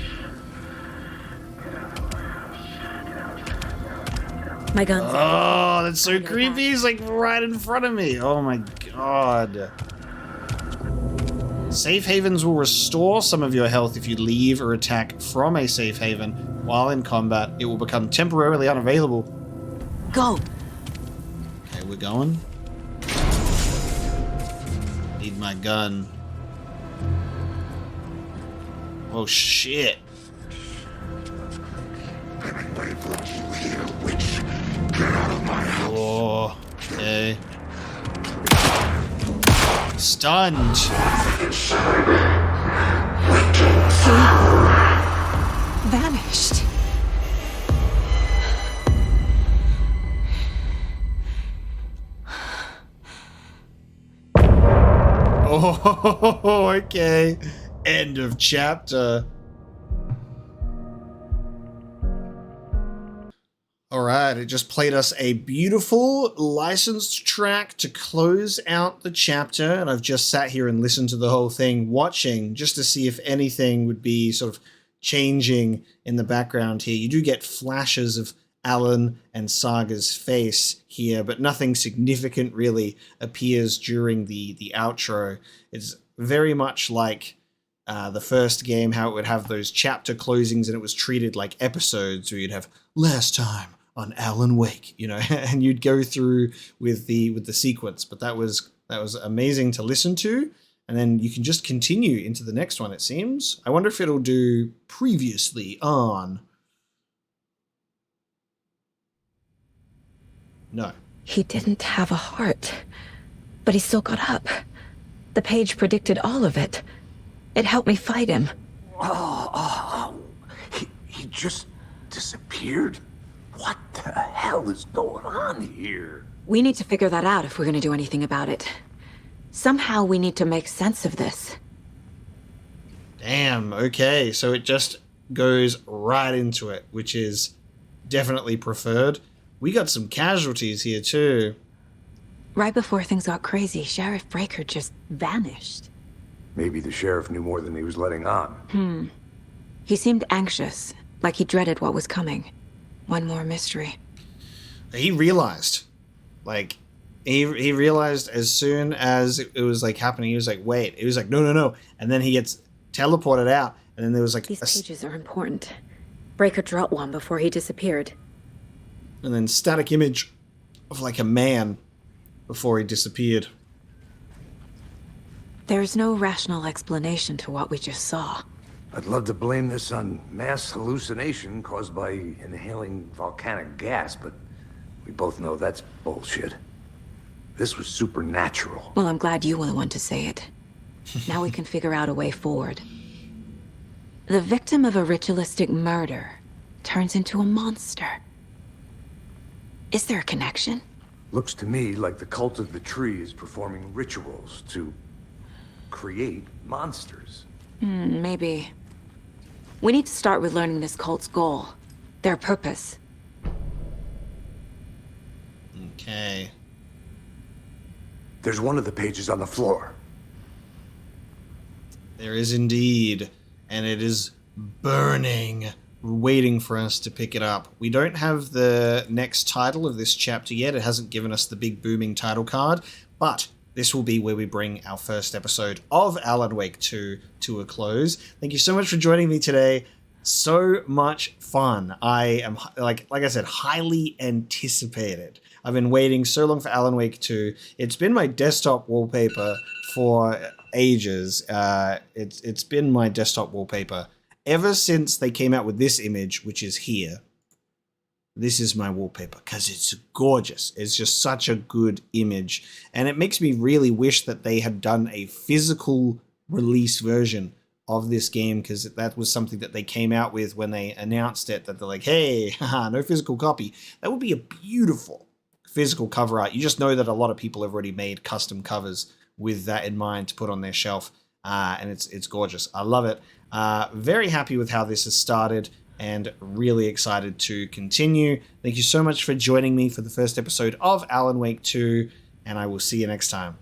My gun's Oh, that's so creepy. He's like right in front of me. Oh my god. Safe havens will restore some of your health if you leave or attack from a safe haven. While in combat, it will become temporarily unavailable. Go. Okay, we're going. Need my gun. Oh shit. Oh, okay. Stunned. Vanished. Oh, okay. End of chapter. Alright, it just played us a beautiful licensed track to close out the chapter, and I've just sat here and listened to the whole thing, watching, just to see if anything would be sort of changing in the background here. You do get flashes of Alan and Saga's face here, but nothing significant really appears during the outro. It's very much like the first game, how it would have those chapter closings and it was treated like episodes where you'd have last time on Alan Wake, you know, and you'd go through with the sequence. But that was amazing to listen to, and then you can just continue into the next one, it seems. I wonder if it'll do previously on. No. He didn't have a heart, but he still got up. The page predicted all of it. It helped me fight him. He just disappeared? What the hell is going on here? We need to figure that out if we're going to do anything about it. Somehow we need to make sense of this. Damn, okay. So it just goes right into it, which is definitely preferred. We got some casualties here too. Right before things got crazy, Sheriff Breaker just vanished. Maybe the sheriff knew more than he was letting on. He seemed anxious, like he dreaded what was coming. One more mystery. He realized. Like, he realized as soon as it was like happening, he was like, wait. He was like, no. And then he gets teleported out, and then there was like These pages are important. Breaker dropped one before he disappeared. And then static image of like a man before he disappeared. There's no rational explanation to what we just saw. I'd love to blame this on mass hallucination caused by inhaling volcanic gas, but we both know that's bullshit. This was supernatural. Well, I'm glad you were the one to say it. Now we can figure out a way forward. The victim of a ritualistic murder turns into a monster. Is there a connection? Looks to me like the cult of the tree is performing rituals to create monsters. Maybe. We need to start with learning this cult's goal. Their purpose. Okay. There's one of the pages on the floor. There is indeed. And it is burning, waiting for us to pick it up. We don't have the next title of this chapter yet. It hasn't given us the big booming title card, but this will be where we bring our first episode of Alan Wake 2 to a close. Thank you so much for joining me today. So much fun. I am, like I said, highly anticipated. I've been waiting so long for Alan Wake 2. It's been my desktop wallpaper for ages. It's been my desktop wallpaper ever since they came out with this image, which is here. This is my wallpaper because it's gorgeous. It's just such a good image. And it makes me really wish that they had done a physical release version of this game, because that was something that they came out with when they announced it, that they're like, hey, haha, no physical copy. That would be a beautiful physical cover art. You just know that a lot of people have already made custom covers with that in mind to put on their shelf. And it's gorgeous. I love it. Very happy with how this has started, and really excited to continue. Thank you so much for joining me for the first episode of Alan Wake 2, and I will see you next time.